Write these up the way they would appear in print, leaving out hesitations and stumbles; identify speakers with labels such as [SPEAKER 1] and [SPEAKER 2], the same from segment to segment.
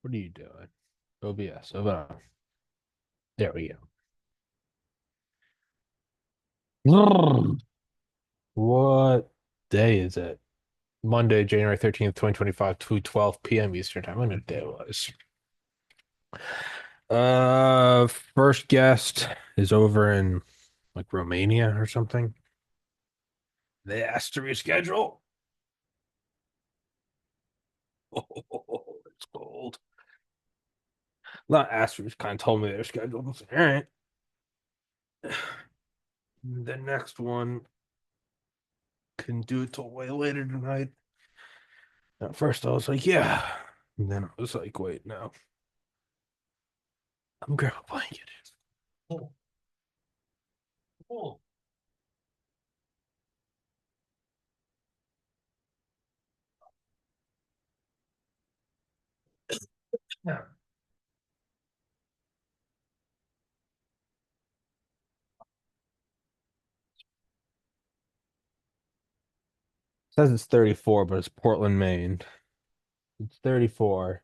[SPEAKER 1] What are you doing? OBS. Hold on. There we go. What day is it? Monday, January 13th, 2025, 2:12 p.m. Eastern time. I know what day it was. First guest is over in like Romania or something. They asked to reschedule. Oh, it's cold. Not asked, just kind of told me they're scheduled. I was like, all right. The next one can do it till way later tonight. At first, I was like, yeah. And then I was like, wait, no. I'm grabbing a blanket. Oh, oh. Yeah. It says it's 34, but it's Portland, Maine. It's 34,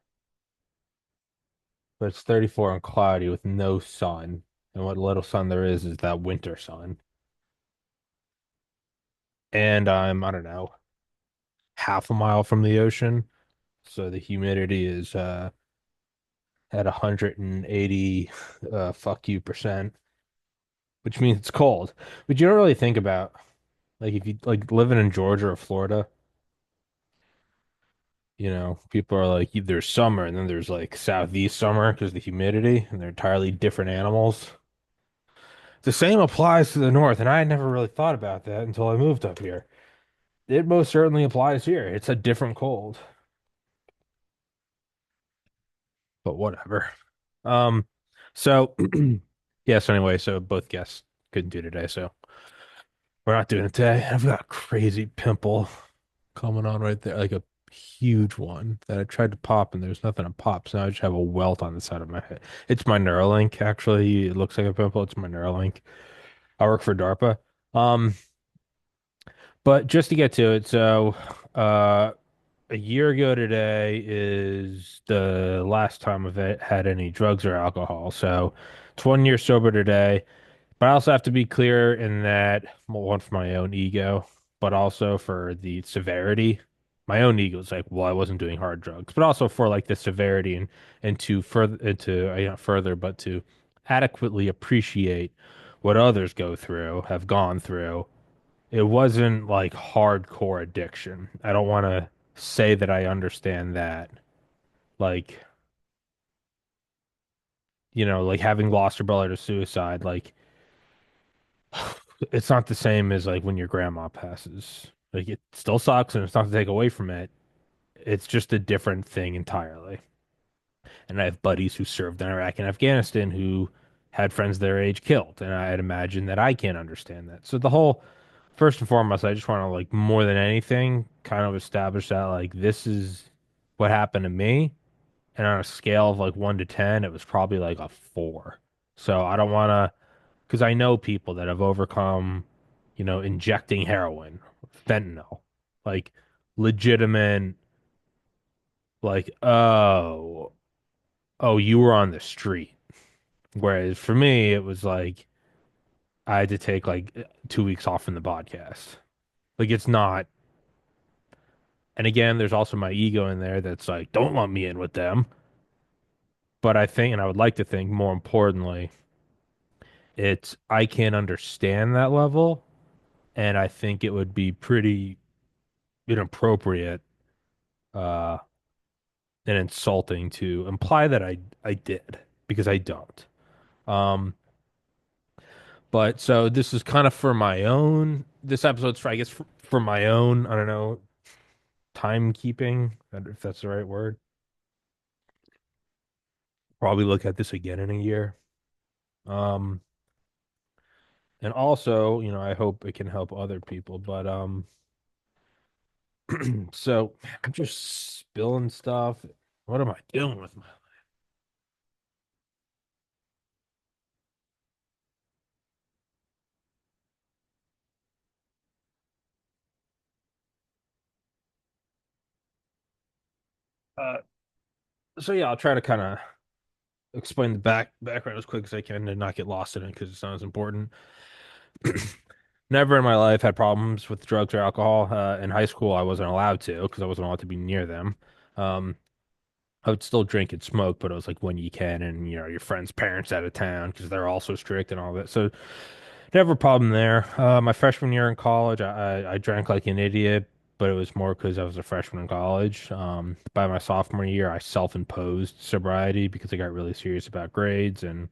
[SPEAKER 1] but it's 34 and cloudy with no sun. And what little sun there is that winter sun. And I don't know, half a mile from the ocean. So the humidity is at 180 fuck you percent, which means it's cold. But you don't really think about like if you like living in Georgia or Florida, people are like there's summer and then there's like southeast summer because of the humidity and they're entirely different animals. The same applies to the north, and I had never really thought about that until I moved up here. It most certainly applies here. It's a different cold, but whatever. Um, so yeah, so anyway, so both guests couldn't do today, so we're not doing it today. I've got a crazy pimple coming on right there, like a huge one that I tried to pop and there's nothing to pop. So now I just have a welt on the side of my head. It's my Neuralink, actually. It looks like a pimple. It's my Neuralink. I work for DARPA. Um, but just to get to it, so a year ago today is the last time I've had any drugs or alcohol. So it's 1 year sober today. But I also have to be clear in that, well, one, for my own ego, but also for the severity. My own ego is like, well, I wasn't doing hard drugs, but also for like the severity and to further not further, but to adequately appreciate what others go through, have gone through. It wasn't like hardcore addiction. I don't want to say that I understand that. Like, like having lost your brother to suicide, like it's not the same as like when your grandma passes. Like it still sucks and it's not to take away from it. It's just a different thing entirely. And I have buddies who served in Iraq and Afghanistan who had friends their age killed. And I'd imagine that I can't understand that. So the whole first and foremost, I just want to like more than anything kind of establish that like this is what happened to me. And on a scale of like 1 to 10, it was probably like a 4. So I don't want to because I know people that have overcome, injecting heroin, fentanyl, like legitimate, like, oh, you were on the street. Whereas for me, it was like I had to take like 2 weeks off from the podcast. Like it's not. And again, there's also my ego in there that's like, don't lump me in with them. But I think, and I would like to think more importantly, it's I can't understand that level. And I think it would be pretty inappropriate uh and insulting to imply that I did because I don't. Um, but so this is kind of for my own. This episode's for I guess for my own. I don't know timekeeping, if that's the right word. Probably look at this again in a year. Um, and also, I hope it can help other people. But so I'm just spilling stuff. What am I doing with my? So yeah, I'll try to kind of explain the background as quick as I can and not get lost in it because it's not as important. Never in my life had problems with drugs or alcohol. In high school, I wasn't allowed to because I wasn't allowed to be near them. Um, I would still drink and smoke, but it was like when you can, and your friends' parents out of town because they're also strict and all that. So never a problem there. My freshman year in college, I drank like an idiot, but it was more because I was a freshman in college. By my sophomore year, I self-imposed sobriety because I got really serious about grades, and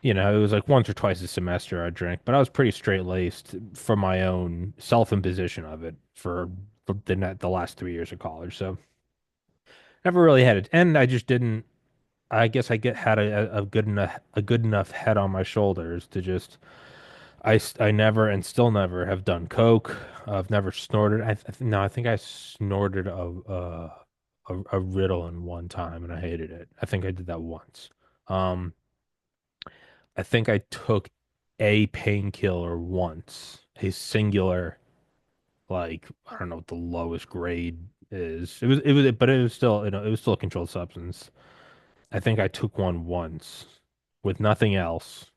[SPEAKER 1] it was like once or twice a semester I drank, but I was pretty straight-laced for my own self-imposition of it for the last 3 years of college. So never really had it, and I just didn't. I guess had a good enough head on my shoulders to just I never and still never have done coke. I've never snorted. No, I think I snorted a Ritalin one time and I hated it. I think I did that once. Um, I think I took a painkiller once, a singular, like I don't know what the lowest grade is. But it was still, it was still a controlled substance. I think I took one once with nothing else,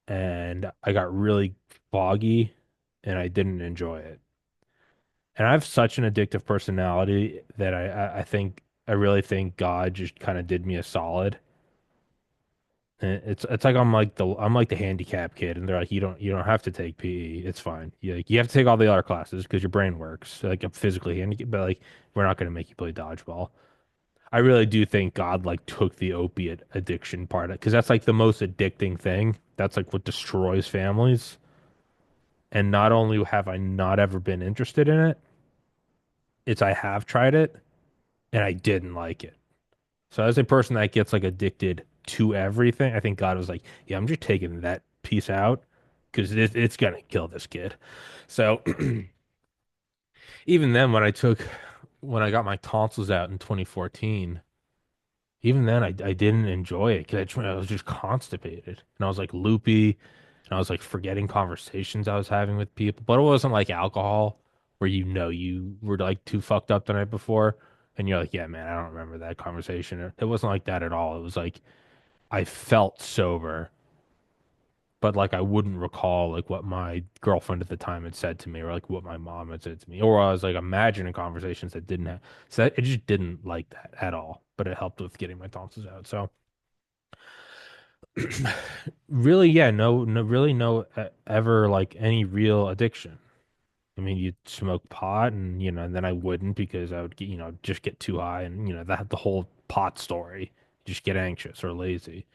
[SPEAKER 1] and I got really foggy, and I didn't enjoy it. And I have such an addictive personality that I think I really think God just kind of did me a solid. And it's like I'm like the handicap kid, and they're like you don't have to take PE. It's fine. You have to take all the other classes because your brain works. Like I'm physically handicapped, but like we're not going to make you play dodgeball. I really do think God like took the opiate addiction part because that's like the most addicting thing. That's like what destroys families. And not only have I not ever been interested in it, it's I have tried it and I didn't like it. So as a person that gets like addicted to everything, I think God was like, yeah, I'm just taking that piece out because it's gonna kill this kid. So even then, when I got my tonsils out in 2014, even then I didn't enjoy it because I was just constipated and I was like loopy and I was like forgetting conversations I was having with people. But it wasn't like alcohol where you were like too fucked up the night before and you're like, yeah, man, I don't remember that conversation. It wasn't like that at all. It was like I felt sober, but like I wouldn't recall like what my girlfriend at the time had said to me or like what my mom had said to me. Or I was like imagining conversations that didn't have so it just didn't like that at all. But it helped with getting my tonsils out. So really, yeah, really no ever like any real addiction. I mean, you'd smoke pot and and then I wouldn't because I would get, just get too high and that the whole pot story, just get anxious or lazy.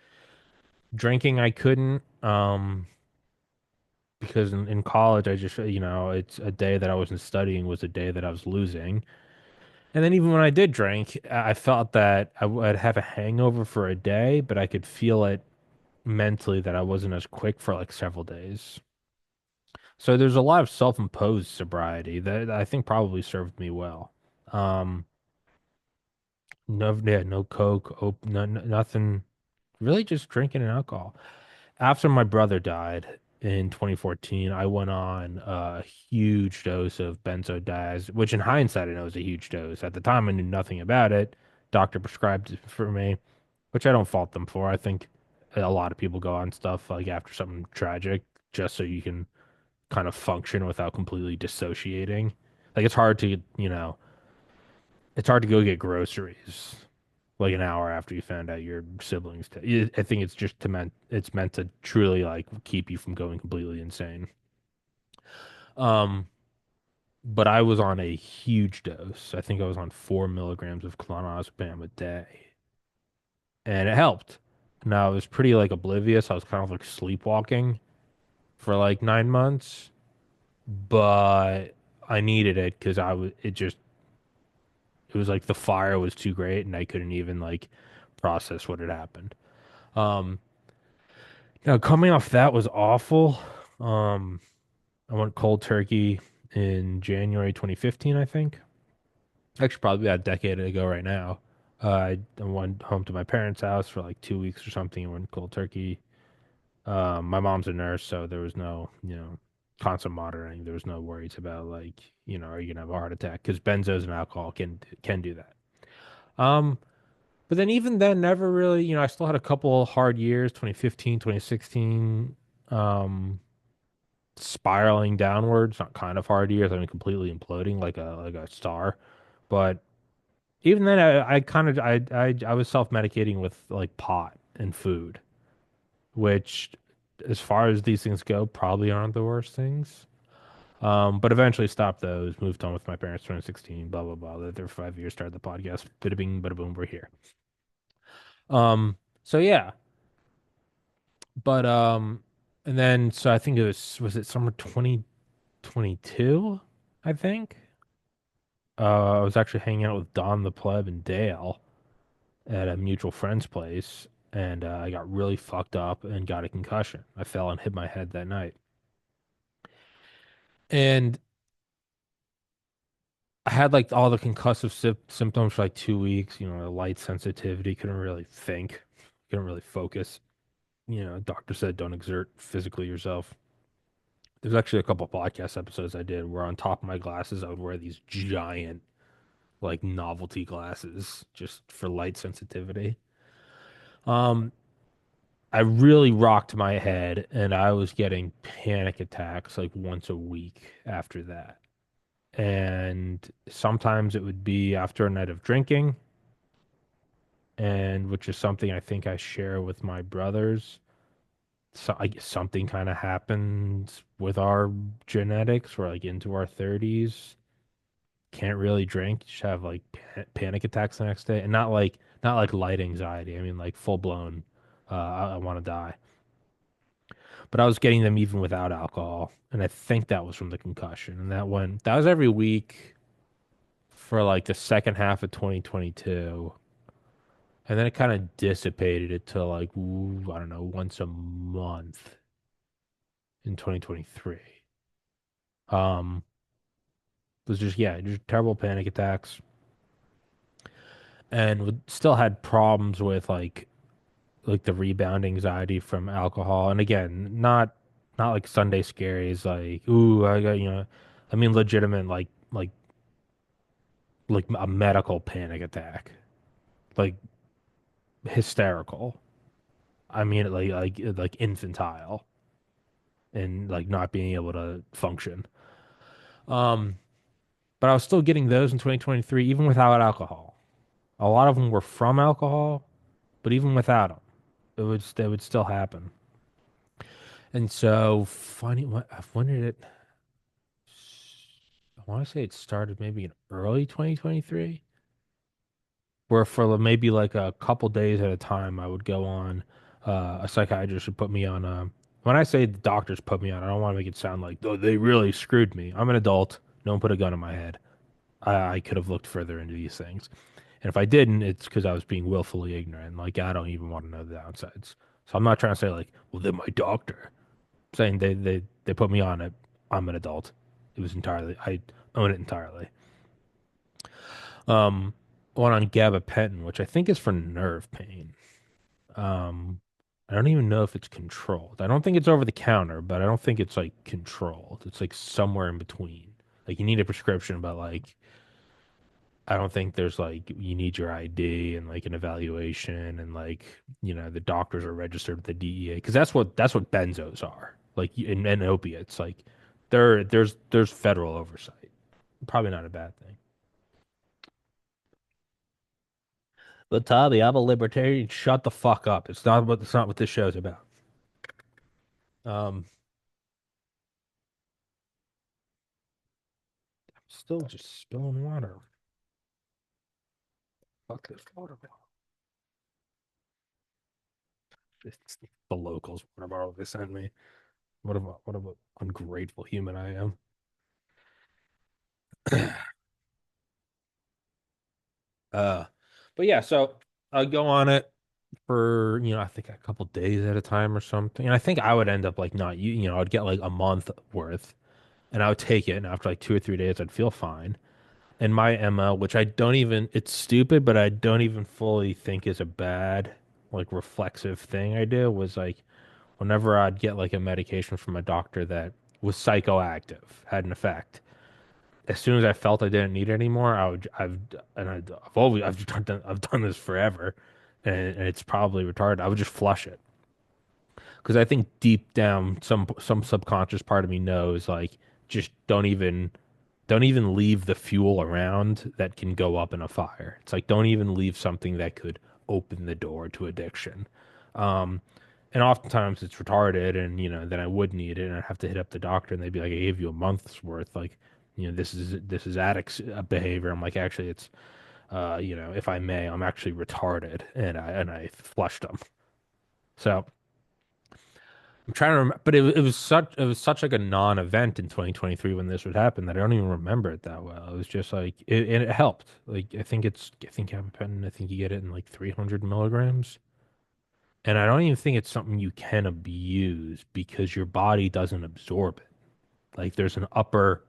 [SPEAKER 1] Drinking I couldn't because in college I just, it's a day that I wasn't studying was a day that I was losing. And then even when I did drink, I felt that I'd have a hangover for a day, but I could feel it mentally that I wasn't as quick for like several days. So there's a lot of self-imposed sobriety that I think probably served me well. Um, no, yeah, no coke, nothing, really just drinking and alcohol. After my brother died in 2014, I went on a huge dose of benzodiazepines, which in hindsight I know is a huge dose. At the time, I knew nothing about it. Doctor prescribed it for me, which I don't fault them for. I think a lot of people go on stuff like after something tragic just so you can kind of function without completely dissociating. Like it's hard to go get groceries like an hour after you found out your siblings. I think it's meant to truly like keep you from going completely insane. Um, but I was on a huge dose. I think I was on 4 milligrams of clonazepam a day, and it helped. Now I was pretty like oblivious. I was kind of like sleepwalking for like 9 months, but I needed it because I was it just it was like the fire was too great and I couldn't even like process what had happened. Um, Now coming off that was awful. Um, I went cold turkey in January 2015, I think. Actually, probably about a decade ago right now. I went home to my parents' house for like 2 weeks or something and went cold turkey. My mom's a nurse, so there was no, constant monitoring. There was no worries about like, are you gonna have a heart attack? Because benzos and alcohol can do that. Um, but then even then, never really, I still had a couple hard years, 2015, 2016, spiraling downwards, not kind of hard years, I mean completely imploding like a star. But even then, I kind of I was self-medicating with like pot and food, which, as far as these things go, probably aren't the worst things. But eventually stopped those, moved on with my parents, 2016, blah blah blah. Lived there for 5 years, started the podcast, bada bing, bada boom, we're here. So yeah, but and then so I think it was it summer 2022, I think. I was actually hanging out with Don the Pleb and Dale at a mutual friend's place, and I got really fucked up and got a concussion. I fell and hit my head that night. And I had like all the concussive symptoms for like 2 weeks, light sensitivity, couldn't really think, couldn't really focus. Doctor said don't exert physically yourself. There's actually a couple podcast episodes I did where on top of my glasses I would wear these giant like novelty glasses just for light sensitivity. Um, I really rocked my head and I was getting panic attacks like once a week after that. And sometimes it would be after a night of drinking, and which is something I think I share with my brothers. So I guess something kind of happened with our genetics. We're like into our 30s, can't really drink, just have like panic attacks the next day, and not like light anxiety. I mean like full blown. I want to die. But I was getting them even without alcohol, and I think that was from the concussion. And that was every week for like the second half of 2022. And then it kind of dissipated it to like, ooh, I don't know, once a month in 2023. Um, it was just, yeah, just terrible panic attacks, and still had problems with like the rebound anxiety from alcohol. And again, not like Sunday scaries, like, ooh, I got, I mean legitimate like a medical panic attack, like hysterical. I mean like infantile and like not being able to function. Um, but I was still getting those in 2023, even without alcohol. A lot of them were from alcohol, but even without them, they would still happen. And so, funny, when did it? I want to say it started maybe in early 2023, where for maybe like a couple days at a time, I would go on. A psychiatrist would put me on. When I say the doctors put me on, I don't want to make it sound like, oh, they really screwed me. I'm an adult. No one put a gun in my head. I could have looked further into these things. And if I didn't, it's because I was being willfully ignorant. Like, I don't even want to know the downsides. So I'm not trying to say, like, well, they're my doctor. I'm saying they put me on it. I'm an adult. It was entirely, I own it entirely. Um, One on gabapentin, which I think is for nerve pain. Um, I don't even know if it's controlled. I don't think it's over the counter, but I don't think it's like controlled. It's like somewhere in between. Like you need a prescription, but like I don't think there's like you need your ID and like an evaluation and like the doctors are registered with the DEA because that's what benzos are like and opiates like there's federal oversight. Probably not a bad thing. But Tommy, I'm a libertarian. Shut the fuck up. It's not what this show's about. Um, Still just spilling water. Fuck this water bottle. It's the locals water bottle they sent me. What a ungrateful human I am. Uh, but yeah, so I go on it for, I think a couple days at a time or something. And I think I would end up like not I'd get like a month worth and I would take it. And after like 2 or 3 days, I'd feel fine. And my ML, which I don't even, it's stupid, but I don't even fully think is a bad, like reflexive thing I do was like whenever I'd get like a medication from a doctor that was psychoactive, had an effect. as soon as I felt I didn't need it anymore, I've done this forever, and it's probably retarded. I would just flush it because I think deep down, some subconscious part of me knows like just don't even leave the fuel around that can go up in a fire. It's like don't even leave something that could open the door to addiction. Um, and oftentimes it's retarded, and then I would need it, and I'd have to hit up the doctor, and they'd be like, "I gave you a month's worth. Like, this is addicts behavior." I'm like, actually, it's if I may, I'm actually retarded, and I flushed them. So I'm trying to remember, but it was such like a non-event in 2023 when this would happen that I don't even remember it that well. It was just like and it helped. Like I think gabapentin. I think you get it in like 300 milligrams. And I don't even think it's something you can abuse because your body doesn't absorb it. Like there's an upper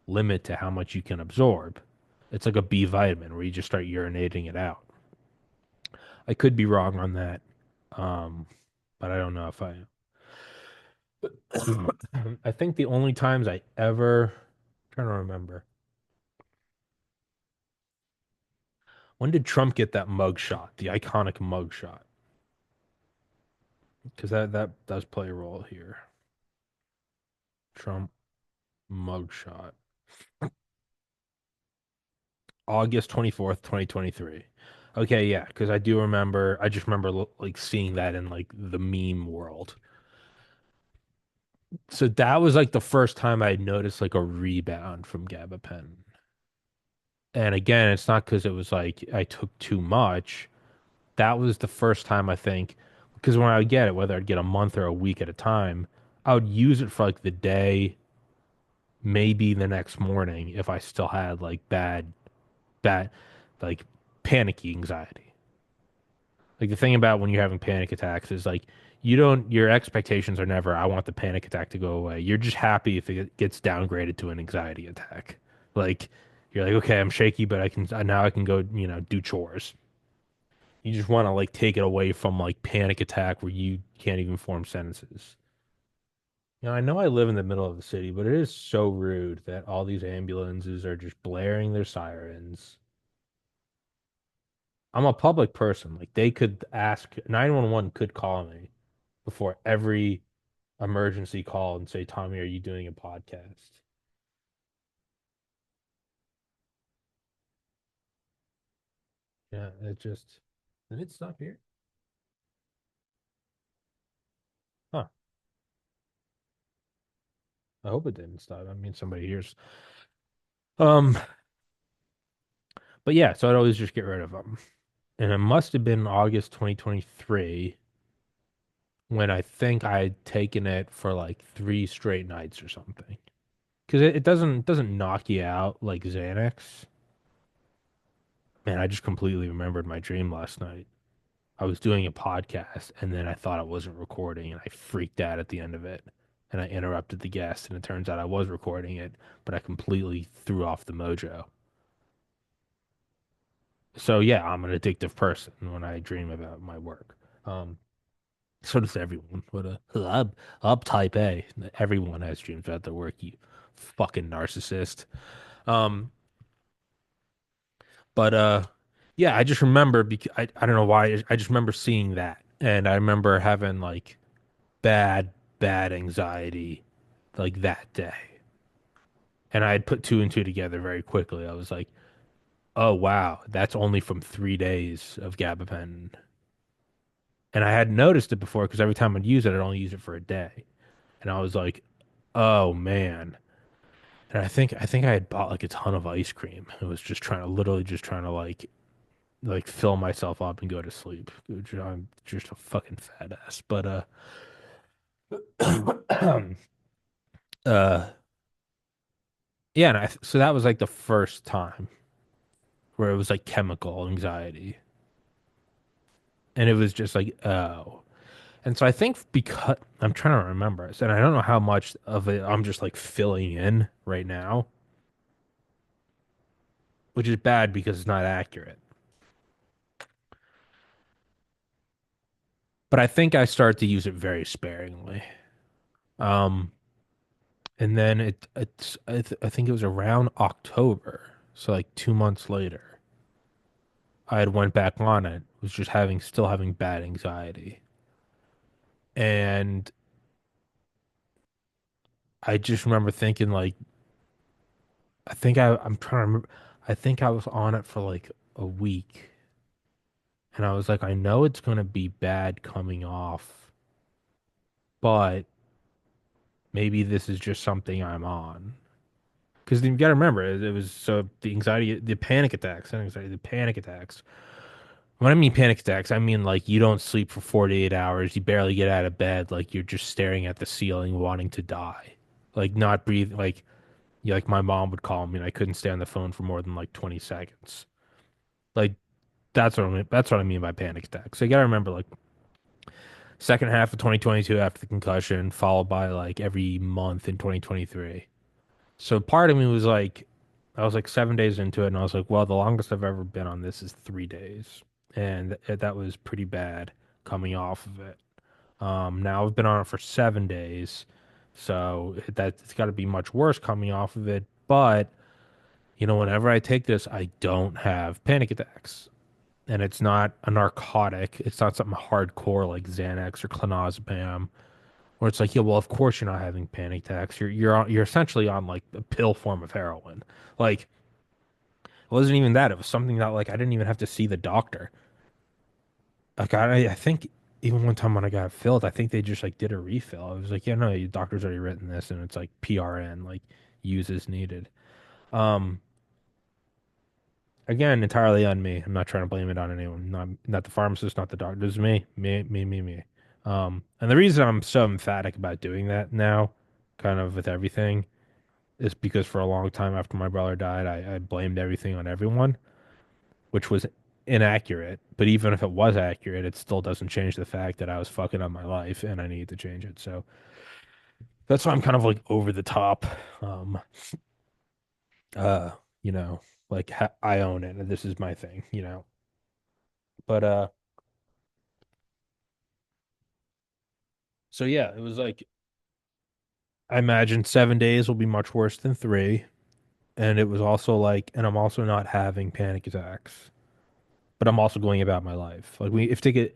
[SPEAKER 1] limit to how much you can absorb. It's like a B vitamin where you just start urinating it out. I could be wrong on that. Um, but I don't know if I I think the only times I ever trying to remember when did Trump get that mug shot, the iconic mug shot? Because that does play a role here. Trump mug shot. August 24th, 2023. Okay, yeah, because I just remember like seeing that in like the meme world. So that was like the first time I noticed like a rebound from gabapentin. And again, it's not because it was like I took too much. That was the first time I think, because when I would get it, whether I'd get a month or a week at a time, I would use it for like the day, maybe the next morning if I still had like bad, like panicky anxiety. Like the thing about when you're having panic attacks is like your expectations are never, I want the panic attack to go away. You're just happy if it gets downgraded to an anxiety attack. Like you're like, okay, I'm shaky, but now I can go, do chores. You just want to like take it away from like panic attack where you can't even form sentences. I know I live in the middle of the city, but it is so rude that all these ambulances are just blaring their sirens. I'm a public person. Like they could ask 911 could call me before every emergency call and say, "Tommy, are you doing a podcast?" Yeah, did it stop here? Huh. I hope it didn't stop. I mean, somebody hears. Um, but yeah, so I'd always just get rid of them. And it must have been August 2023 when I think I'd taken it for like 3 straight nights or something. Because it doesn't knock you out like Xanax. Man, I just completely remembered my dream last night. I was doing a podcast and then I thought I wasn't recording and I freaked out at the end of it. And I interrupted the guest and it turns out I was recording it, but I completely threw off the mojo. So yeah, I'm an addictive person when I dream about my work. Um, so does everyone. I'm type A. Everyone has dreams about their work, you fucking narcissist. Um, but yeah, I just remember because I don't know why I just remember seeing that, and I remember having like bad bad anxiety like that day, and I had put two and two together very quickly. I was like, oh wow, that's only from 3 days of gabapentin, and I hadn't noticed it before because every time I'd use it, I'd only use it for a day, and I was like, oh man. And I think I had bought like a ton of ice cream. I was just trying to literally just trying to like fill myself up and go to sleep. Which I'm just a fucking fat ass. But uh yeah, so that was like the first time where it was like chemical anxiety. And it was just like, oh. And so I think because I'm trying to remember this, and I don't know how much of it I'm just like filling in right now, which is bad because it's not accurate. But I think I start to use it very sparingly. Um, And then I think it was around October, so like 2 months later, I had went back on it, was just still having bad anxiety. And I just remember thinking like, I'm trying to remember, I think I was on it for like a week. And I was like, I know it's going to be bad coming off, but maybe this is just something I'm on. Because you got to remember, it was so the anxiety, the panic attacks, not anxiety, the panic attacks. When I mean panic attacks, I mean like you don't sleep for 48 hours, you barely get out of bed, like you're just staring at the ceiling wanting to die. Like not breathe, like like my mom would call me and I couldn't stay on the phone for more than like 20 seconds. Like that's what I mean by panic attacks. So you gotta remember like second half of 2022 after the concussion, followed by like every month in 2023. So part of me was like, I was like 7 days into it, and I was like, well, the longest I've ever been on this is 3 days, and that was pretty bad coming off of it. Now I've been on it for 7 days, so it's got to be much worse coming off of it. But whenever I take this, I don't have panic attacks, and it's not a narcotic. It's not something hardcore like Xanax or clonazepam where it's like, yeah, well, of course you're not having panic attacks. You're essentially on like a pill form of heroin. Like it wasn't even that. It was something that like I didn't even have to see the doctor. Like I think even one time when I got it filled, I think they just like did a refill. I was like, yeah, no, your doctor's already written this, and it's like PRN, like use as needed. Um, Again, entirely on me. I'm not trying to blame it on anyone. Not the pharmacist, not the doctor. It's me. And the reason I'm so emphatic about doing that now, kind of with everything, is because for a long time after my brother died, I blamed everything on everyone, which was inaccurate. But even if it was accurate, it still doesn't change the fact that I was fucking up my life and I needed to change it. So that's why I'm kind of like over the top. Um, uh, you know, like I own it and this is my thing. But so yeah, it was like I imagined 7 days will be much worse than three. And it was also like, and I'm also not having panic attacks, but I'm also going about my life. Like if you're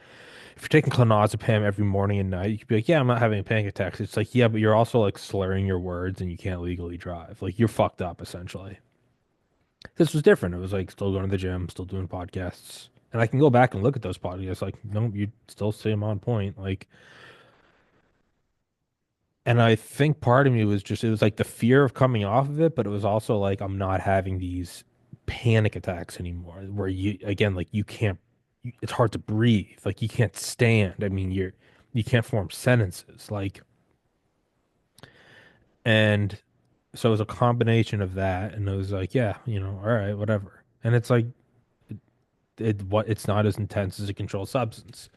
[SPEAKER 1] taking clonazepam every morning and night, you could be like, yeah, I'm not having a panic attacks. It's like, yeah, but you're also like slurring your words and you can't legally drive. Like you're fucked up essentially. This was different. It was like still going to the gym, still doing podcasts. And I can go back and look at those podcasts. Like, no, you still see them on point. Like, and I think part of me was just, it was like the fear of coming off of it, but it was also like, I'm not having these panic attacks anymore where again, like you can't, it's hard to breathe. Like you can't stand. I mean, you can't form sentences. Like, and so it was a combination of that. And it was like, yeah, all right, whatever. And it's like, it's not as intense as a controlled substance.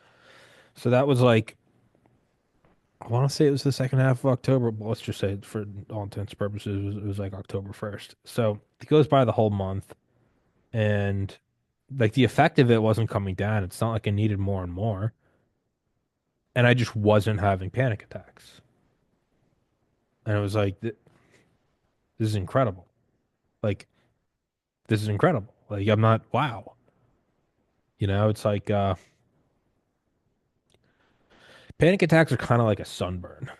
[SPEAKER 1] So that was like, I want to say it was the second half of October, but let's just say for all intents and purposes, it was like October 1st. So it goes by the whole month, and like the effect of it wasn't coming down. It's not like I needed more and more, and I just wasn't having panic attacks. And it was like, this is incredible. Like this is incredible. Like I'm not, wow. It's like panic attacks are kind of like a sunburn.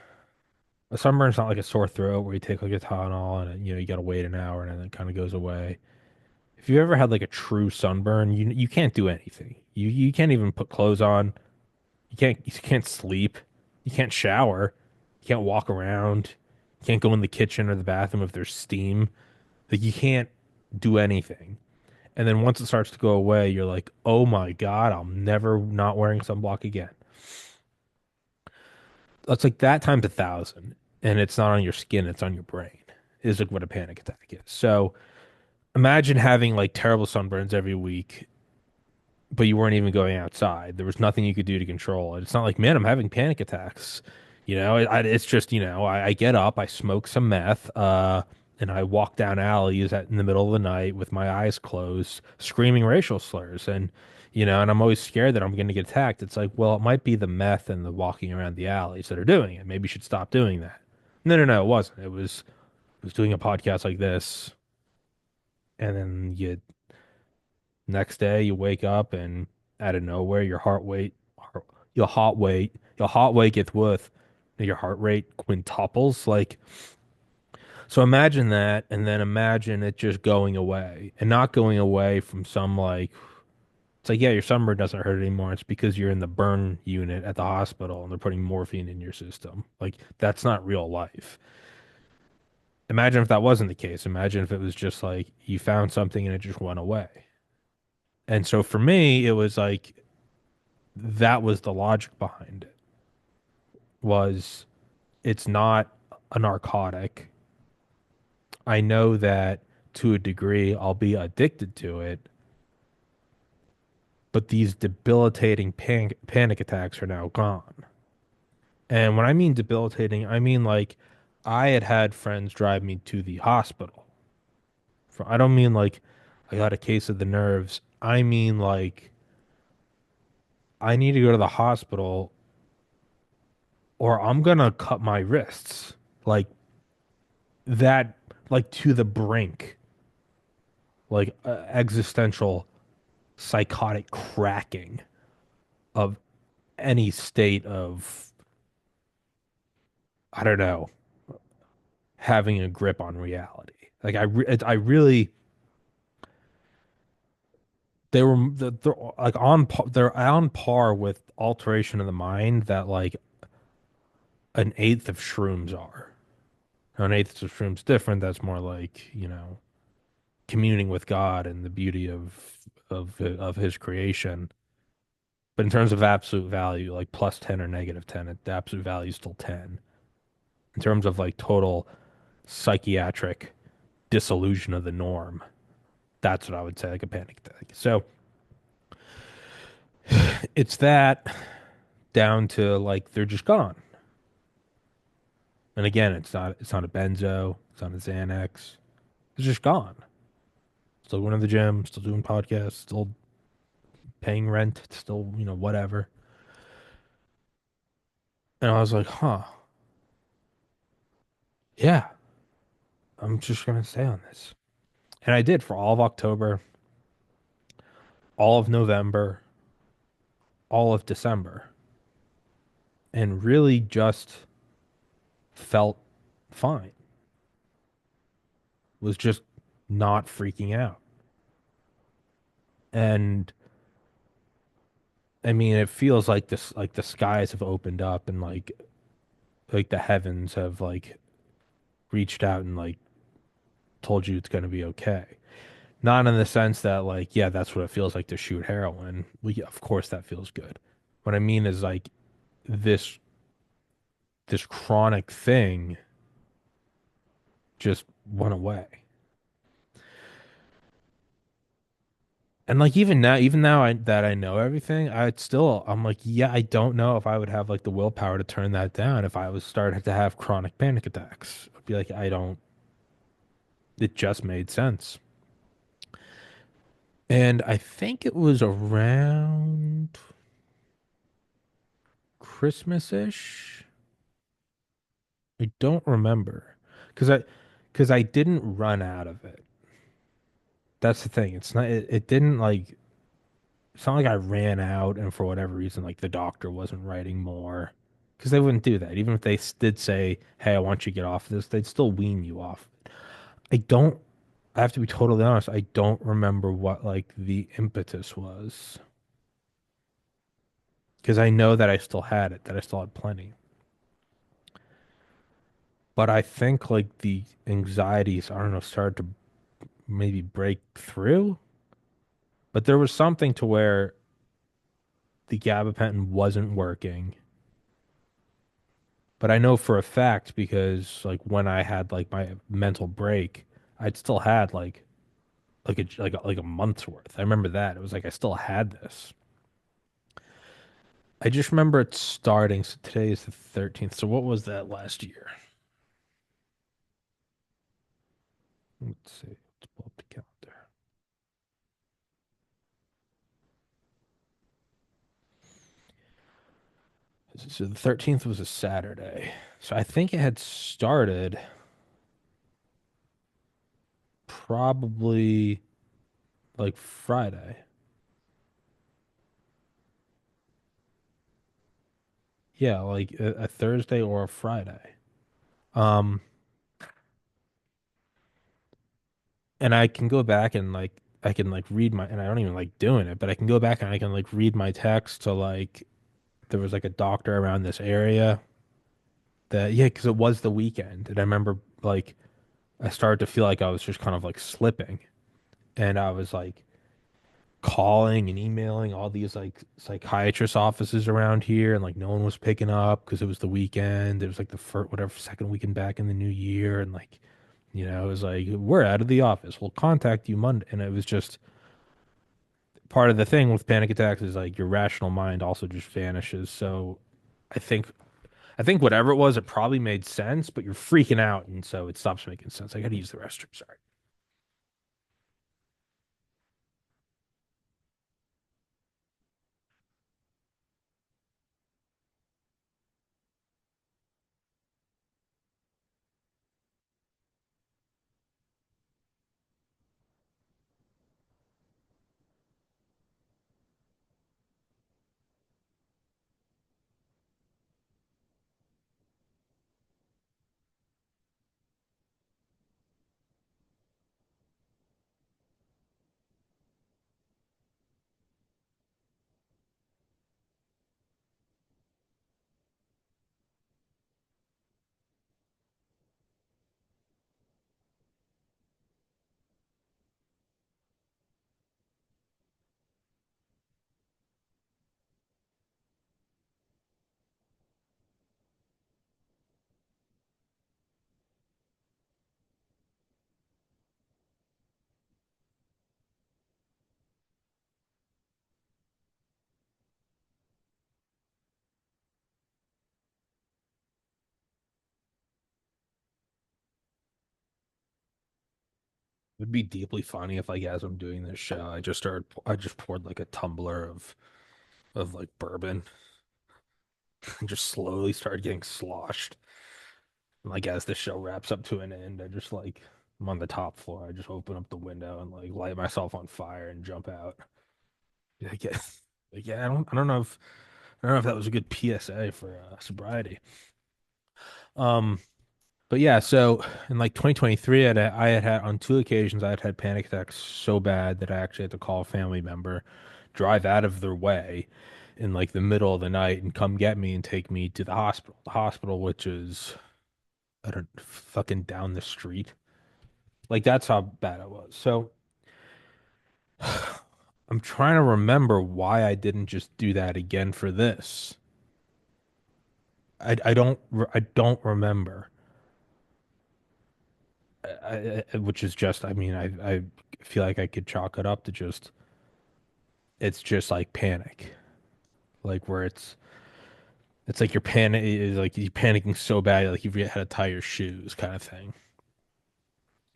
[SPEAKER 1] A sunburn's not like a sore throat where you take like a Tylenol and you got to wait an hour and then it kind of goes away. If you ever had like a true sunburn, you can't do anything. You can't even put clothes on. You can't sleep. You can't shower. You can't walk around. You can't go in the kitchen or the bathroom if there's steam. Like you can't do anything. And then once it starts to go away, you're like, "Oh my God, I'm never not wearing sunblock again." It's like that times 1,000, and it's not on your skin, it's on your brain. Is like what a panic attack is. So imagine having like terrible sunburns every week but you weren't even going outside. There was nothing you could do to control it. It's not like, man, I'm having panic attacks. It's just, I get up, I smoke some meth, and I walk down alleys in the middle of the night with my eyes closed, screaming racial slurs. And I'm always scared that I'm going to get attacked. It's like, well, it might be the meth and the walking around the alleys that are doing it. Maybe you should stop doing that. No, no, no, it wasn't. It was doing a podcast like this, and then you next day you wake up and out of nowhere your heart rate gets worth your heart rate quintuples. Like so imagine that and then imagine it just going away and not going away from some like it's like yeah, your sunburn doesn't hurt anymore. It's because you're in the burn unit at the hospital and they're putting morphine in your system. Like that's not real life. Imagine if that wasn't the case. Imagine if it was just like you found something and it just went away. And so for me, it was like that was the logic behind it was it's not a narcotic. I know that to a degree I'll be addicted to it, but these debilitating panic attacks are now gone. And when I mean debilitating, I mean like I had had friends drive me to the hospital. I don't mean like I got a case of the nerves. I mean like I need to go to the hospital or I'm gonna cut my wrists. Like that, like to the brink, like existential psychotic cracking of any state of, I don't know, having a grip on reality. Like I really, they're like they're on par with alteration of the mind that like an eighth of shrooms are. An eighth of shrooms different. That's more like, communing with God and the beauty of his creation. But in terms of absolute value, like plus 10 or negative 10, the absolute value is still 10. In terms of like total psychiatric disillusion of the norm, that's what I would say, like a panic attack. So it's that down to like they're just gone. And again, it's not a benzo, it's not a Xanax. It's just gone. Still going to the gym, still doing podcasts, still paying rent, still, whatever. And I was like, huh, yeah, I'm just gonna stay on this. And I did for all of October, all of November, all of December, and really just felt fine. Was just not freaking out. And I mean, it feels like this, like the skies have opened up and like the heavens have like reached out and like told you it's going to be okay. Not in the sense that like, yeah, that's what it feels like to shoot heroin. Well, yeah, of course that feels good. What I mean is like this this chronic thing just went away. And like even now that I know everything, I'm like, yeah, I don't know if I would have like the willpower to turn that down if I was starting to have chronic panic attacks. I'd be like, I don't, it just made sense. And I think it was around Christmas-ish. I don't remember. Cause I because I didn't run out of it. That's the thing. It didn't like it's not like I ran out and for whatever reason, like the doctor wasn't writing more. Because they wouldn't do that. Even if they did say, hey, I want you to get off this, they'd still wean you off. I don't, I have to be totally honest, I don't remember what like the impetus was. Because I know that I still had it, that I still had plenty. But I think like the anxieties, I don't know, started to maybe break through. But there was something to where the gabapentin wasn't working. But I know for a fact because like when I had like my mental break, I'd still had like a month's worth. I remember that. It was like I still had this. I just remember it starting. So today is the 13th. So what was that last year? Let's see. Let's pull up the calendar. So the 13th was a Saturday. So I think it had started probably like Friday. Yeah, like a Thursday or a Friday. Um, and I can go back and like I can like read my and I don't even like doing it, but I can go back and I can like read my text to like there was like a doctor around this area that yeah, because it was the weekend, and I remember like I started to feel like I was just kind of like slipping, and I was like calling and emailing all these like psychiatrist offices around here, and like no one was picking up because it was the weekend. It was like the first whatever second weekend back in the new year, and like it was like we're out of the office. We'll contact you Monday, and it was just part of the thing with panic attacks is like your rational mind also just vanishes. So I think I think whatever it was, it probably made sense, but you're freaking out, and so it stops making sense. I gotta use the restroom. Sorry. It would be deeply funny if, like, as I'm doing this show, I just poured like a tumbler of like bourbon and just slowly started getting sloshed. And, like, as the show wraps up to an end, I'm on the top floor. I just open up the window and like light myself on fire and jump out. Like, yeah, like, yeah, I don't know if that was a good PSA for sobriety. Um, But yeah, so in like 2023, I had had on two occasions I had had panic attacks so bad that I actually had to call a family member, drive out of their way in like the middle of the night and come get me and take me to the hospital. The hospital, which is I don't fucking down the street. Like that's how bad it was. So I'm trying to remember why I didn't just do that again for this. I don't remember. Which is just I mean I feel like I could chalk it up to just it's just like panic, like where it's like you're panicking so bad like you've had to tie your shoes kind of thing.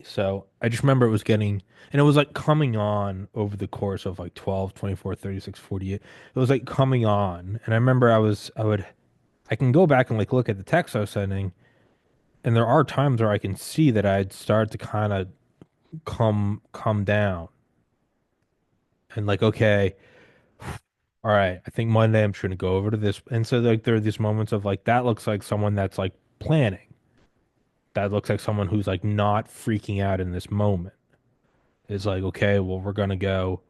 [SPEAKER 1] So I just remember it was getting and it was like coming on over the course of like 12, 24, 36, 48. It was like coming on and I remember I can go back and like look at the text I was sending and there are times where I can see that I'd start to kind of come down and like okay, all right, I think Monday I'm just gonna go over to this. And so like there are these moments of like that looks like someone that's like planning. That looks like someone who's like not freaking out in this moment. It's like, okay, well, we're gonna go.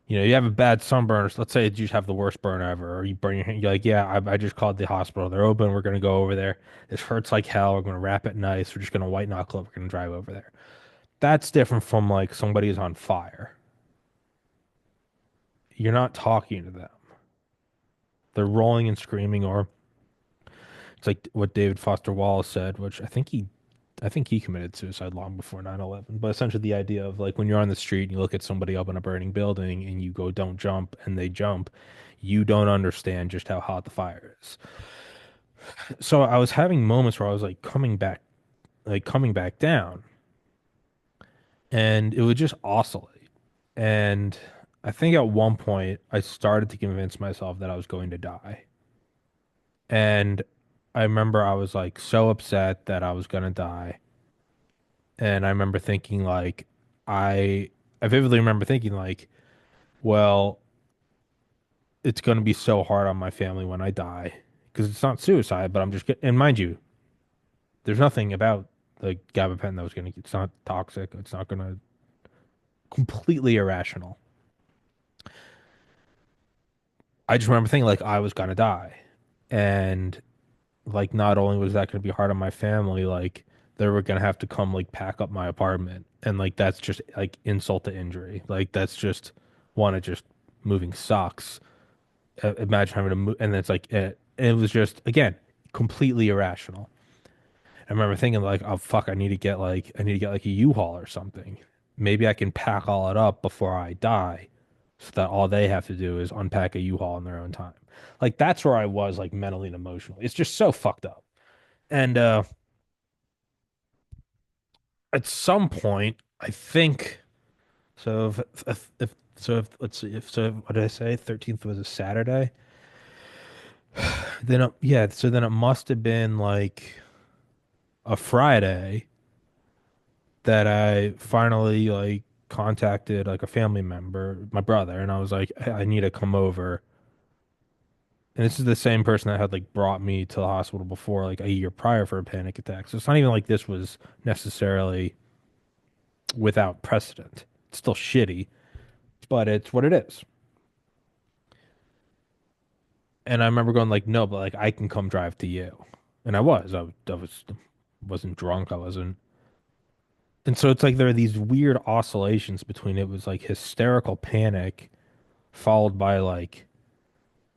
[SPEAKER 1] You have a bad sunburn. Let's say you just have the worst burn ever, or you burn your hand. You're like, yeah, I just called the hospital. They're open. We're gonna go over there. This hurts like hell. We're gonna wrap it nice. We're just gonna white knuckle it. We're gonna drive over there. That's different from like somebody is on fire. You're not talking to them. They're rolling and screaming, or it's like what David Foster Wallace said, which I think he committed suicide long before 9/11. But essentially the idea of like when you're on the street and you look at somebody up in a burning building and you go, don't jump, and they jump, you don't understand just how hot the fire is. So I was having moments where I was like coming back down, and it would just oscillate. And I think at one point I started to convince myself that I was going to die. And I remember I was like so upset that I was gonna die. And I remember thinking like I I vividly remember thinking like, well, it's gonna be so hard on my family when I die. Because it's not suicide, but I'm just and mind you, there's nothing about the gabapentin that was gonna it's not toxic. It's not gonna completely irrational. I just remember thinking like I was gonna die. And like not only was that gonna be hard on my family, like they were gonna have to come like pack up my apartment. And like that's just like insult to injury. Like that's just one of just moving sucks. Imagine having to move and it's like it was just again completely irrational. I remember thinking like, oh fuck, I need to get like a U-Haul or something. Maybe I can pack all it up before I die, so that all they have to do is unpack a U-Haul in their own time. Like that's where I was like mentally and emotionally. It's just so fucked up. And at some point, I think so. If let's see, if so, what did I say? 13th was a Saturday. Then yeah, so then it must have been like a Friday that I finally like contacted like a family member, my brother, and I was like, hey, I need to come over. And this is the same person that had like brought me to the hospital before, like a year prior for a panic attack. So it's not even like this was necessarily without precedent. It's still shitty, but it's what it is. And I remember going like, no, but like I can come drive to you. And I wasn't drunk. I wasn't. And so it's like there are these weird oscillations between it was like hysterical panic followed by like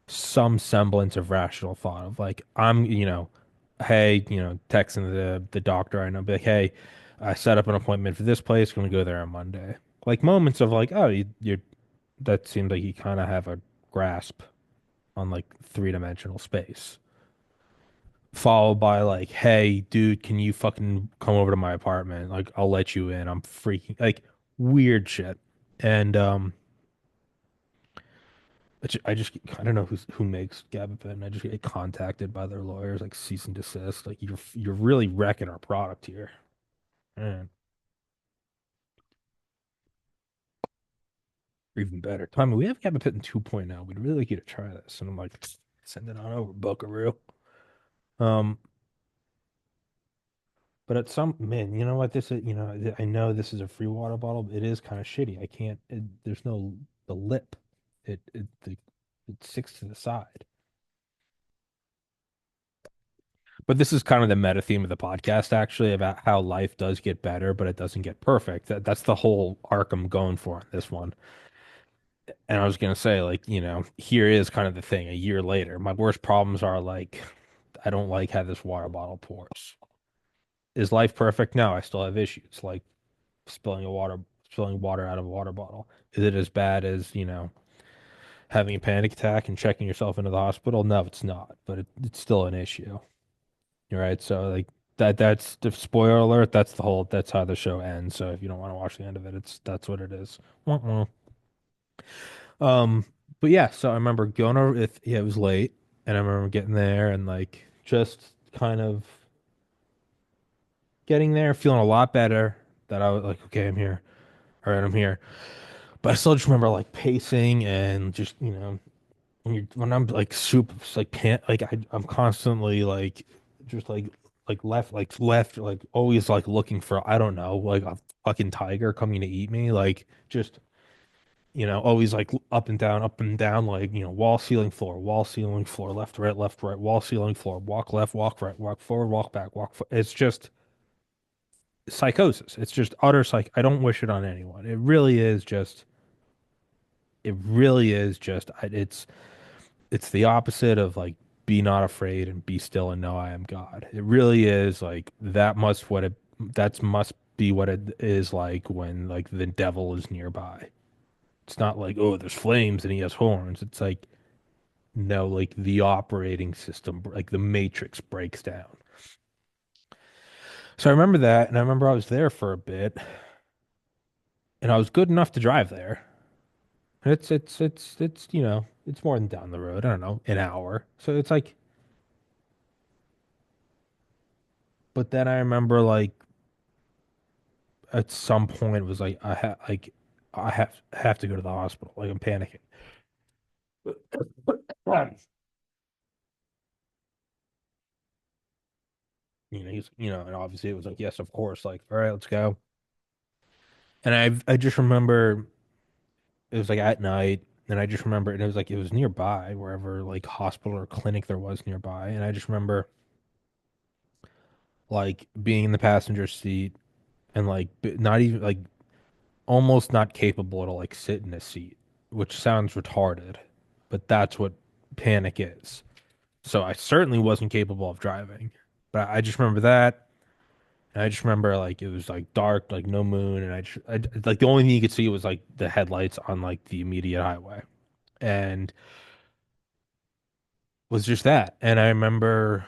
[SPEAKER 1] some semblance of rational thought of like hey, texting the doctor I know, be like, hey, I set up an appointment for this place, going to go there on Monday. Like moments of like, oh, you're that seems like you kind of have a grasp on like three-dimensional space. Followed by like, hey, dude, can you fucking come over to my apartment? Like, I'll let you in. I'm freaking like weird shit. And I don't know who makes gabapentin. I just get contacted by their lawyers, like cease and desist. Like you're really wrecking our product here. Man, or even better. Tommy, we have gabapentin 2.0. We'd really like you to try this. And I'm like, send it on over, Buckaroo. Um, but at some man, you know what this is? I know this is a free water bottle, but it is kind of shitty. I can't. There's no the lip. It sticks to the side. But this is kind of the meta theme of the podcast, actually, about how life does get better, but it doesn't get perfect. That's the whole arc I'm going for in this one. And I was gonna say, like, here is kind of the thing. A year later, my worst problems are like, I don't like how this water bottle pours. Is life perfect? No, I still have issues, like spilling water out of a water bottle. Is it as bad as, having a panic attack and checking yourself into the hospital? No, it's not, but it's still an issue. Right. So like that's the spoiler alert. That's how the show ends. So if you don't want to watch the end of it, that's what it is. Wah, wah. Um, but yeah, so I remember going over it was late and I remember getting there and like just kind of getting there, feeling a lot better that I was like, okay, I'm here. All right, I'm here. But I still just remember like pacing and just, when I'm like super like can't like I'm constantly like just like left like always like looking for I don't know like a fucking tiger coming to eat me like just always like up and down like wall ceiling floor left right wall ceiling floor walk left walk right walk forward walk back it's just psychosis. It's just utter psych. I don't wish it on anyone. It's the opposite of like be not afraid and be still and know I am God. It really is like that must be what it is like when like the devil is nearby. It's not like, oh, there's flames and he has horns. It's like no, like the operating system, like the matrix breaks down. So I remember that, and I remember I was there for a bit, and I was good enough to drive there. It's it's more than down the road. I don't know, an hour. So it's like But then I remember like at some point it was like I have to go to the hospital. Like I'm panicking. And obviously it was like, yes, of course. Like, all right, let's go. And I just remember it was like at night, and I just remember, and it was like it was nearby, wherever like hospital or clinic there was nearby. And I just remember like being in the passenger seat and like not even like almost not capable to like sit in a seat, which sounds retarded, but that's what panic is. So I certainly wasn't capable of driving. But I just remember that. And I just remember like it was like dark, like no moon, and like the only thing you could see was like the headlights on like the immediate highway, and was just that. And I remember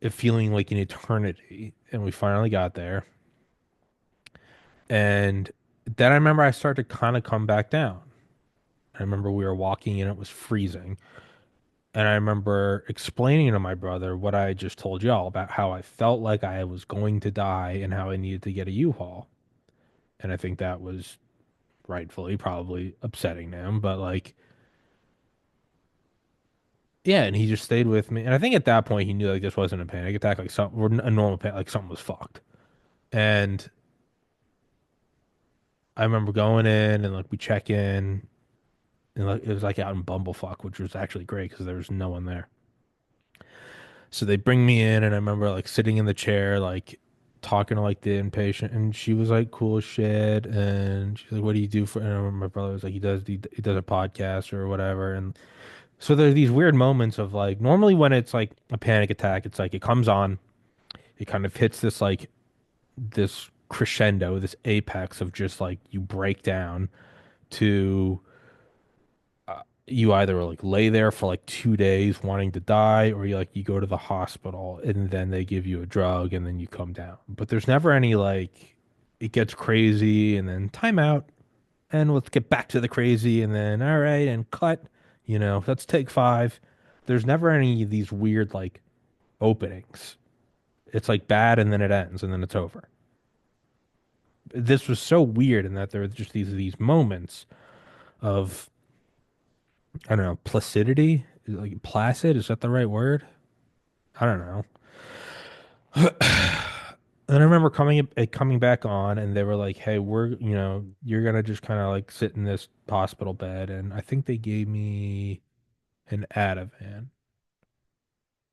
[SPEAKER 1] it feeling like an eternity, and we finally got there. And then I remember I started to kind of come back down. I remember we were walking and it was freezing. And I remember explaining to my brother what I just told y'all about how I felt like I was going to die and how I needed to get a U-Haul. And I think that was rightfully probably upsetting to him, but like, yeah, and he just stayed with me. And I think at that point he knew like this wasn't a panic attack, like some or a normal panic, like something was fucked. And I remember going in and like we check in and like it was like out in Bumblefuck, which was actually great because there was no one there. So they bring me in, and I remember like sitting in the chair, like talking to like the inpatient, and she was like cool as shit. And she's like, "What do you do for?" And I remember my brother was like, "He does a podcast or whatever." And so there's these weird moments of like normally when it's like a panic attack, it's like it comes on, it kind of hits this crescendo, this apex of just like you break down to you either like lay there for like 2 days wanting to die, or you go to the hospital and then they give you a drug and then you come down. But there's never any like it gets crazy and then time out and let's get back to the crazy and then all right and cut, let's take five. There's never any of these weird like openings. It's like bad and then it ends and then it's over. This was so weird in that there were just these moments of I don't know, placidity, like placid, is that the right word? I don't know. And I remember coming back on, and they were like, "Hey, you're gonna just kind of like sit in this hospital bed." And I think they gave me an Ativan,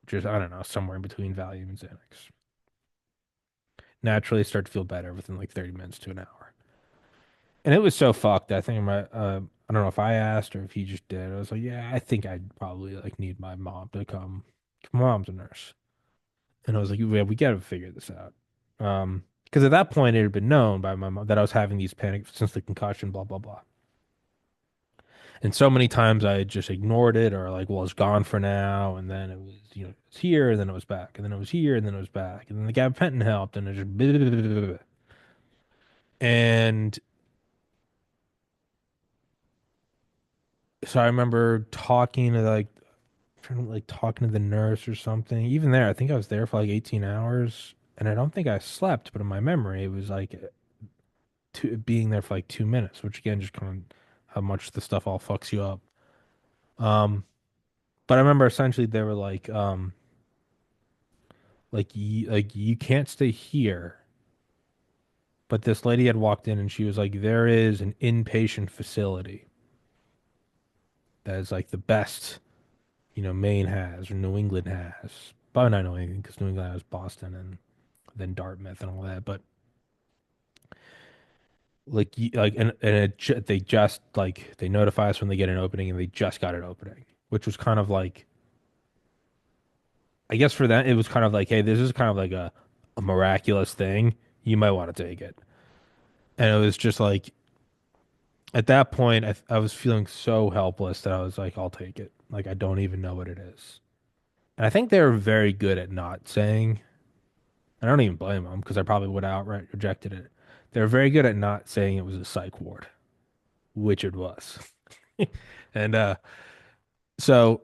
[SPEAKER 1] which is I don't know, somewhere in between Valium and Xanax. Naturally, I start to feel better within like 30 minutes to an hour. And it was so fucked. I think I don't know if I asked or if he just did. I was like, "Yeah, I think I'd probably like need my mom to come. My mom's a nurse." And I was like, yeah, we got to figure this out. Because at that point it had been known by my mom that I was having these panic since the concussion, blah blah blah. And so many times I just ignored it or like, well, it's gone for now. And then it was, it's here, and then it was back, and then it was here, and then it was back, and then the gabapentin helped, and it just blah, blah, blah, blah, blah. And so I remember talking to the nurse or something. Even there, I think I was there for like 18 hours, and I don't think I slept, but in my memory, it was like being there for like 2 minutes, which again just kind of how much the stuff all fucks you up. Um, but I remember essentially they were like you can't stay here. But this lady had walked in and she was like, there is an inpatient facility that is like the best, Maine has or New England has. Probably not New England because New England has Boston and then Dartmouth and all that. But they just like they notify us when they get an opening and they just got an opening, which was kind of like I guess for that, it was kind of like, hey, this is kind of like a miraculous thing. You might want to take it. And it was just like, at that point, I was feeling so helpless that I was like, I'll take it. Like, I don't even know what it is. And I think they were very good at not saying, I don't even blame them because I probably would have outright rejected it. They were very good at not saying it was a psych ward, which it was. And so,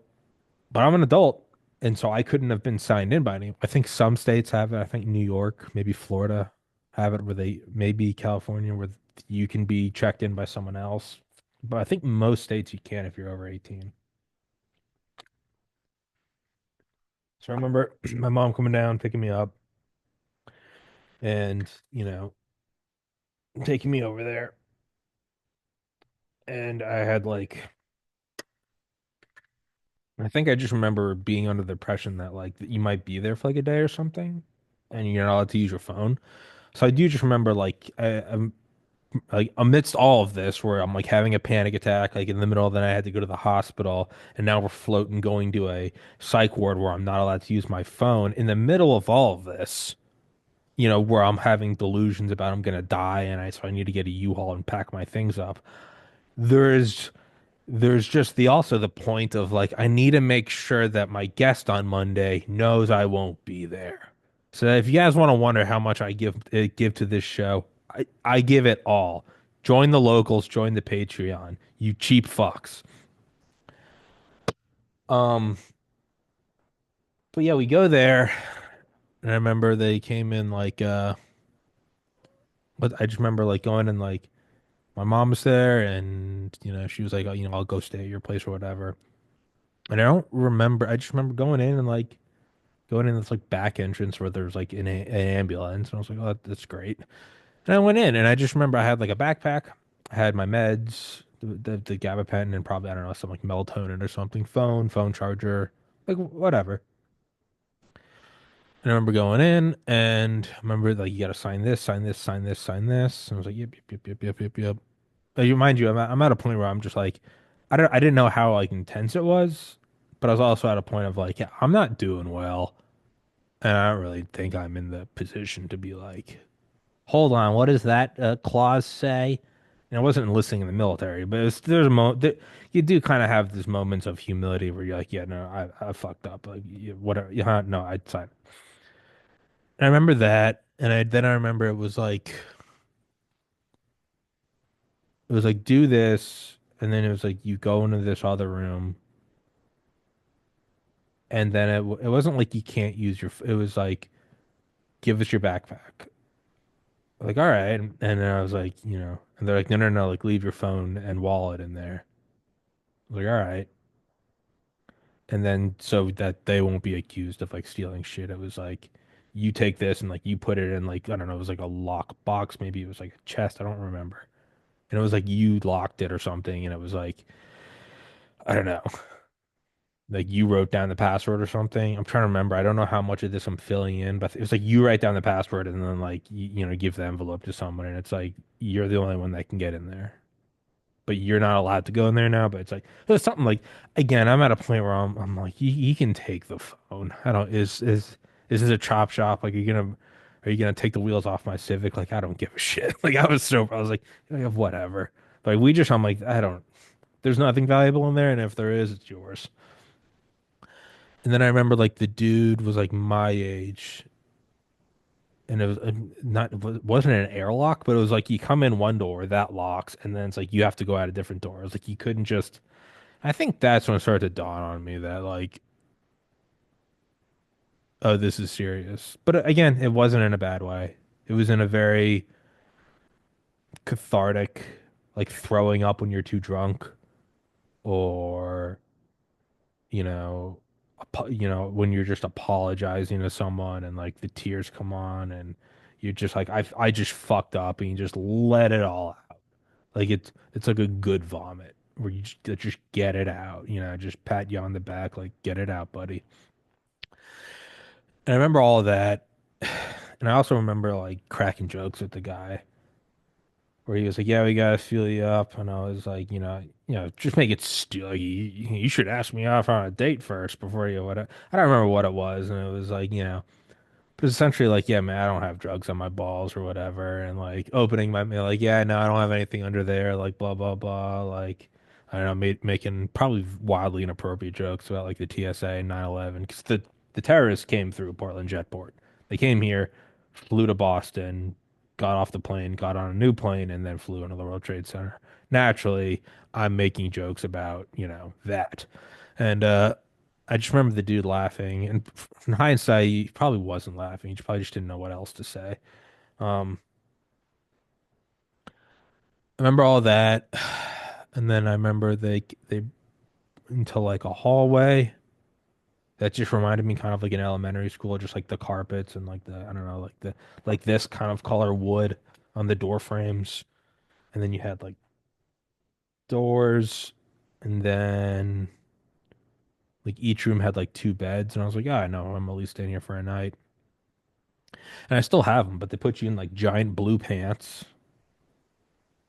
[SPEAKER 1] but I'm an adult. And so I couldn't have been signed in by any. I think some states have it. I think New York, maybe Florida have it where they, maybe California where you can be checked in by someone else. But I think most states you can if you're over 18. So I remember my mom coming down, picking me up and, taking me over there. And I had like, I think I just remember being under the impression that like that you might be there for like a day or something and you're not allowed to use your phone. So I do just remember like I'm like amidst all of this where I'm like having a panic attack like in the middle of the night I had to go to the hospital and now we're floating going to a psych ward where I'm not allowed to use my phone in the middle of all of this, where I'm having delusions about I'm gonna die and I need to get a U-Haul and pack my things up. There's there's just the also the point of like I need to make sure that my guest on Monday knows I won't be there. So if you guys want to wonder how much I give to this show, I give it all. Join the locals, join the Patreon, you cheap fucks. Um, but yeah, we go there, and I remember they came in like but I just remember like going and like my mom was there, and she was like, oh, I'll go stay at your place or whatever. And I don't remember. I just remember going in and like going in this like back entrance where there's like an ambulance, and I was like, oh, that's great. And I went in, and I just remember I had like a backpack, I had my meds, the gabapentin, and probably I don't know some like melatonin or something, phone charger, like whatever. And I remember going in, and I remember like you got to sign this, sign this, sign this, sign this. And I was like, yep, yep, yep, yep, yep, yep, yep. But you mind you, I'm at a point where I'm just like, I didn't know how like intense it was, but I was also at a point of like, yeah, I'm not doing well. And I don't really think I'm in the position to be like, hold on, what does that clause say? And I wasn't enlisting in the military, but there's you do kind of have these moments of humility where you're like, yeah, no, I fucked up, like whatever, yeah, no, I'd sign. And I remember that, and I remember it was like do this, and then it was like you go into this other room, and then it wasn't like you can't use your, it was like give us your backpack. Like, all right. And then I was like, and they're like, no, no, no, like leave your phone and wallet in there. I was like, all right. And then so that they won't be accused of like stealing shit, it was like you take this and like you put it in like, I don't know, it was like a lock box, maybe it was like a chest, I don't remember. And it was like you locked it or something, and it was like, I don't know, like you wrote down the password or something. I'm trying to remember. I don't know how much of this I'm filling in, but it was like you write down the password and then like give the envelope to someone, and it's like you're the only one that can get in there. But you're not allowed to go in there now. But it's like there's something like again, I'm at a point where I'm like, you can take the phone. I don't is this a chop shop? Like are you gonna take the wheels off my Civic? Like I don't give a shit. Like I was like, yeah, whatever. Like I'm like, I don't there's nothing valuable in there, and if there is, it's yours. And then I remember like the dude was like my age, and it was not it wasn't an airlock, but it was like you come in one door that locks, and then it's like you have to go out a different door. It's like you couldn't just. I think that's when it started to dawn on me that like, oh, this is serious. But again, it wasn't in a bad way. It was in a very cathartic, like throwing up when you're too drunk, or you know, when you're just apologizing to someone and like the tears come on and you're just like, I just fucked up and you just let it all out. Like it's like a good vomit where you just get it out, just pat you on the back, like get it out, buddy. And I remember all of that. And I also remember like cracking jokes with the guy where he was like, "Yeah, we gotta feel you up," and I was like, just make it like, you should ask me off on a date first before you what. I don't remember what it was, and it was like, but essentially like, yeah, man, I don't have drugs on my balls or whatever, and like opening my mail, like, yeah, no, I don't have anything under there, like blah blah blah, like I don't know, making probably wildly inappropriate jokes about like the TSA 9/11 because the terrorists came through Portland Jetport. They came here, flew to Boston, got off the plane, got on a new plane, and then flew into the World Trade Center. Naturally, I'm making jokes about that, and I just remember the dude laughing, and in hindsight, he probably wasn't laughing. He probably just didn't know what else to say. Um, I remember all that, and then I remember they into like a hallway that just reminded me kind of like in elementary school, just like the carpets and like the I don't know, like this kind of color wood on the door frames, and then you had like doors, and then like each room had like two beds, and I was like, yeah, I know, I'm at least staying here for a night, and I still have them, but they put you in like giant blue pants,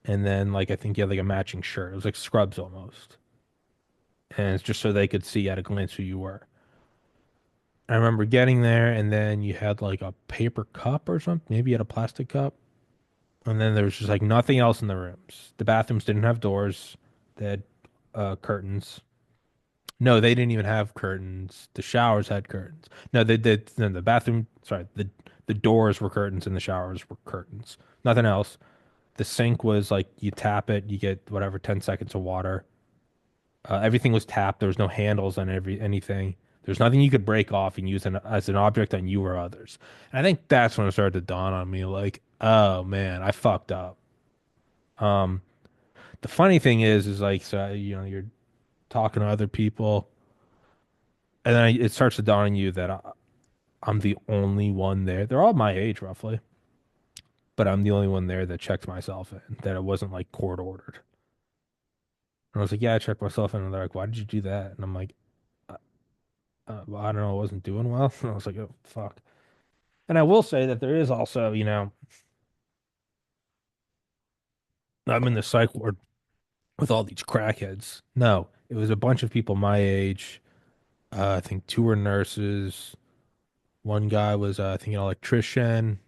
[SPEAKER 1] and then like I think you had like a matching shirt. It was like scrubs almost, and it's just so they could see at a glance who you were. I remember getting there, and then you had like a paper cup or something. Maybe you had a plastic cup, and then there was just like nothing else in the rooms. The bathrooms didn't have doors; they had curtains. No, they didn't even have curtains. The showers had curtains. No, they did. No, the bathroom. Sorry, the doors were curtains, and the showers were curtains. Nothing else. The sink was like you tap it, you get whatever 10 seconds of water. Everything was tapped. There was no handles on anything. There's nothing you could break off and use as an object on you or others. And I think that's when it started to dawn on me, like, oh man, I fucked up. Um, the funny thing is like, so you're talking to other people, and then it starts to dawn on you that I'm the only one there. They're all my age roughly, but I'm the only one there that checked myself in, that it wasn't like court ordered. And I was like, yeah, I checked myself in, and they're like, why did you do that? And I'm like, well, I don't know, I wasn't doing well. And I was like, oh fuck. And I will say that there is also, I'm in the psych ward with all these crackheads. No, it was a bunch of people my age. I think two were nurses. One guy was, I think, an electrician.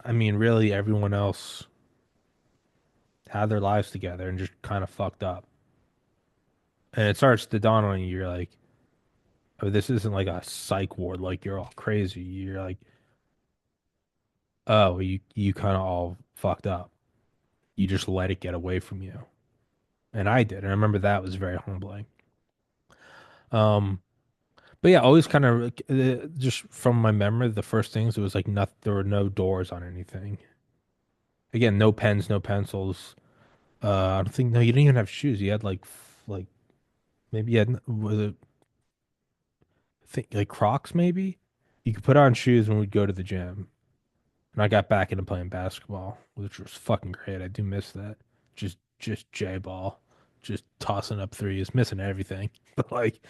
[SPEAKER 1] I mean, really, everyone else had their lives together and just kind of fucked up. And it starts to dawn on you. You're like, oh, this isn't like a psych ward. Like you're all crazy. You're like, oh, you kind of all fucked up. You just let it get away from you. And I did. And I remember that was very humbling. Um, but yeah, always kind of just from my memory, the first things it was like not there were no doors on anything. Again, no pens, no pencils. I don't think no, you didn't even have shoes. You had like like maybe you had was it think like Crocs maybe. You could put on shoes when we'd go to the gym. And I got back into playing basketball, which was fucking great. I do miss that. Just J ball, just tossing up threes, missing everything. But like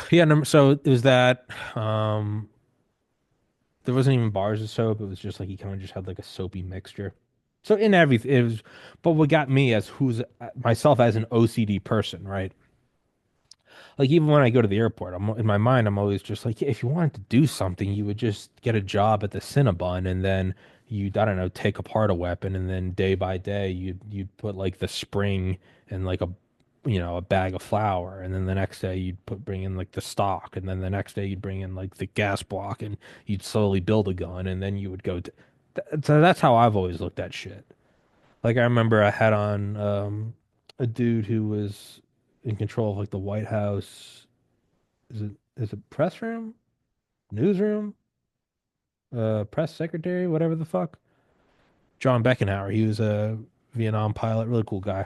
[SPEAKER 1] yeah, so it was that. There wasn't even bars of soap. It was just like he kind of just had like a soapy mixture. So in everything, it was. But what got me as who's myself as an OCD person, right? Like even when I go to the airport, I'm in my mind, I'm always just like, yeah, if you wanted to do something, you would just get a job at the Cinnabon, and then you, I don't know, take apart a weapon, and then day by day, you'd put like the spring and like a bag of flour, and then the next day you'd bring in like the stock, and then the next day you'd bring in like the gas block, and you'd slowly build a gun, and then you would go to. So that's how I've always looked at shit. Like I remember I had on a dude who was in control of like the White House. Is it press room, newsroom, press secretary, whatever the fuck. John Beckenhauer. He was a Vietnam pilot, really cool guy.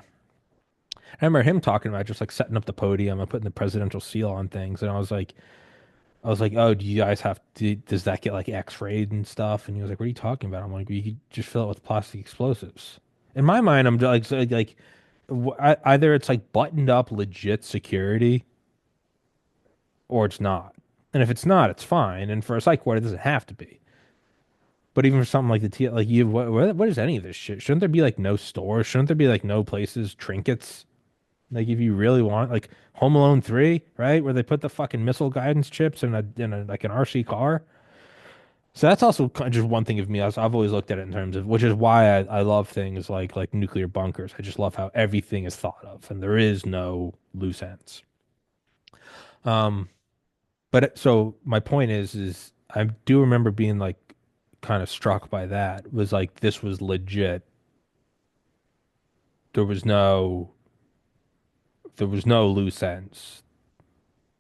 [SPEAKER 1] I remember him talking about just like setting up the podium and putting the presidential seal on things, and I was like, oh, do you guys does that get like X-rayed and stuff? And he was like, what are you talking about? I'm like, you could just fill it with plastic explosives. In my mind, I'm like, either it's like buttoned up legit security or it's not. And if it's not, it's fine. And for a psych ward, it doesn't have to be. But even for something like the T, like you, what is any of this shit? Shouldn't there be like no stores? Shouldn't there be like no places, trinkets? Like if you really want, like Home Alone 3, right, where they put the fucking missile guidance chips in a like an RC car. So that's also kind of just one thing of me. I've always looked at it in terms of, which is why I love things like nuclear bunkers. I just love how everything is thought of, and there is no loose ends. Um, so my point is I do remember being like kind of struck by that. Was like this was legit. There was no there was no loose ends.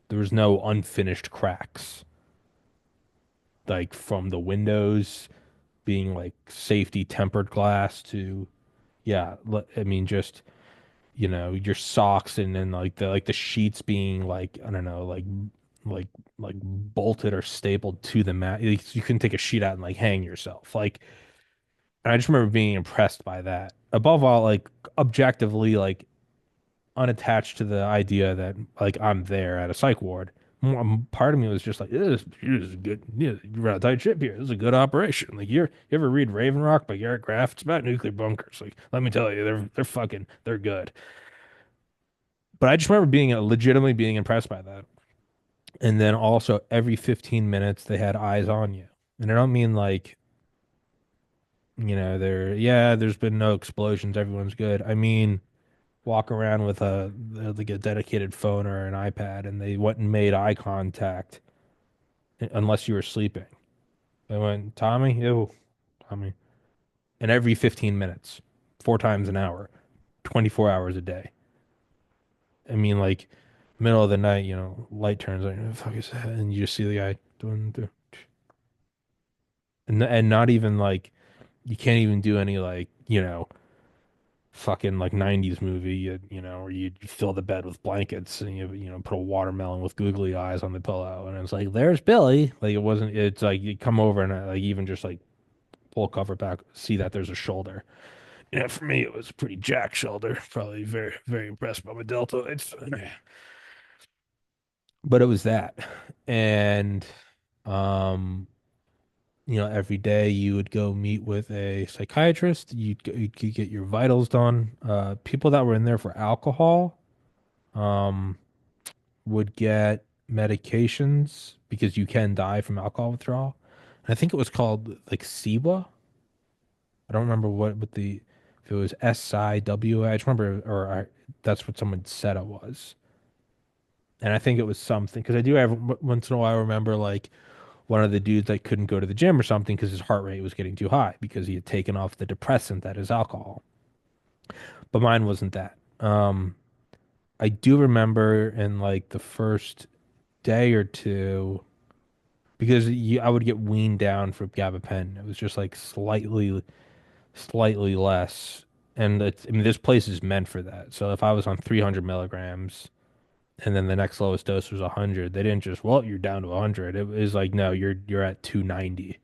[SPEAKER 1] There was no unfinished cracks, like from the windows being like safety tempered glass to, yeah, I mean, just, your socks and then like the sheets being like, I don't know, like like bolted or stapled to the mat. You couldn't take a sheet out and like hang yourself. Like, and I just remember being impressed by that. Above all, like objectively, like unattached to the idea that like I'm there at a psych ward. Part of me was just like, this is good. Yeah, you run a tight ship here. This is a good operation. Like you ever read Raven Rock by Garrett Graff? It's about nuclear bunkers. Like, let me tell you, they're good. But I just remember being legitimately being impressed by that. And then also every 15 minutes they had eyes on you. And I don't mean like, there's been no explosions, everyone's good. I mean, walk around with like a dedicated phone or an iPad, and they went and made eye contact unless you were sleeping. They went, Tommy, ew, Tommy, and every 15 minutes, 4 times an hour, 24 hours a day. I mean, like middle of the night, light turns on, the fuck is that? And you just see the guy doing, and not even like you can't even do any like fucking like 90s movie, where you fill the bed with blankets and put a watermelon with googly eyes on the pillow and it's like there's Billy. Like it wasn't, it's like you come over and like even just like pull cover back, see that there's a shoulder. For me it was a pretty jack shoulder, probably very very impressed by my deltoids. But it was that. And um every day you would go meet with a psychiatrist. You'd get your vitals done. People that were in there for alcohol, um, would get medications because you can die from alcohol withdrawal. And I think it was called like SIWA. I don't remember if it was SIWA. I just remember, that's what someone said it was. And I think it was something because I do have once in a while remember like one of the dudes that couldn't go to the gym or something because his heart rate was getting too high because he had taken off the depressant that is alcohol. But mine wasn't that. I do remember in like the first day or two because I would get weaned down from gabapentin. It was just like slightly less. And I mean, this place is meant for that. So if I was on 300 milligrams and then the next lowest dose was 100, they didn't just, well, you're down to 100. It was like, no, you're at 290.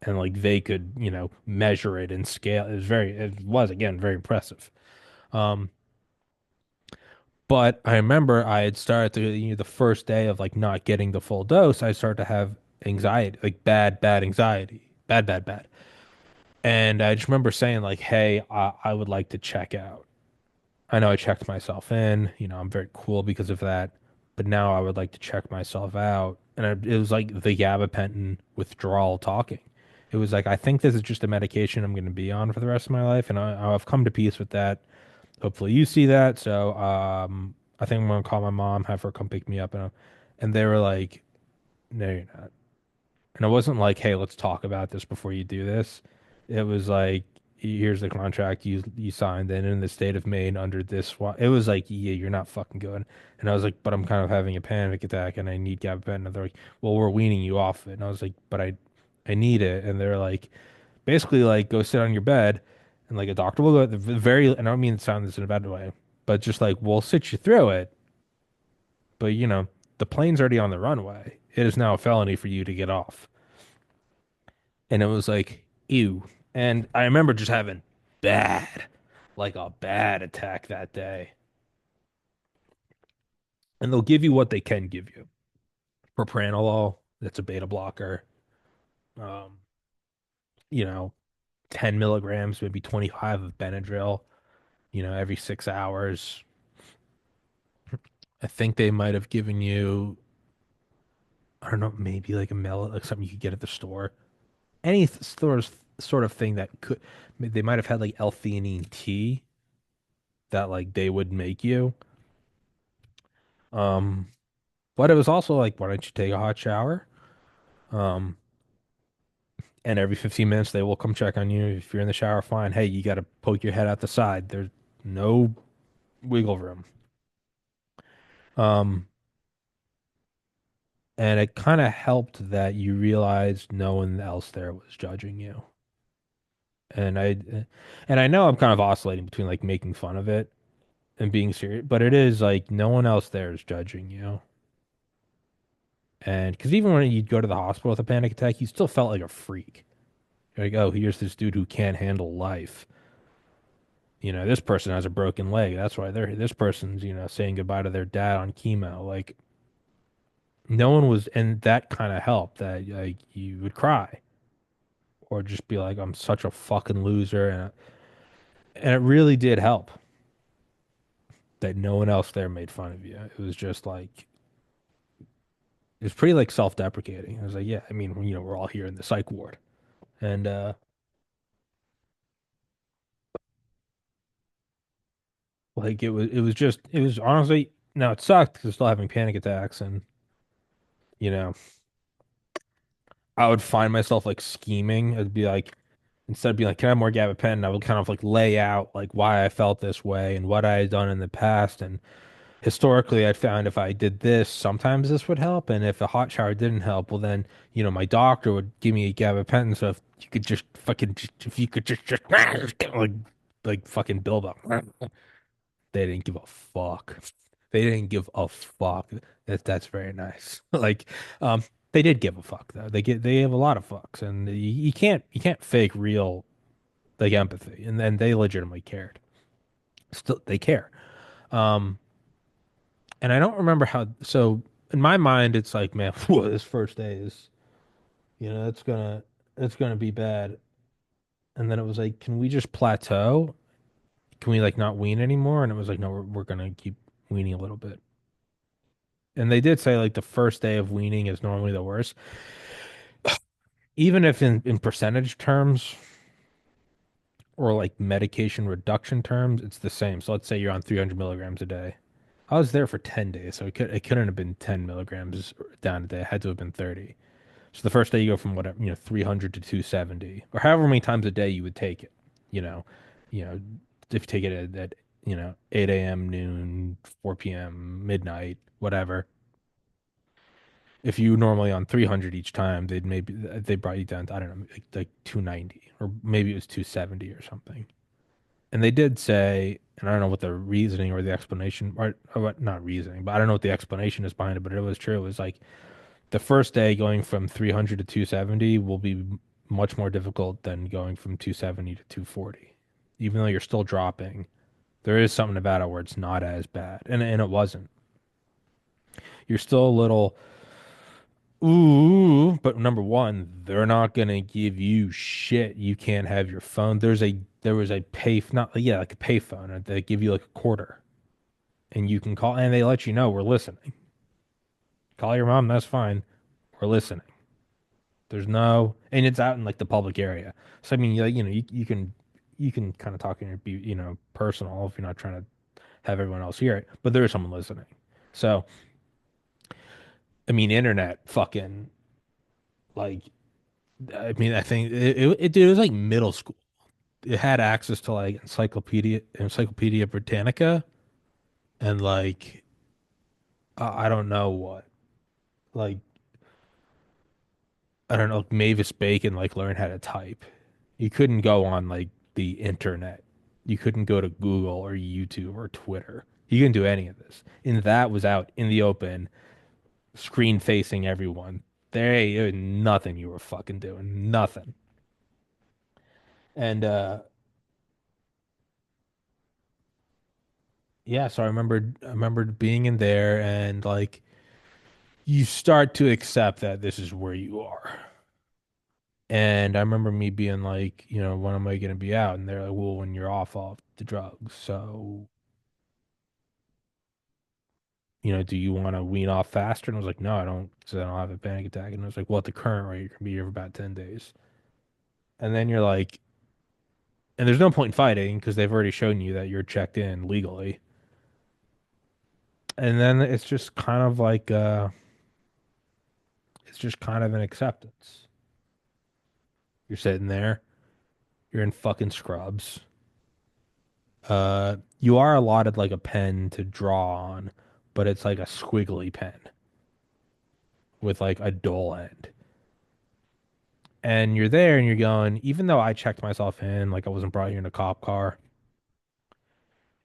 [SPEAKER 1] And like they could, measure it and scale. It was again very impressive. Um, but I remember I had started the first day of like not getting the full dose, I started to have anxiety, like bad anxiety, bad. And I just remember saying like, "Hey, I would like to check out. I know I checked myself in, I'm very cool because of that, but now I would like to check myself out." And it was like the gabapentin withdrawal talking. It was like, I think this is just a medication I'm going to be on for the rest of my life, and I've come to peace with that. Hopefully you see that. So, I think I'm going to call my mom, have her come pick me up, and they were like, "No, you're not." And it wasn't like, "Hey, let's talk about this before you do this." It was like, "Here's the contract you signed, and in the state of Maine under this one." It was like, "Yeah, you're not fucking good." And I was like, "But I'm kind of having a panic attack, and I need gabapentin." And they're like, "Well, we're weaning you off it." And I was like, "But I need it." And they're like, basically, like, go sit on your bed, and like a doctor will go at the very. And I don't mean to sound this in a bad way, but just like we'll sit you through it. But the plane's already on the runway. It is now a felony for you to get off. And it was like, ew. And I remember just having bad, like a bad attack that day. And they'll give you what they can give you. Propranolol, that's a beta blocker. Um, you know, 10 milligrams, maybe 25 of Benadryl, every 6 hours. I think they might have given you, I don't know, maybe like a like something you could get at the store. Any sort of thing that they might have had like L-theanine tea that like they would make you. Um, But it was also like, why don't you take a hot shower? Um, and every 15 minutes they will come check on you. If you're in the shower, fine. Hey, you got to poke your head out the side. There's no wiggle room. Um, And it kind of helped that you realized no one else there was judging you. And I know I'm kind of oscillating between like making fun of it and being serious, but it is like no one else there is judging you. And because even when you'd go to the hospital with a panic attack, you still felt like a freak. You're like, oh, here's this dude who can't handle life. This person has a broken leg. That's why this person's, saying goodbye to their dad on chemo. Like no one was, and that kind of helped that like you would cry or just be like, I'm such a fucking loser. And it really did help that no one else there made fun of you. It was just like, it was pretty like self-deprecating. I was like, yeah, I mean, we're all here in the psych ward. And, like it was honestly, now it sucked because I was still having panic attacks and, you know, I would find myself like scheming. I'd be like, instead of being like, can I have more gabapentin? I would kind of like lay out like why I felt this way and what I had done in the past. And historically, I'd found if I did this, sometimes this would help. And if a hot shower didn't help, well, then, my doctor would give me a gabapentin. So if you could just fucking, if you could just like fucking build up. They didn't give a fuck. They didn't give a fuck. That's very nice. Like, um, they did give a fuck though. They have a lot of fucks, and you can't fake real like empathy, and then they legitimately cared. Still, they care. Um, and I don't remember how. So in my mind, it's like, man, whoa, this first day is, it's gonna be bad. And then it was like, can we just plateau? Can we like not wean anymore? And it was like, no, we're gonna keep weaning a little bit. And they did say like the first day of weaning is normally the worst. Even if in percentage terms or like medication reduction terms, it's the same. So let's say you're on 300 milligrams a day. I was there for 10 days, so it couldn't have been 10 milligrams down a day. It had to have been 30. So the first day you go from whatever, 300 to 270 or however many times a day you would take it, you know, you know, if you take it at 8 a.m., noon, 4 p.m., midnight, whatever. If you normally on 300 each time, they brought you down to, I don't know, like 290 or maybe it was 270 or something. And they did say, and I don't know what the reasoning or the explanation, or what, not reasoning, but I don't know what the explanation is behind it, but it was true. It was like the first day going from 300 to 270 will be much more difficult than going from 270 to 240. Even though you're still dropping, there is something about it where it's not as bad. And it wasn't. You're still a little. Ooh, but number one, they're not gonna give you shit. You can't have your phone. There was a pay not yeah like a pay phone. They give you like a quarter, and you can call, and they let you know we're listening. Call your mom. That's fine. We're listening. There's no, and it's out in like the public area. So I mean, you can kind of talk in your be personal if you're not trying to have everyone else hear it. But there is someone listening. So I mean, internet fucking like. I mean, I think it was like middle school. It had access to like Encyclopedia Britannica and like I don't know what. Like I don't know, like Mavis Bacon like learn how to type. You couldn't go on like the internet. You couldn't go to Google or YouTube or Twitter. You couldn't do any of this. And that was out in the open, screen facing everyone. There was nothing you were fucking doing. Nothing. And yeah, so I remembered being in there and like you start to accept that this is where you are. And I remember me being like, when am I going to be out? And they're like, well, when you're off the drugs. So, do you want to wean off faster? And I was like, no, I don't, because I don't have a panic attack. And I was like, well, at the current rate, you're going to be here for about 10 days. And then you're like, and there's no point in fighting because they've already shown you that you're checked in legally. And then it's just kind of an acceptance. You're sitting there, you're in fucking scrubs. You are allotted like a pen to draw on, but it's like a squiggly pen, with like a dull end. And you're there and you're going, even though I checked myself in, like I wasn't brought here in a cop car,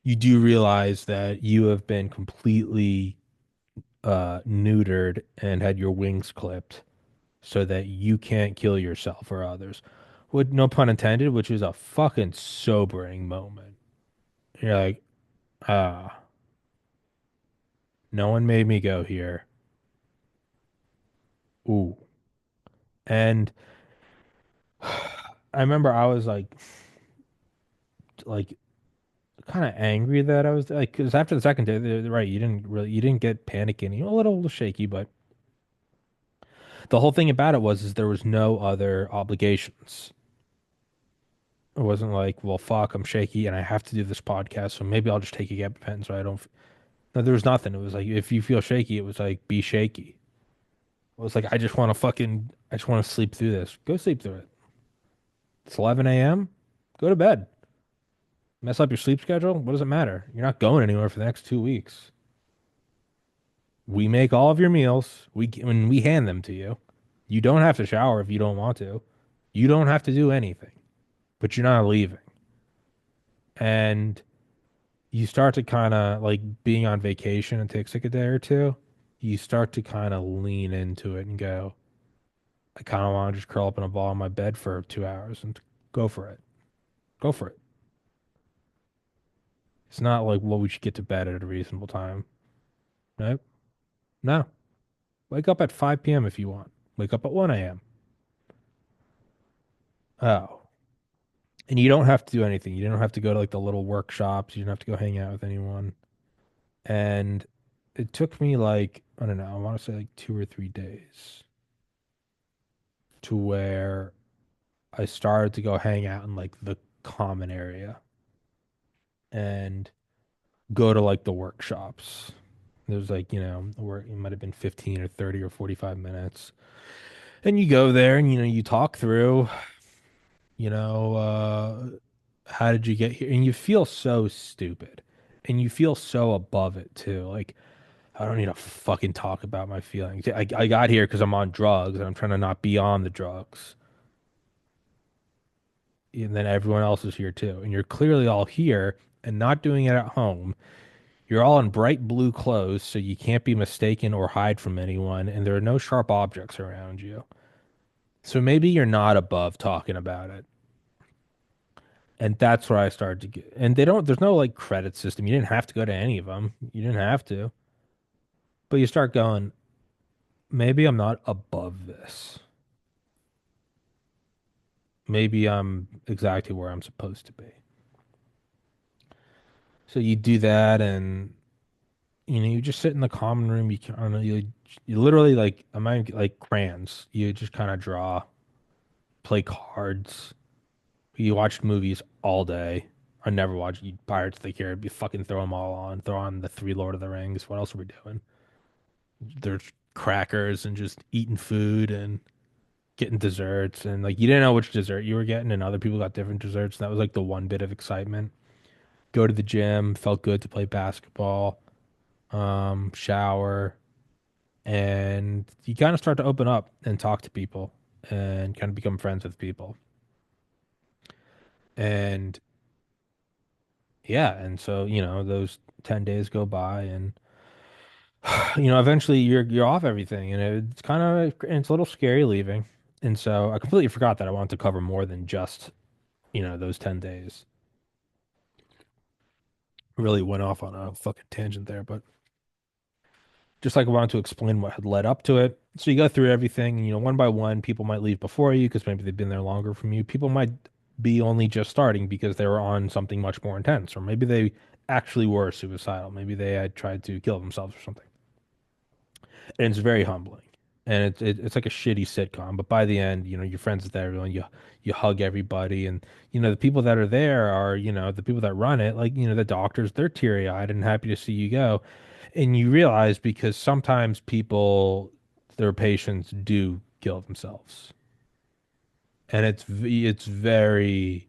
[SPEAKER 1] you do realize that you have been completely neutered and had your wings clipped so that you can't kill yourself or others. With no pun intended, which is a fucking sobering moment. You're like, ah, no one made me go here. Ooh. And I remember I was like kind of angry that I was like, because after the second day, they're right, you didn't get panicky, and you were a little shaky, but the whole thing about it is there was no other obligations. It wasn't like, well, fuck, I'm shaky and I have to do this podcast, so maybe I'll just take a gap pen so I don't. No, there was nothing. It was like, if you feel shaky, it was like, be shaky. It was like, I just want to sleep through this. Go sleep through it. It's 11 a.m. Go to bed. Mess up your sleep schedule. What does it matter? You're not going anywhere for the next 2 weeks. We make all of your meals. When we hand them to you. You don't have to shower if you don't want to. You don't have to do anything, but you're not leaving. And you start to kind of like being on vacation and takes like a day or two. You start to kind of lean into it and go, I kind of want to just curl up in a ball in my bed for 2 hours and go for it. Go for it. It's not like, well, we should get to bed at a reasonable time. Nope. No. Wake up at 5 p.m. if you want. Wake up at 1 a.m. Oh. And you don't have to do anything. You don't have to go to like the little workshops. You don't have to go hang out with anyone. And it took me like, I don't know, I want to say like 2 or 3 days to where I started to go hang out in like the common area and go to like the workshops. There's like, where it might have been 15 or 30 or 45 minutes. And you go there and, you talk through, you know, how did you get here? And you feel so stupid and you feel so above it too. Like, I don't need to fucking talk about my feelings. I got here because I'm on drugs and I'm trying to not be on the drugs. And then everyone else is here too. And you're clearly all here and not doing it at home. You're all in bright blue clothes, so you can't be mistaken or hide from anyone, and there are no sharp objects around you. So maybe you're not above talking about it. And that's where I started to get. And there's no like credit system. You didn't have to go to any of them. You didn't have to. But you start going, maybe I'm not above this. Maybe I'm exactly where I'm supposed to be. So you do that, and you just sit in the common room. I don't know, you literally like, I might like crayons. You just kind of draw, play cards. You watched movies all day. I never watched Pirates of the Caribbean. You fucking throw them all on. Throw on the three Lord of the Rings. What else are we doing? There's crackers and just eating food and getting desserts. And like you didn't know which dessert you were getting, and other people got different desserts. And that was like the one bit of excitement. Go to the gym. Felt good to play basketball. Shower. And you kind of start to open up and talk to people and kind of become friends with people. And yeah, and so, those 10 days go by and eventually you're off everything and it's a little scary leaving. And so I completely forgot that I wanted to cover more than just, those 10 days. Really went off on a fucking tangent there, but just like I wanted to explain what had led up to it. So you go through everything, and, one by one, people might leave before you because maybe they've been there longer from you. People might be only just starting because they were on something much more intense, or maybe they actually were suicidal. Maybe they had tried to kill themselves or something. And it's very humbling. And it's like a shitty sitcom, but by the end, your friends with everyone, you hug everybody, and the people that are there are, the people that run it, like, the doctors, they're teary-eyed and happy to see you go. And you realize because sometimes people, their patients do kill themselves. And it's very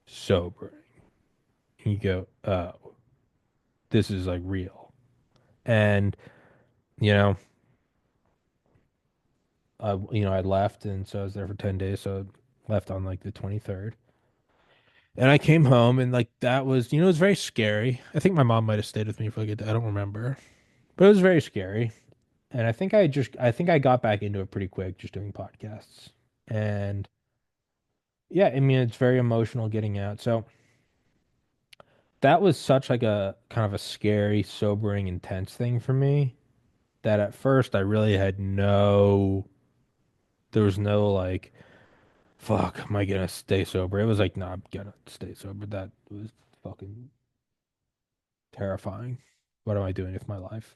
[SPEAKER 1] sobering. You go, oh, this is like real. And, you know, I left, and so I was there for 10 days. So I left on like the 23rd. And I came home, and like that was, it was very scary. I think my mom might have stayed with me for like a day. I don't remember, but it was very scary. And I think I got back into it pretty quick, just doing podcasts. And yeah, I mean, it's very emotional getting out. So that was such like a kind of a scary, sobering, intense thing for me that at first I really had there was no like, fuck, am I gonna stay sober? It was like, no, I'm gonna stay sober. That was fucking terrifying. What am I doing with my life?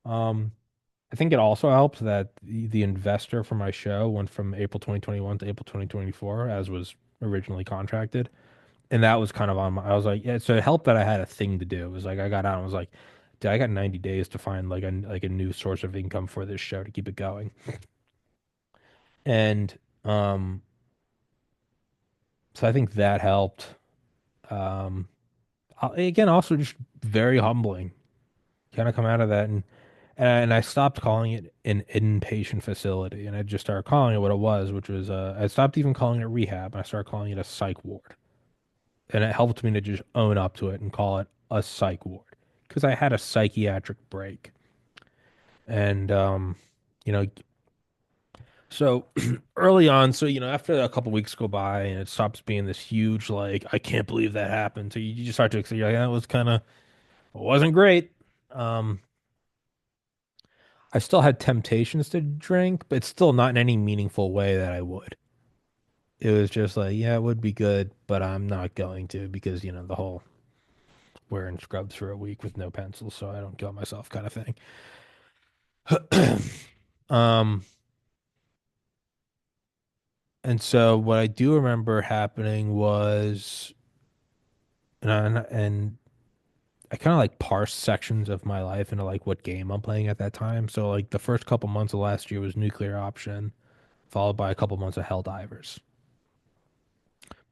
[SPEAKER 1] Um, I think it also helped that the investor for my show went from April 2021 to April 2024, as was originally contracted. And that was kind of I was like, yeah, so it helped that I had a thing to do. It was like I got out and was like, dude, I got 90 days to find like a new source of income for this show to keep it going. And um, so I think that helped. Um, again, also just very humbling. Kind of come out of that and I stopped calling it an inpatient facility and I just started calling it what it was, which was I stopped even calling it rehab. I started calling it a psych ward. And it helped me to just own up to it and call it a psych ward because I had a psychiatric break. And you know, so early on, so after a couple weeks go by and it stops being this huge like I can't believe that happened. So you just start to accept, you're like, that was kind of wasn't great. Um, I still had temptations to drink, but still not in any meaningful way that I would. It was just like, yeah, it would be good, but I'm not going to because, the whole wearing scrubs for a week with no pencils so I don't kill myself kind of thing. Um, and so what I do remember happening was, and I kind of like parsed sections of my life into like what game I'm playing at that time. So like the first couple months of last year was Nuclear Option, followed by a couple months of Helldivers.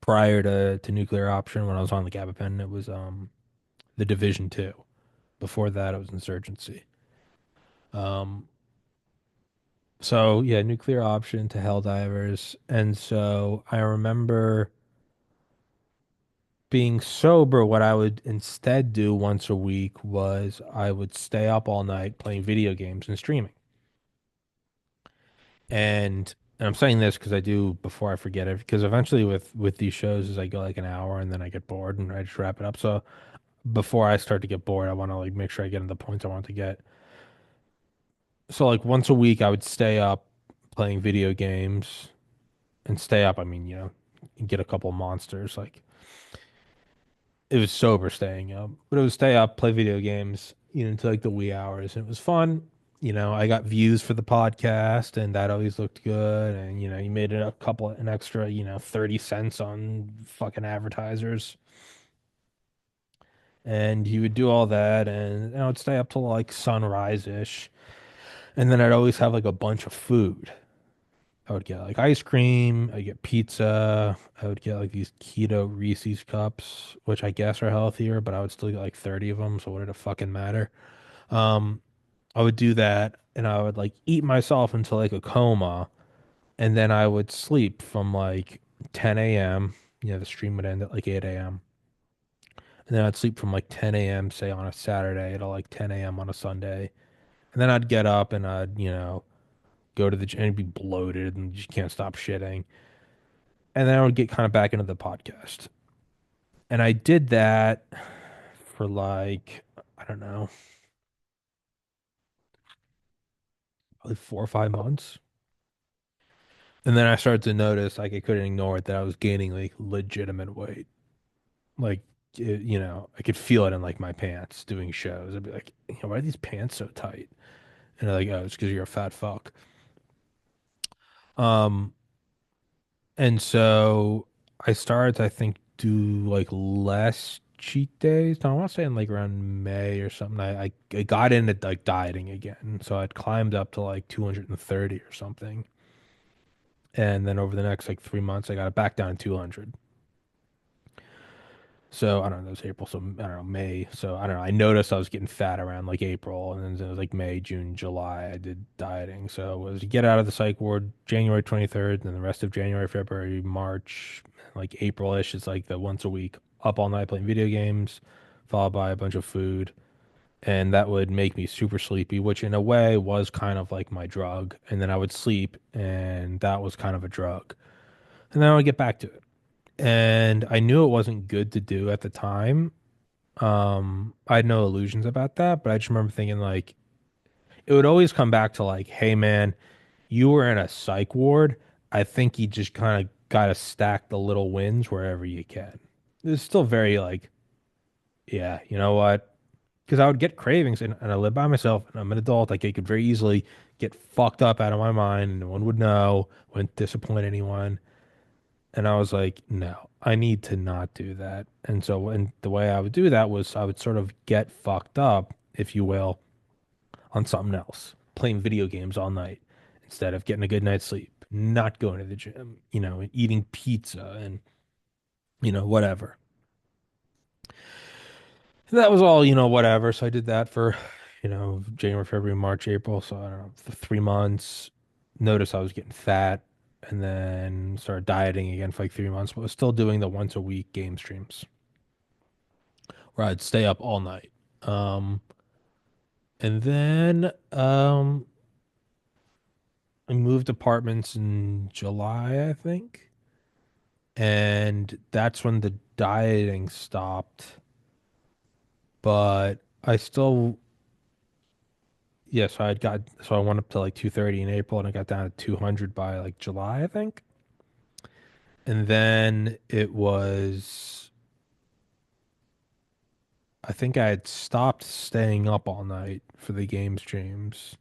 [SPEAKER 1] Prior to Nuclear Option, when I was on the Gabapen, it was the Division 2. Before that, it was Insurgency. Um, so yeah, Nuclear Option to Helldivers, and so I remember being sober. What I would instead do once a week was I would stay up all night playing video games and streaming. And I'm saying this because I do before I forget it, because eventually with these shows, as I go like an hour and then I get bored and I just wrap it up. So before I start to get bored, I want to like make sure I get in the points I want to get. So like once a week, I would stay up playing video games and stay up. I mean, get a couple monsters. Like it was sober staying up, but it was stay up, play video games, until like the wee hours. And it was fun. I got views for the podcast, and that always looked good. And you made it an extra, 30 cents on fucking advertisers. And you would do all that, and I would stay up till like sunrise-ish. And then I'd always have like a bunch of food. I would get like ice cream, I'd get pizza, I would get like these keto Reese's cups, which I guess are healthier, but I would still get like 30 of them, so what did it fucking matter? Um, I would do that and I would like eat myself into like a coma, and then I would sleep from like 10 a.m. The stream would end at like 8 a.m. And then I'd sleep from like 10 a.m., say on a Saturday to like 10 a.m. on a Sunday. And then I'd get up and I'd, go to the gym and be bloated and just can't stop shitting. And then I would get kind of back into the podcast. And I did that for like, I don't know, like 4 or 5 months. And then I started to notice like I couldn't ignore it that I was gaining like legitimate weight. Like, I could feel it in like my pants doing shows. I'd be like, why are these pants so tight? And they're like, oh, it's because you're a fat fuck. Um, and so I started to, I think, do like less cheat days. No, I want to say in like around May or something. I got into like dieting again. So I'd climbed up to like 230 or something. And then over the next like 3 months, I got it back down to 200. So I don't know, it was April, so I don't know, May. So I don't know. I noticed I was getting fat around like April, and then it was like May, June, July. I did dieting. So it was get out of the psych ward January 23rd, and then the rest of January, February, March, like April-ish. It's like the once a week up all night playing video games, followed by a bunch of food. And that would make me super sleepy, which in a way was kind of like my drug. And then I would sleep, and that was kind of a drug. And then I would get back to it. And I knew it wasn't good to do at the time. I had no illusions about that, but I just remember thinking like it would always come back to like, hey man, you were in a psych ward. I think you just kind of got to stack the little wins wherever you can. It's still very like, yeah, you know what? Because I would get cravings and I live by myself and I'm an adult. Like I could very easily get fucked up out of my mind and no one would know, wouldn't disappoint anyone. And I was like, no, I need to not do that. And so, and the way I would do that was I would sort of get fucked up, if you will, on something else, playing video games all night instead of getting a good night's sleep, not going to the gym, and eating pizza and, whatever. And that was all, whatever. So I did that for, January, February, March, April. So I don't know, for 3 months. Noticed I was getting fat and then started dieting again for like 3 months, but was still doing the once a week game streams where I'd stay up all night. Um, and then I moved apartments in July, I think. And that's when the dieting stopped. But I still, yeah, so I went up to like 230 in April and I got down to 200 by like July, I think. And then I think I had stopped staying up all night for the game streams.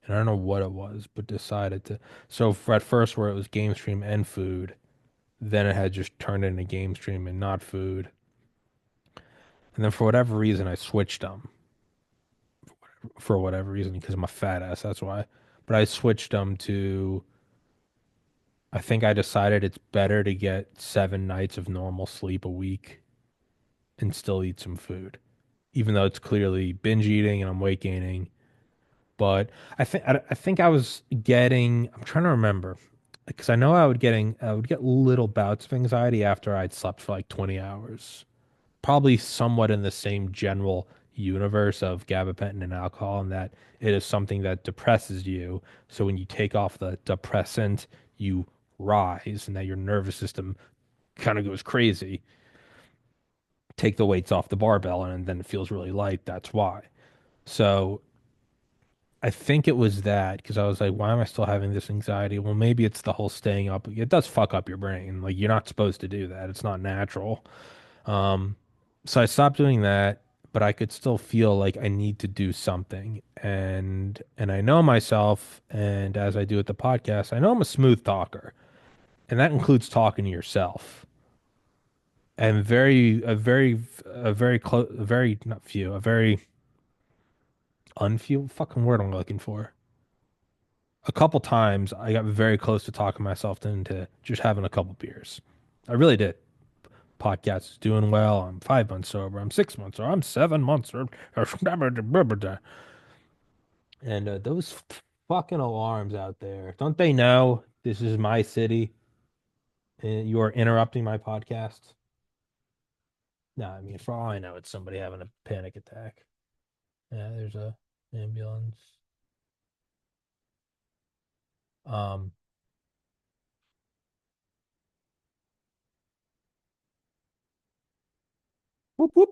[SPEAKER 1] And I don't know what it was, but decided to. So at first, where it was game stream and food, then it had just turned into game stream and not food. And then for whatever reason, I switched them. For whatever reason, because I'm a fat ass, that's why. But I switched them to. I think I decided it's better to get 7 nights of normal sleep a week and still eat some food, even though it's clearly binge eating and I'm weight gaining. But I think I was getting. I'm trying to remember because I know I would get little bouts of anxiety after I'd slept for like 20 hours. Probably somewhat in the same general universe of gabapentin and alcohol, and that it is something that depresses you. So when you take off the depressant, you rise, and that your nervous system kind of goes crazy. Take the weights off the barbell, and then it feels really light. That's why. So I think it was that because I was like, why am I still having this anxiety? Well, maybe it's the whole staying up. It does fuck up your brain. Like you're not supposed to do that. It's not natural. Um, so I stopped doing that, but I could still feel like I need to do something. And I know myself, and as I do with the podcast, I know I'm a smooth talker, and that includes talking to yourself. And a very not few, a very unfew fucking word I'm looking for. A couple times I got very close to talking myself into just having a couple beers. I really did. Podcast is doing well. I'm 5 months sober. I'm 6 months, or I'm 7 months, and those fucking alarms out there. Don't they know this is my city and you are interrupting my podcast? No, I mean, for all I know, it's somebody having a panic attack. Yeah, there's a ambulance. Um, whoop whoop.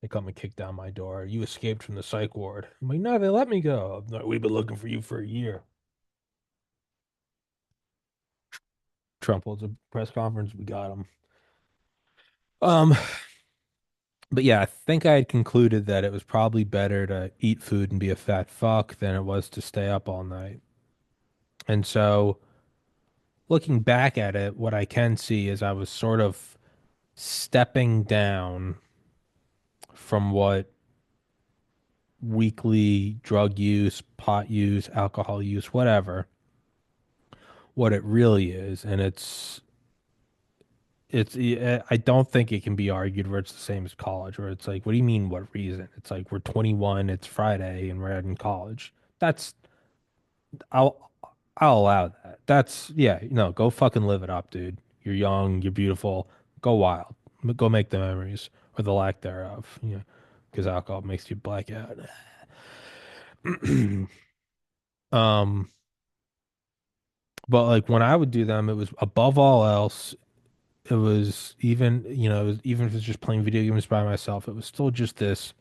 [SPEAKER 1] They come and kick down my door. You escaped from the psych ward. I'm like, no, they let me go. No, we've been looking for you for a year. Trump holds a press conference. We got him. Um, but yeah, I think I had concluded that it was probably better to eat food and be a fat fuck than it was to stay up all night. And so looking back at it, what I can see is I was sort of stepping down from what weekly drug use, pot use, alcohol use, whatever, what it really is. And I don't think it can be argued where it's the same as college, where it's like, what do you mean, what reason? It's like we're 21, it's Friday, and we're in college. That's I'll I'll allow that. That's yeah, no, go fucking live it up, dude. You're young, you're beautiful. Go wild. Go make the memories or the lack thereof. You know, because alcohol makes you black out. Um, but like when I would do them, it was above all else. It was even, it was, even if it's just playing video games by myself, it was still just this,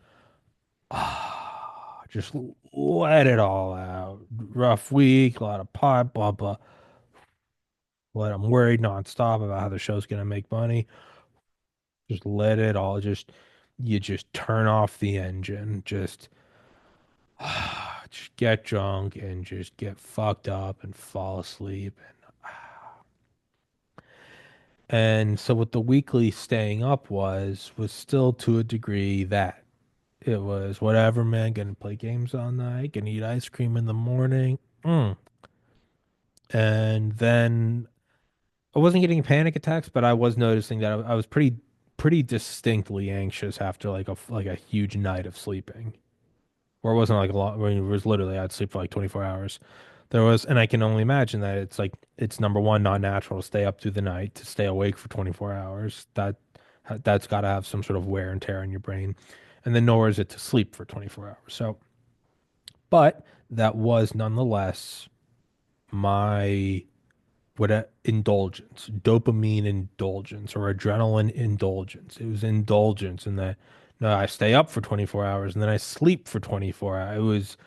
[SPEAKER 1] just let it all out. Rough week, a lot of pot, blah, blah. But I'm worried nonstop about how the show's gonna make money. Just let it all you just turn off the engine. Just get drunk and just get fucked up and fall asleep. And so what the weekly staying up was still to a degree that. It was whatever, man. Gonna play games all night. Gonna eat ice cream in the morning. Mm. And then I wasn't getting panic attacks, but I was noticing that I was pretty distinctly anxious after like a huge night of sleeping. Or it wasn't like a lot. I mean, it was literally I'd sleep for like 24 hours. There was, and I can only imagine that it's like it's number one, not natural to stay up through the night, to stay awake for 24 hours. That's got to have some sort of wear and tear in your brain. And then nor is it to sleep for 24 hours. So but that was nonetheless my indulgence, dopamine indulgence or adrenaline indulgence. It was indulgence in that no, I stay up for 24 hours and then I sleep for 24 hours. It was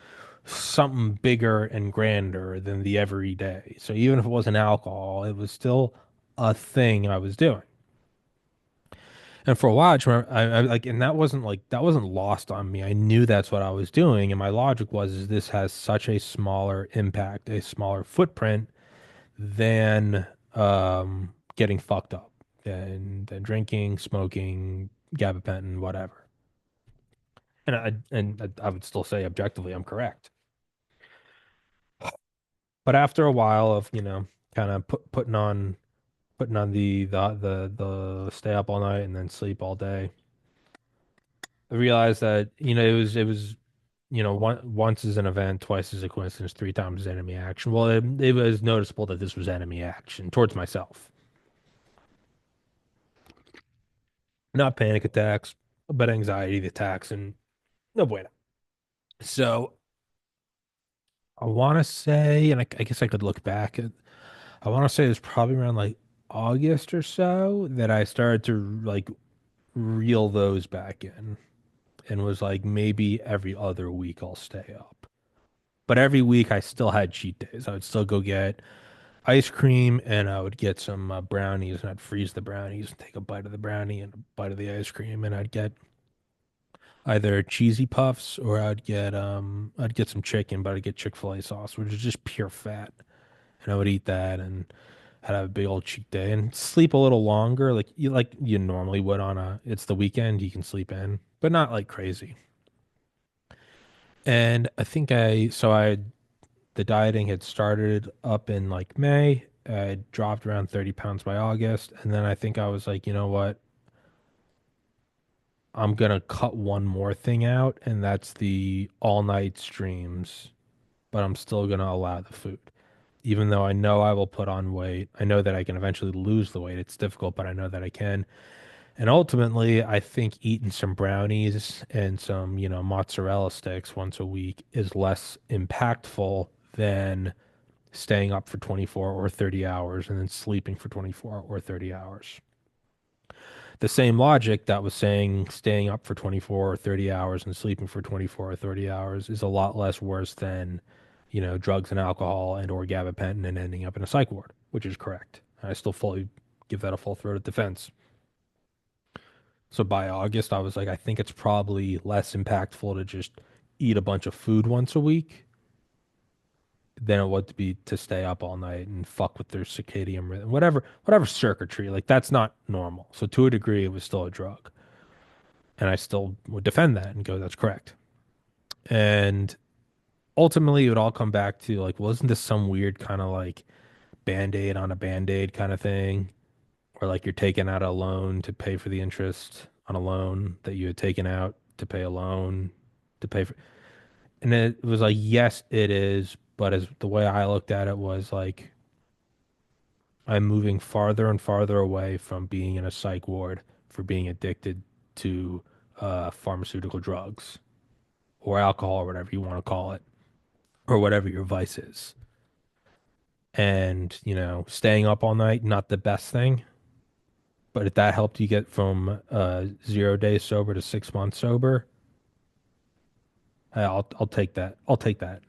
[SPEAKER 1] something bigger and grander than the everyday. So even if it wasn't alcohol, it was still a thing I was doing. And for a while, I just remember, I like, and that wasn't lost on me. I knew that's what I was doing, and my logic was, is this has such a smaller impact, a smaller footprint than getting fucked up, than drinking, smoking, gabapentin, whatever. I would still say objectively, I'm correct. But after a while of, kind of putting on the stay up all night and then sleep all day, I realized that, it was once is an event, twice is a coincidence, three times is enemy action. Well, it was noticeable that this was enemy action towards myself, not panic attacks, but anxiety attacks, and no bueno. So I want to say, and I guess I could look back at, I want to say it was probably around like August or so that I started to like reel those back in and was like maybe every other week I'll stay up. But every week I still had cheat days. I would still go get ice cream and I would get some brownies and I'd freeze the brownies and take a bite of the brownie and a bite of the ice cream and I'd get either cheesy puffs or I'd get some chicken, but I'd get Chick-fil-A sauce, which is just pure fat. And I would eat that and I'd have a big old cheat day and sleep a little longer like you normally would on a it's the weekend, you can sleep in, but not like crazy. And I think I the dieting had started up in like May. I dropped around 30 pounds by August. And then I think I was like, you know what? I'm gonna cut one more thing out, and that's the all night streams, but I'm still gonna allow the food. Even though I know I will put on weight, I know that I can eventually lose the weight. It's difficult, but I know that I can. And ultimately, I think eating some brownies and some, mozzarella sticks once a week is less impactful than staying up for 24 or 30 hours and then sleeping for 24 or 30 hours. The same logic that was saying staying up for 24 or 30 hours and sleeping for 24 or 30 hours is a lot less worse than, drugs and alcohol and or gabapentin and ending up in a psych ward, which is correct. I still fully give that a full throated defense. So by August, I was like, I think it's probably less impactful to just eat a bunch of food once a week than it would to be to stay up all night and fuck with their circadian rhythm, whatever circuitry. Like that's not normal. So to a degree, it was still a drug, and I still would defend that and go, that's correct. And ultimately, it would all come back to like, wasn't this some weird kind of like band-aid on a band-aid kind of thing? or like you're taking out a loan to pay for the interest on a loan that you had taken out to pay a loan to pay for. And it was like, yes, it is. But as the way I looked at it was like, I'm moving farther and farther away from being in a psych ward for being addicted to pharmaceutical drugs or alcohol or whatever you want to call it, or whatever your vice is. And, staying up all night, not the best thing. But if that helped you get from 0 days sober to 6 months sober, I'll take that. I'll take that.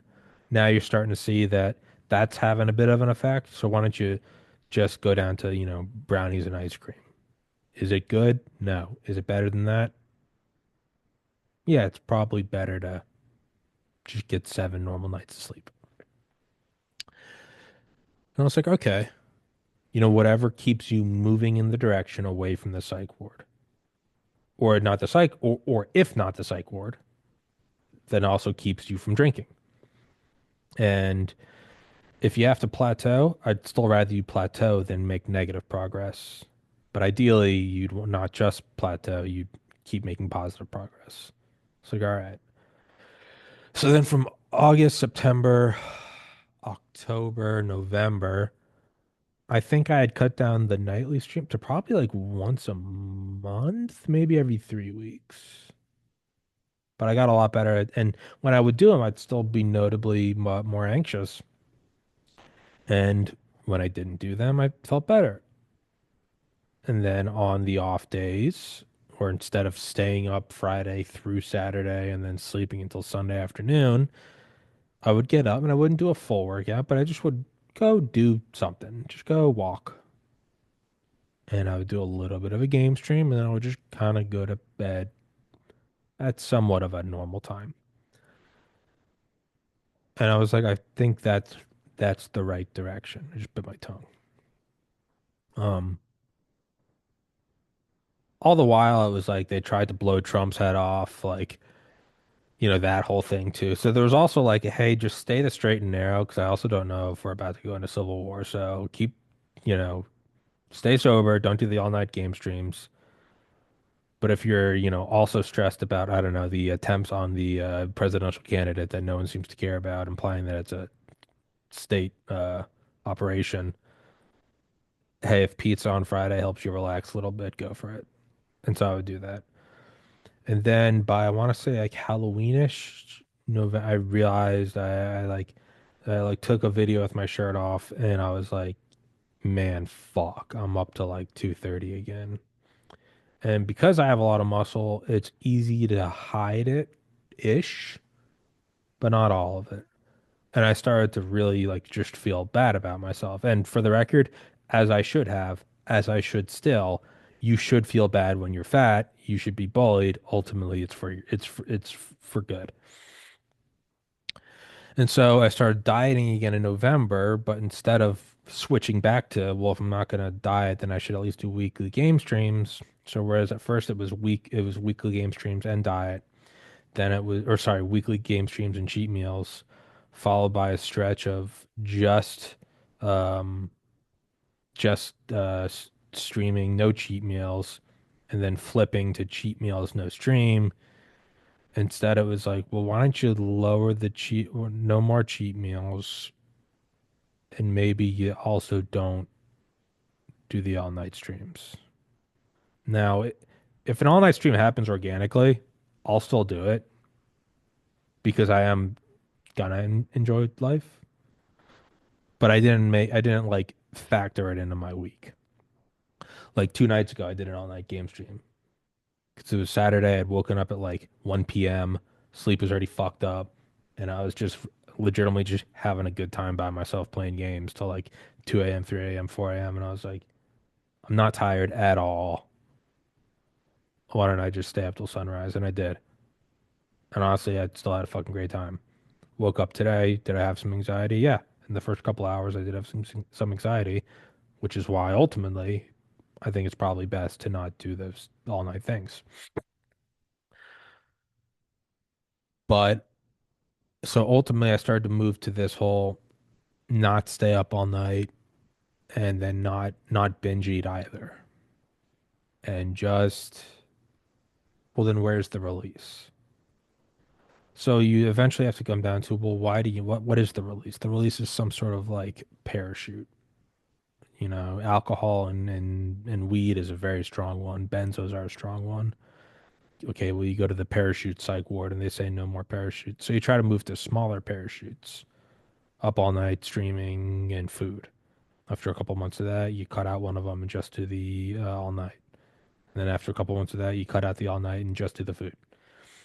[SPEAKER 1] Now you're starting to see that that's having a bit of an effect. So why don't you just go down to, brownies and ice cream? Is it good? No. Is it better than that? Yeah, it's probably better to just get 7 normal nights of sleep. And I was like, okay, whatever keeps you moving in the direction away from the psych ward, or not the psych, or if not the psych ward, then also keeps you from drinking. And if you have to plateau, I'd still rather you plateau than make negative progress. But ideally, you'd not just plateau, you'd keep making positive progress. It's like, all right. So then from August, September, October, November, I think I had cut down the nightly stream to probably like once a month, maybe every 3 weeks. But I got a lot better and when I would do them, I'd still be notably more anxious. And when I didn't do them, I felt better. And then on the off days, or instead of staying up Friday through Saturday and then sleeping until Sunday afternoon, I would get up and I wouldn't do a full workout, but I just would go do something, just go walk. And I would do a little bit of a game stream and then I would just kind of go to bed at somewhat of a normal time. And I was like, I think that's the right direction. I just bit my tongue. Um, all the while it was like they tried to blow Trump's head off, like that whole thing too. So there was also like, hey, just stay the straight and narrow because I also don't know if we're about to go into civil war. So keep, you know, stay sober. Don't do the all night game streams. But if you're, also stressed about, I don't know, the attempts on the presidential candidate that no one seems to care about, implying that it's a state operation. Hey, if pizza on Friday helps you relax a little bit, go for it. And so I would do that. And then by I want to say like Halloweenish November, I realized I took a video with my shirt off and I was like, man, fuck, I'm up to like 230 again. And because I have a lot of muscle, it's easy to hide it ish, but not all of it. And I started to really like just feel bad about myself. And for the record, as I should have, as I should still, you should feel bad when you're fat. You should be bullied. Ultimately, it's for good. And so I started dieting again in November, but instead of switching back to, well, if I'm not going to diet, then I should at least do weekly game streams. So whereas at first it was weekly game streams and diet, then it was, or sorry, weekly game streams and cheat meals, followed by a stretch of um, just streaming, no cheat meals, and then flipping to cheat meals, no stream. Instead, it was like, well, why don't you lower the cheat, or no more cheat meals, and maybe you also don't do the all night streams. Now, if an all night stream happens organically, I'll still do it because I am gonna enjoy life. But I didn't like factor it into my week. Like 2 nights ago, I did an all night game stream because it was Saturday. I'd woken up at like 1 p.m. Sleep was already fucked up, and I was just legitimately just having a good time by myself playing games till like 2 a.m., 3 a.m., 4 a.m. And I was like, I'm not tired at all. Why don't I just stay up till sunrise? And I did. And honestly, I still had a fucking great time. Woke up today. Did I have some anxiety? Yeah. In the first couple hours, I did have some anxiety, which is why ultimately I think it's probably best to not do those all night things. But so ultimately, I started to move to this whole not stay up all night, and then not binge eat either. And just, well, then where's the release? So you eventually have to come down to, well, why do you, what is the release? The release is some sort of like parachute. Alcohol and weed is a very strong one. Benzos are a strong one. Okay, well, you go to the parachute psych ward and they say no more parachutes. So you try to move to smaller parachutes, up all night streaming and food. After a couple months of that, you cut out one of them and just do the all night. And then after a couple months of that, you cut out the all night and just do the food.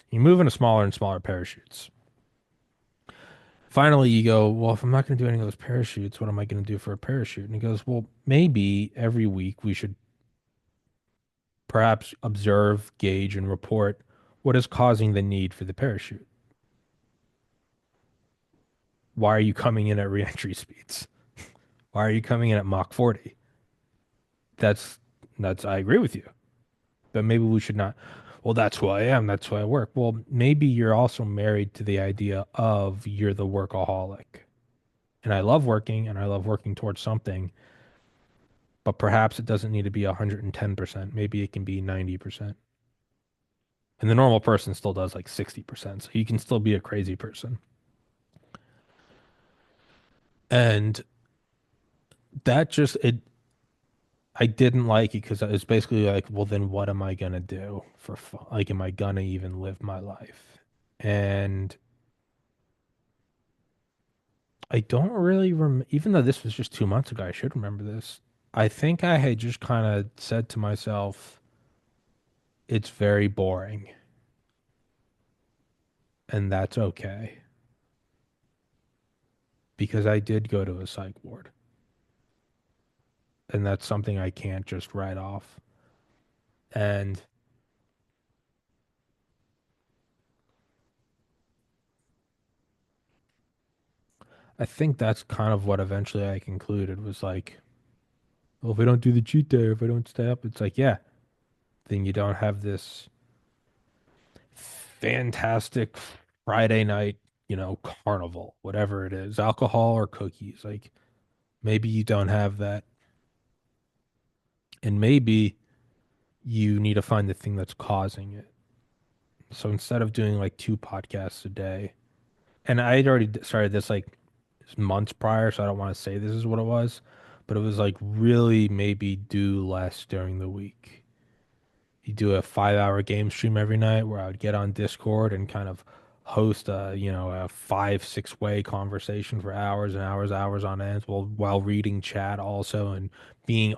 [SPEAKER 1] You move into smaller and smaller parachutes. Finally, you go, well, if I'm not going to do any of those parachutes, what am I going to do for a parachute? And he goes, well, maybe every week we should perhaps observe, gauge, and report what is causing the need for the parachute. Why are you coming in at reentry speeds? Why are you coming in at Mach 40? That's I agree with you. But maybe we should not. Well, that's who I am. That's who I work. Well, maybe you're also married to the idea of you're the workaholic. And I love working and I love working towards something, but perhaps it doesn't need to be 110%. Maybe it can be 90%. And the normal person still does like 60%. So you can still be a crazy person. And that just it I didn't like it because it's basically like, well, then what am I gonna do for fun? Like, am I gonna even live my life? And I don't really rem even though this was just 2 months ago, I should remember this. I think I had just kind of said to myself, it's very boring, and that's okay because I did go to a psych ward, and that's something I can't just write off. And I think that's kind of what eventually I concluded was like, well, if I don't do the cheat day, if I don't stay up, it's like, yeah, then you don't have this fantastic Friday night, carnival, whatever it is, alcohol or cookies. Like maybe you don't have that. And maybe you need to find the thing that's causing it. So instead of doing like two podcasts a day, and I had already started this like months prior, so I don't want to say this is what it was, but it was like really maybe do less during the week. You do a 5 hour game stream every night where I would get on Discord and kind of host a 5, 6 way conversation for hours and hours on end while reading chat also and being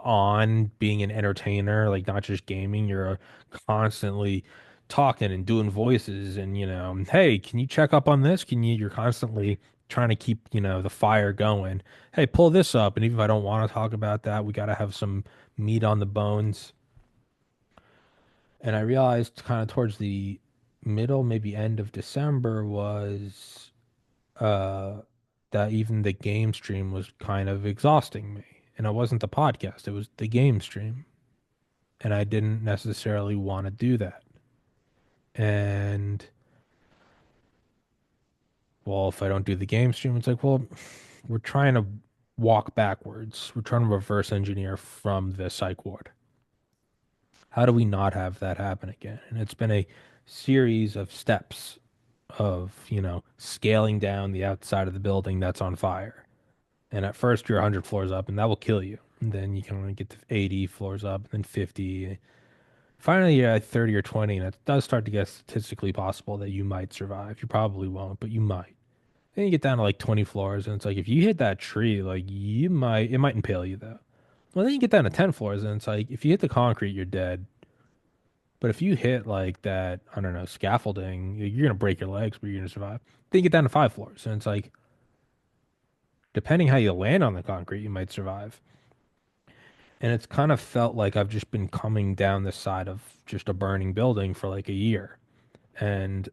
[SPEAKER 1] an entertainer, like not just gaming. You're constantly talking and doing voices and hey, can you check up on this? You're constantly trying to keep, the fire going. Hey, pull this up. And even if I don't want to talk about that, we got to have some meat on the bones. And I realized kind of towards the middle, maybe end of December was uh that even the game stream was kind of exhausting me. And it wasn't the podcast, it was the game stream. And I didn't necessarily want to do that. And well, if I don't do the game stream, it's like, well, we're trying to walk backwards. We're trying to reverse engineer from the psych ward. How do we not have that happen again? And it's been a series of steps of, scaling down the outside of the building that's on fire. And at first you're 100 floors up and that will kill you. And then you can only get to 80 floors up, then 50. Finally, you're at 30 or 20, and it does start to get statistically possible that you might survive. You probably won't, but you might. Then you get down to like 20 floors, and it's like if you hit that tree, like it might impale you though. Well, then you get down to 10 floors, and it's like if you hit the concrete, you're dead. But if you hit like that, I don't know, scaffolding, you're gonna break your legs, but you're gonna survive. Then you get down to 5 floors, and it's like, depending how you land on the concrete, you might survive. And it's kind of felt like I've just been coming down the side of just a burning building for like a year, and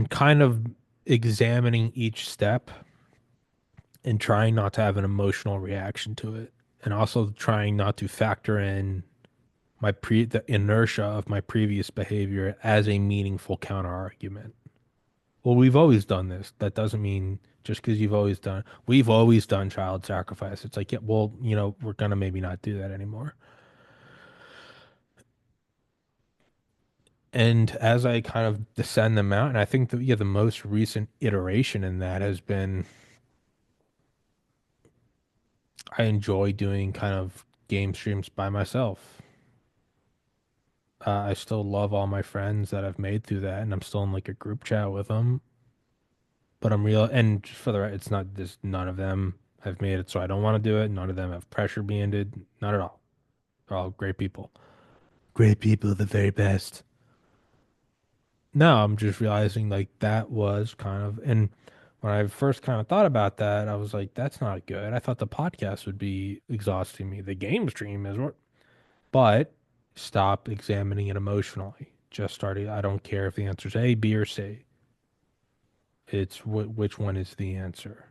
[SPEAKER 1] kind of examining each step and trying not to have an emotional reaction to it, and also trying not to factor in the inertia of my previous behavior as a meaningful counter argument. well, we've always done this. That doesn't mean just because we've always done child sacrifice. It's like, yeah, well, we're gonna maybe not do that anymore. And as I kind of descend the mountain, I think that, yeah, the most recent iteration in that has been I enjoy doing kind of game streams by myself. I still love all my friends that I've made through that, and I'm still in like a group chat with them. But I'm real, and just for the right, it's not this. None of them have made it, so I don't want to do it. None of them have pressure being did. Not at all. They're all great people. Great people, the very best. No, I'm just realizing like that was kind of, and when I first kind of thought about that, I was like, that's not good. I thought the podcast would be exhausting me. The game stream is what, but stop examining it emotionally. Just started. I don't care if the answer is A, B, or C. It's which one is the answer.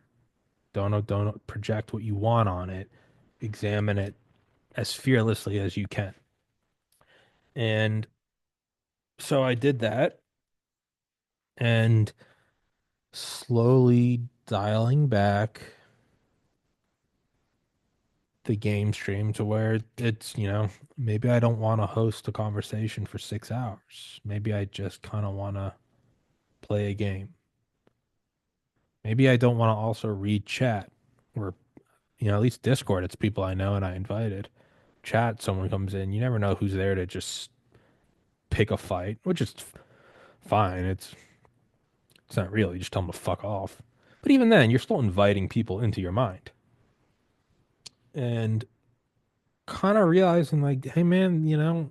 [SPEAKER 1] Don't project what you want on it. Examine it as fearlessly as you can. And so I did that and slowly dialing back the game stream to where it's, maybe I don't want to host a conversation for 6 hours. Maybe I just kind of want to play a game. Maybe I don't want to also read chat or, at least Discord, it's people I know and I invited. Chat, someone comes in, you never know who's there to just pick a fight, which is fine. It's not real. You just tell them to fuck off. But even then, you're still inviting people into your mind. And kind of realizing like, hey man,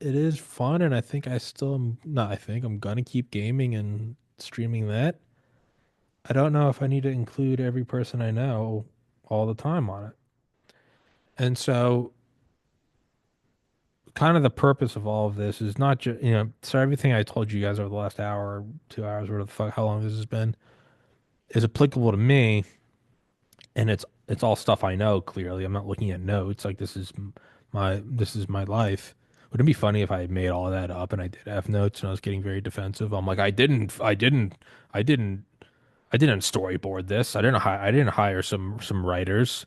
[SPEAKER 1] it is fun and I think I still am not I think I'm gonna keep gaming and streaming that. I don't know if I need to include every person I know all the time on it. And so kind of the purpose of all of this is not just, so everything I told you guys over the last hour, 2 hours, whatever the fuck, how long this has been, is applicable to me, and it's all stuff I know. Clearly, I'm not looking at notes. Like this is my life. Wouldn't it be funny if I made all of that up and I did have notes and I was getting very defensive? I'm like, I didn't storyboard this. I didn't hire some writers.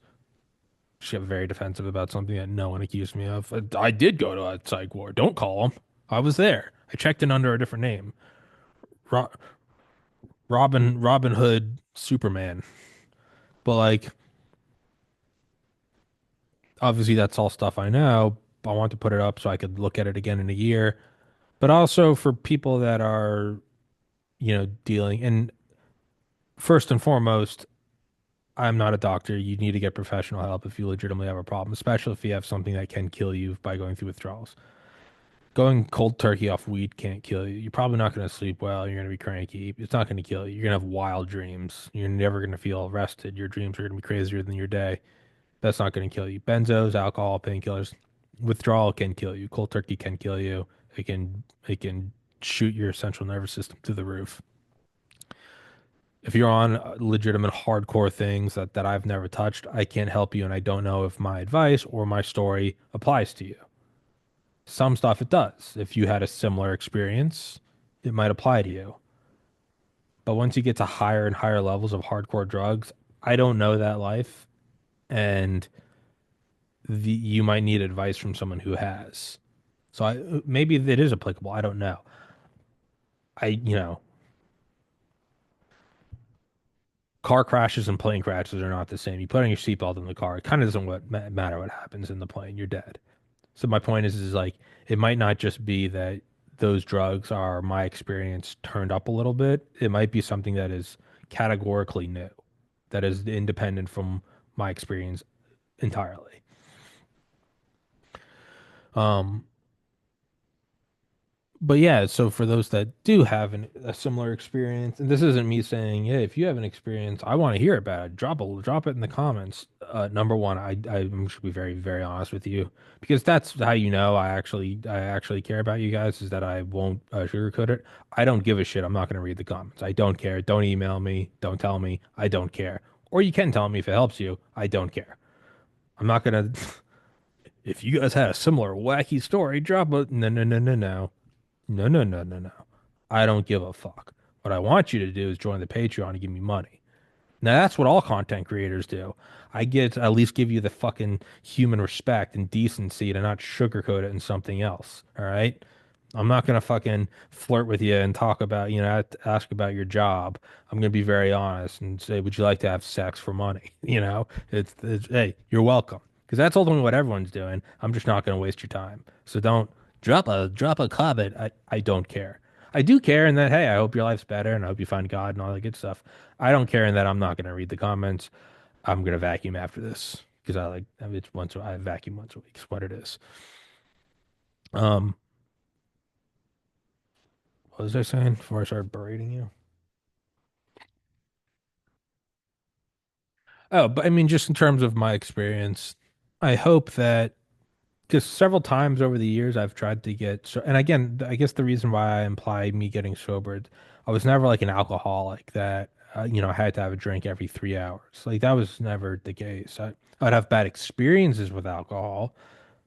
[SPEAKER 1] She got very defensive about something that no one accused me of. I did go to a psych ward. Don't call them. I was there. I checked in under a different name. Ro Robin Hood Superman. But like obviously that's all stuff I know. I want to put it up so I could look at it again in a year. But also for people that are, dealing and first and foremost, I'm not a doctor. You need to get professional help if you legitimately have a problem, especially if you have something that can kill you by going through withdrawals. Going cold turkey off weed can't kill you. You're probably not going to sleep well. You're going to be cranky. It's not going to kill you. You're going to have wild dreams. You're never going to feel rested. Your dreams are going to be crazier than your day. That's not going to kill you. Benzos, alcohol, painkillers, withdrawal can kill you. Cold turkey can kill you. It can shoot your central nervous system through the roof. If you're on legitimate hardcore things that I've never touched, I can't help you, and I don't know if my advice or my story applies to you. Some stuff it does. If you had a similar experience, it might apply to you. But once you get to higher and higher levels of hardcore drugs, I don't know that life, and you might need advice from someone who has. So maybe it is applicable. I don't know. I, car crashes and plane crashes are not the same. You put on your seatbelt in the car, it kind of doesn't matter what happens in the plane. You're dead. So my point is like it might not just be that those drugs are my experience turned up a little bit. It might be something that is categorically new, that is independent from my experience entirely. Um, But yeah, so for those that do have a similar experience, and this isn't me saying, hey, if you have an experience, I want to hear about it. Drop it in the comments. Number one, I should be very, very honest with you because that's how I actually care about you guys is that I won't sugarcoat it. I don't give a shit. I'm not going to read the comments. I don't care. Don't email me. Don't tell me. I don't care. Or you can tell me if it helps you. I don't care. I'm not gonna. If you guys had a similar wacky story, drop it. No, no, no, no, no. No, no, no, no, no. I don't give a fuck. What I want you to do is join the Patreon and give me money. Now that's what all content creators do. I get to at least give you the fucking human respect and decency to not sugarcoat it in something else. All right. I'm not gonna fucking flirt with you and talk about, ask about your job. I'm gonna be very honest and say, would you like to have sex for money? It's hey, you're welcome. Because that's ultimately what everyone's doing. I'm just not gonna waste your time. So don't drop a comment. I don't care. I do care in that, hey, I hope your life's better and I hope you find God and all that good stuff. I don't care in that I'm not going to read the comments. I'm going to vacuum after this because I mean, I vacuum once a week is what it is. Um, what was I saying before I started berating you? Oh, but I mean, just in terms of my experience, I hope that because several times over the years I've tried to get so, and again, I guess the reason why I imply me getting sobered, I was never like an alcoholic that I had to have a drink every 3 hours. Like that was never the case. I'd have bad experiences with alcohol,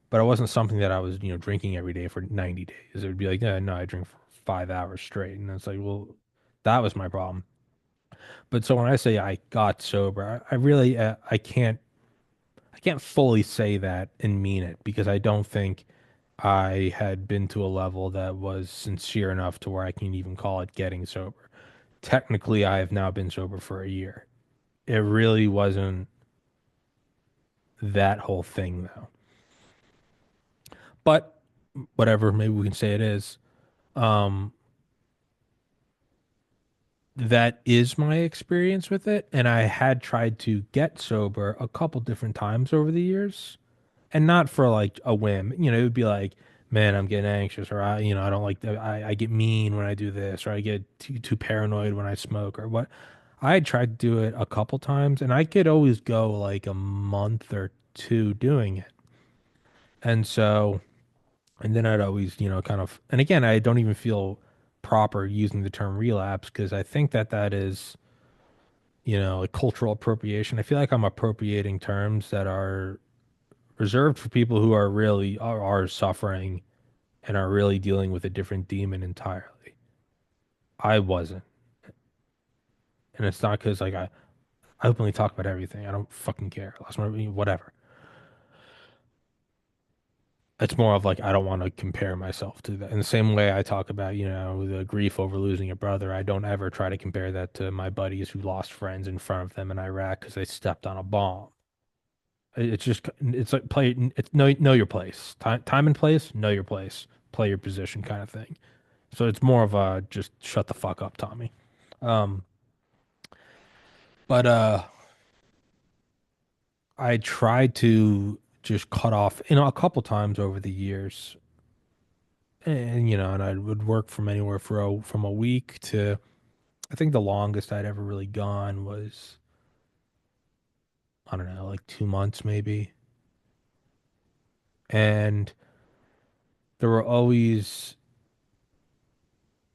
[SPEAKER 1] but it wasn't something that I was drinking every day for 90 days. It would be like, yeah, no, I drink for 5 hours straight, and it's like, well, that was my problem. But so when I say I got sober, I really I can't fully say that and mean it because I don't think I had been to a level that was sincere enough to where I can even call it getting sober. Technically, I have now been sober for a year. It really wasn't that whole thing though. But whatever, maybe we can say it is. Um, that is my experience with it, and I had tried to get sober a couple different times over the years. And not for like a whim. It would be like, man, I'm getting anxious, or I don't like that. I get mean when I do this, or I get too paranoid when I smoke, or what. I tried to do it a couple times, and I could always go like a month or two doing it. And so, and then I'd always, kind of, and again, I don't even feel proper using the term relapse because I think that that is, like cultural appropriation. I feel like I'm appropriating terms that are reserved for people who are suffering and are really dealing with a different demon entirely. I wasn't, and it's not because like I openly talk about everything. I don't fucking care. Whatever. It's more of like I don't want to compare myself to that. In the same way I talk about, the grief over losing a brother, I don't ever try to compare that to my buddies who lost friends in front of them in Iraq because they stepped on a bomb. It's like it's know your place. Time and place, know your place. Play your position kind of thing. So it's more of a just shut the fuck up, Tommy. Um, but I tried to just cut off, a couple times over the years, and I would work from anywhere from a week to I think the longest I'd ever really gone was I don't know, like 2 months maybe. And there were always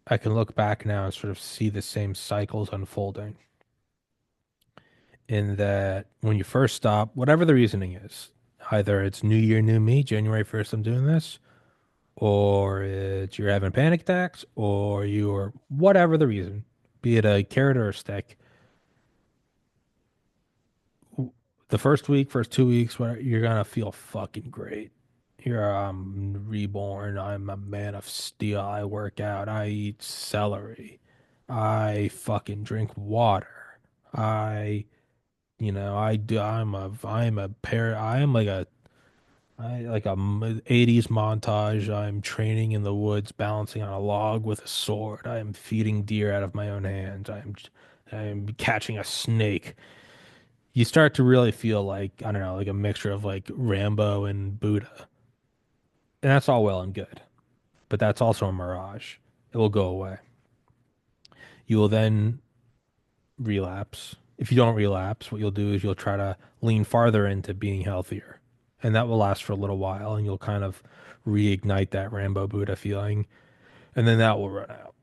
[SPEAKER 1] I can look back now and sort of see the same cycles unfolding. In that when you first stop, whatever the reasoning is, either it's New Year, New Me, January 1st, I'm doing this, or it's you're having panic attacks, or you're whatever the reason, be it a carrot or a stick. The first week, first 2 weeks, you're gonna feel fucking great. I'm reborn. I'm a man of steel. I work out. I eat celery. I fucking drink water. I do. I am like a 80s montage. I'm training in the woods, balancing on a log with a sword. I am feeding deer out of my own hands. I am catching a snake. You start to really feel like, I don't know, like a mixture of like Rambo and Buddha. And that's all well and good, but that's also a mirage. It will go away. You will then relapse. If you don't relapse, what you'll do is you'll try to lean farther into being healthier. And that will last for a little while, and you'll kind of reignite that Rambo Buddha feeling, and then that will run out.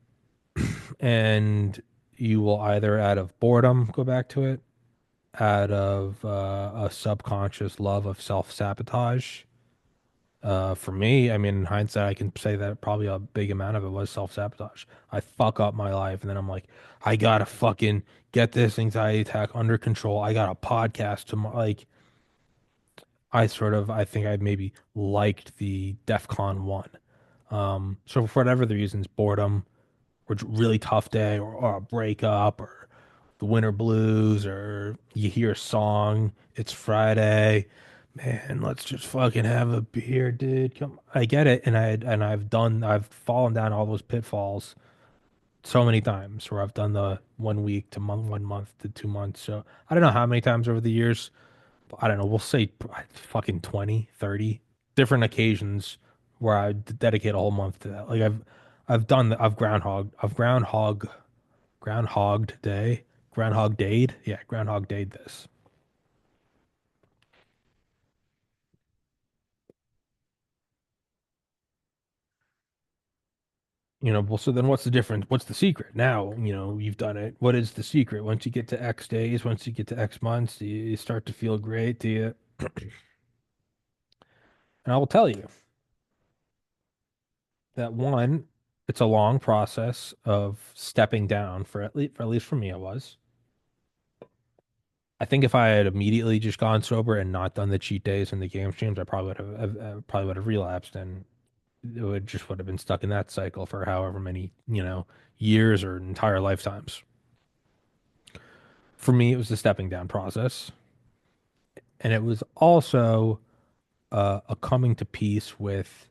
[SPEAKER 1] And you will either out of boredom go back to it, out of a subconscious love of self-sabotage, For me, I mean, in hindsight, I can say that probably a big amount of it was self-sabotage. I fuck up my life, and then I'm like, I gotta fucking get this anxiety attack under control. I got a podcast to like. I think I maybe liked the DEFCON 1. So for whatever the reasons, boredom, or really tough day, or a breakup, or the winter blues, or you hear a song, it's Friday, man, let's just fucking have a beer, dude. Come, I get it, and I've fallen down all those pitfalls so many times where I've done the 1 week to month, 1 month to 2 months. So I don't know how many times over the years. I don't know, we'll say fucking 20, 30 different occasions where I dedicate a whole month to that. Like I've done the, groundhogged day, groundhog dayed. Yeah, groundhog dayed this. Well, so then what's the difference? What's the secret? Now, you've done it. What is the secret? Once you get to X days, once you get to X months, you start to feel great, do you? And I will tell you that one, it's a long process of stepping down for at least for me, it was. I think if I had immediately just gone sober and not done the cheat days and the game streams, I probably would have relapsed, and would have been stuck in that cycle for however many, years or entire lifetimes. For me, it was the stepping down process, and it was also a coming to peace with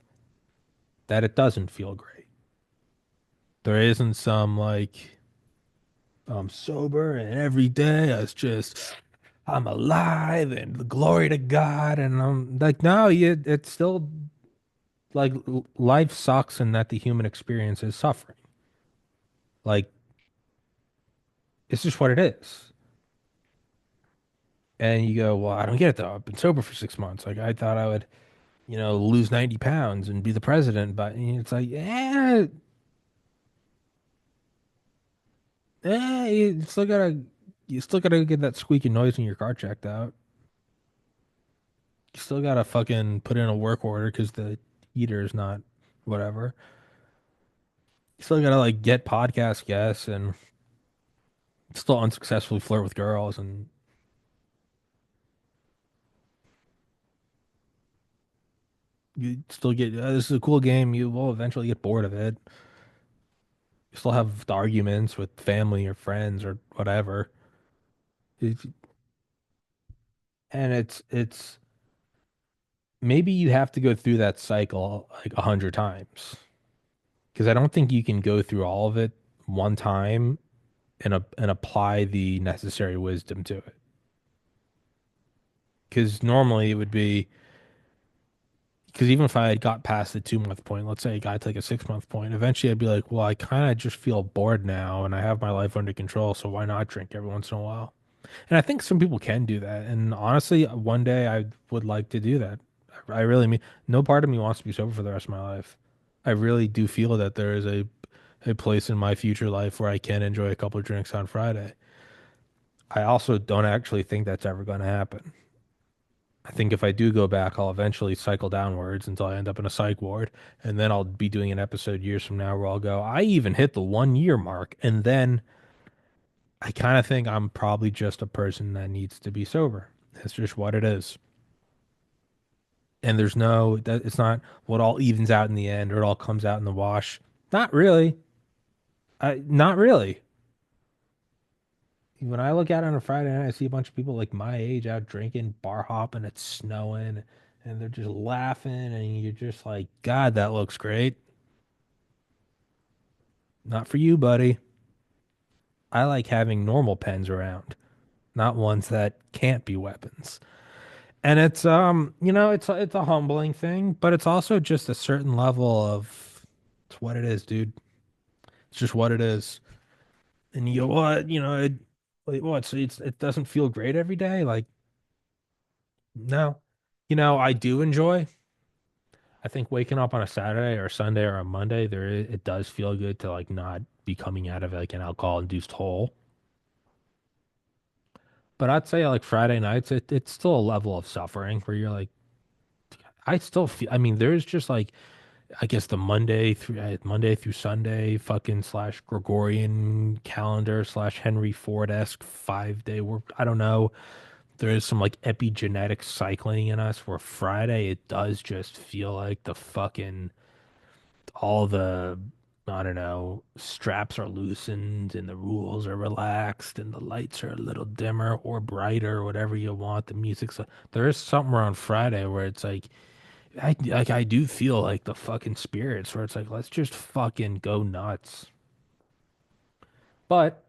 [SPEAKER 1] that it doesn't feel great. There isn't some like I'm sober and every day I'm alive and the glory to God, and I'm like, no, it's still like life sucks and that the human experience is suffering. Like it's just what it is. And you go, well, I don't get it though. I've been sober for 6 months. Like I thought I would, lose 90 pounds and be the president, but it's like, yeah, you still gotta get that squeaky noise in your car checked out. You still gotta fucking put in a work order because the heater is not whatever. You still gotta like get podcast guests and still unsuccessfully flirt with girls, and you still get this is a cool game. You will eventually get bored of it. You still have the arguments with family or friends or whatever. It- and it's maybe you have to go through that cycle like 100 times because I don't think you can go through all of it one time and apply the necessary wisdom to it. Because normally it would be because even if I had got past the 2 month point, let's say I got to like a 6 month point, eventually I'd be like, well, I kind of just feel bored now and I have my life under control, so why not drink every once in a while? And I think some people can do that. And honestly, one day I would like to do that. I really mean, no part of me wants to be sober for the rest of my life. I really do feel that there is a place in my future life where I can enjoy a couple of drinks on Friday. I also don't actually think that's ever going to happen. I think if I do go back, I'll eventually cycle downwards until I end up in a psych ward. And then I'll be doing an episode years from now where I'll go, I even hit the 1 year mark. And then I kind of think I'm probably just a person that needs to be sober. That's just what it is. And there's no, that it's not what all evens out in the end or it all comes out in the wash. Not really. Not really. When I look out on a Friday night, I see a bunch of people like my age out drinking, bar hopping, it's snowing, and they're just laughing, and you're just like, God, that looks great. Not for you, buddy. I like having normal pens around, not ones that can't be weapons. And it's a humbling thing, but it's also just a certain level of it's what it is, dude. It's just what it is. And you go, what? Wait, what? So it doesn't feel great every day? Like, no. I do enjoy. I think waking up on a Saturday or Sunday or a Monday, it does feel good to like not be coming out of like an alcohol-induced hole. But I'd say like Friday nights, it's still a level of suffering where you're like, I still feel, I mean, there's just like, I guess the Monday through Sunday fucking slash Gregorian calendar slash Henry Ford-esque 5 day work. I don't know. There is some like epigenetic cycling in us where Friday it does just feel like the fucking all the I don't know, straps are loosened and the rules are relaxed and the lights are a little dimmer or brighter, whatever you want. The music's there is something around Friday where it's like I do feel like the fucking spirits where it's like let's just fucking go nuts. But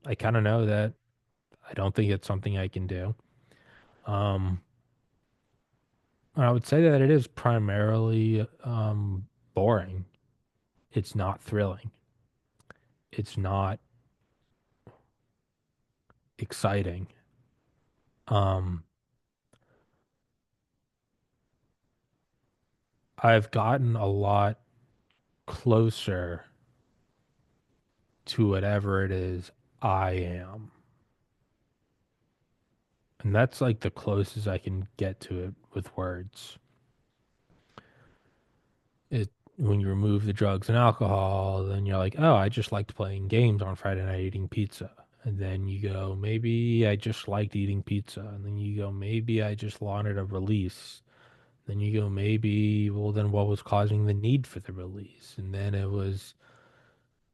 [SPEAKER 1] I kind of know that I don't think it's something I can do. Um, I would say that it is primarily boring. It's not thrilling. It's not exciting. Um, I've gotten a lot closer to whatever it is I am. And that's like the closest I can get to it with words. It when you remove the drugs and alcohol, then you're like, oh, I just liked playing games on Friday night eating pizza. And then you go, maybe I just liked eating pizza. And then you go, maybe I just wanted a release. Then you go, maybe, well, then what was causing the need for the release? And then it was,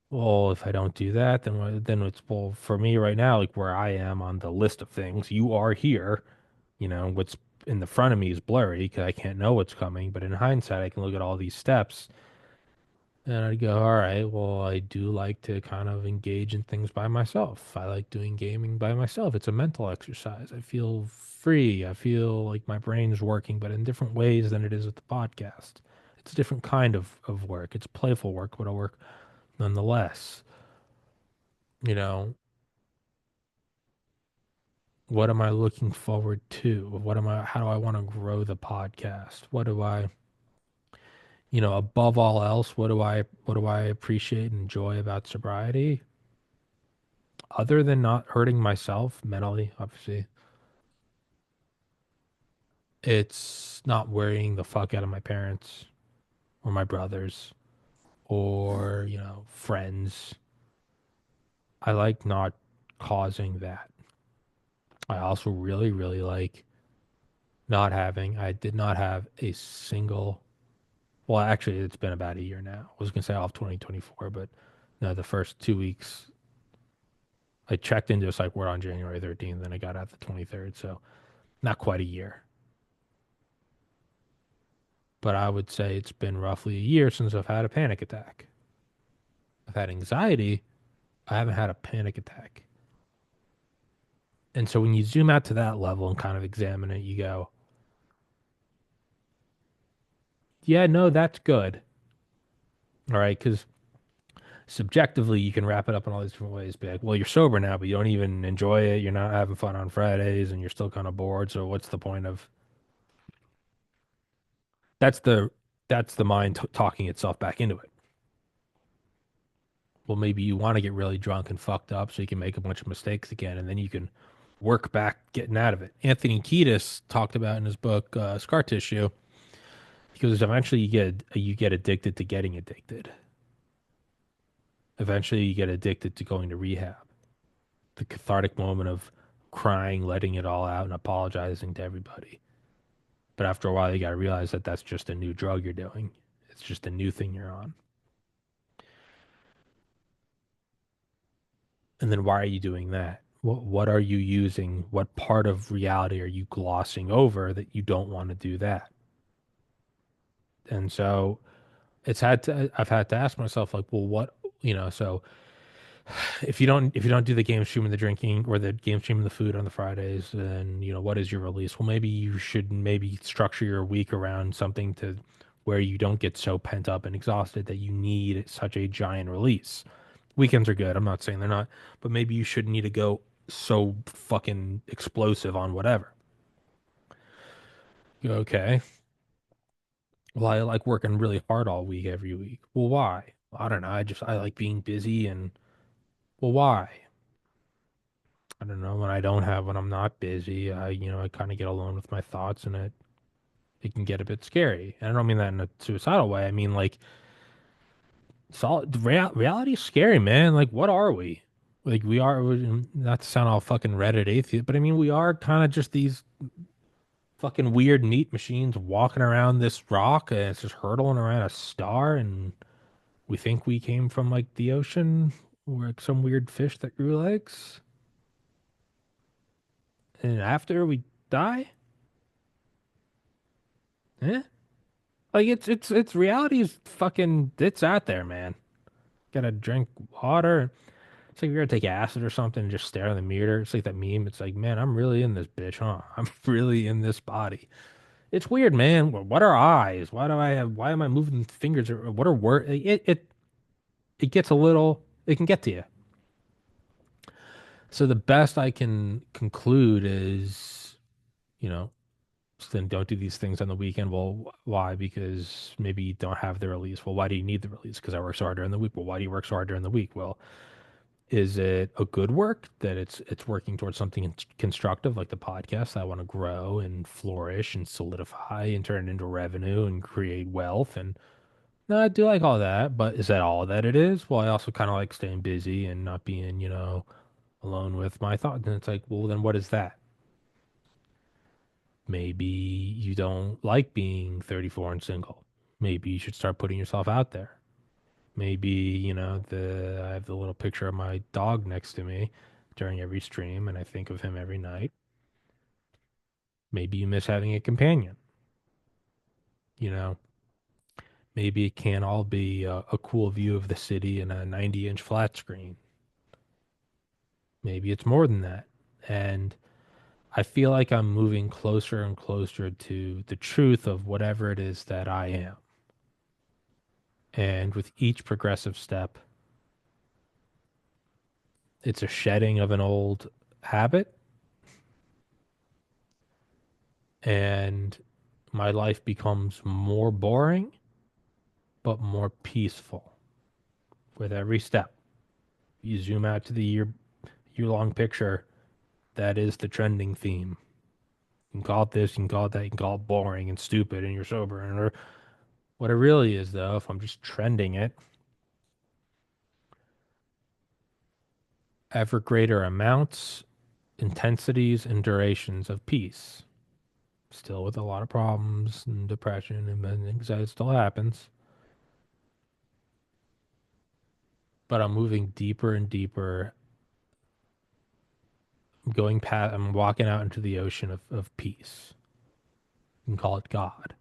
[SPEAKER 1] well, if I don't do that, then then it's, well, for me right now, like where I am on the list of things, you are here. What's in the front of me is blurry because I can't know what's coming. But in hindsight, I can look at all these steps and I'd go, all right, well, I do like to kind of engage in things by myself. I like doing gaming by myself. It's a mental exercise. I feel free. I feel like my brain's working, but in different ways than it is with the podcast. It's a different kind of work. It's playful work, but a work nonetheless. You know, what am I looking forward to? How do I want to grow the podcast? Above all else, what do I appreciate and enjoy about sobriety? Other than not hurting myself mentally, obviously, it's not worrying the fuck out of my parents or my brothers or, friends. I like not causing that. I also really, really like I did not have a single, well, actually, it's been about a year now. I was going to say off 2024, but no, the first 2 weeks, I checked into a psych ward on January 13th, then I got out the 23rd. So not quite a year. But I would say it's been roughly a year since I've had a panic attack. I've had anxiety. I haven't had a panic attack. And so when you zoom out to that level and kind of examine it, you go, yeah, no, that's good. All right. Because subjectively, you can wrap it up in all these different ways. Be like, well, you're sober now, but you don't even enjoy it. You're not having fun on Fridays and you're still kind of bored. So what's the point of that's the that's the mind talking itself back into it. Well, maybe you want to get really drunk and fucked up so you can make a bunch of mistakes again, and then you can work back getting out of it. Anthony Kiedis talked about in his book Scar Tissue. He goes, eventually you get addicted to getting addicted. Eventually you get addicted to going to rehab. The cathartic moment of crying, letting it all out, and apologizing to everybody. But after a while, you got to realize that that's just a new drug you're doing. It's just a new thing you're on. And then why are you doing that? What are you using? What part of reality are you glossing over that you don't want to do that? And so I've had to ask myself like, well, so if you don't do the game stream and the drinking or the game stream and the food on the Fridays, then what is your release? Well, maybe you should maybe structure your week around something to where you don't get so pent up and exhausted that you need such a giant release. Weekends are good. I'm not saying they're not, but maybe you shouldn't need to go so fucking explosive on whatever. You go, okay. Well, I like working really hard all week every week. Well, why? I don't know. I like being busy and well, why? I don't know. When I'm not busy, I kind of get alone with my thoughts and it it can get a bit scary. And I don't mean that in a suicidal way. I mean like reality is scary, man. Like what are we? Like not to sound all fucking Reddit atheist, but I mean we are kind of just these fucking weird meat machines walking around this rock and it's just hurtling around a star and we think we came from like the ocean. We're like some weird fish that grew legs. And after we die, eh? Like it's reality is fucking it's out there, man. Gotta drink water. It's like you're gonna take acid or something and just stare in the mirror. It's like that meme. It's like, man, I'm really in this bitch, huh? I'm really in this body. It's weird, man. What are eyes? Why am I moving fingers? Or what are words? It gets a little, it can get to you. So the best I can conclude is, you know, so then don't do these things on the weekend. Well, why? Because maybe you don't have the release. Well, why do you need the release? Because I work so hard during the week. Well, why do you work so hard during the week? Well, is it a good work that it's working towards something constructive like the podcast that I want to grow and flourish and solidify and turn it into revenue and create wealth? And no, I do like all that, but is that all that it is? Well, I also kind of like staying busy and not being, alone with my thoughts. And it's like, well, then what is that? Maybe you don't like being 34 and single. Maybe you should start putting yourself out there. Maybe, I have the little picture of my dog next to me during every stream, and I think of him every night. Maybe you miss having a companion. You know, maybe it can't all be a cool view of the city and a 90-inch flat screen. Maybe it's more than that. And I feel like I'm moving closer and closer to the truth of whatever it is that I am. And with each progressive step, it's a shedding of an old habit, and my life becomes more boring, but more peaceful with every step. You zoom out to the year long picture, that is the trending theme. You can call it this, you can call it that, you can call it boring and stupid and you're sober. And what it really is, though, if I'm just trending it, ever greater amounts, intensities, and durations of peace. Still with a lot of problems and depression and anxiety still happens. But I'm moving deeper and deeper. I'm walking out into the ocean of peace. You can call it God.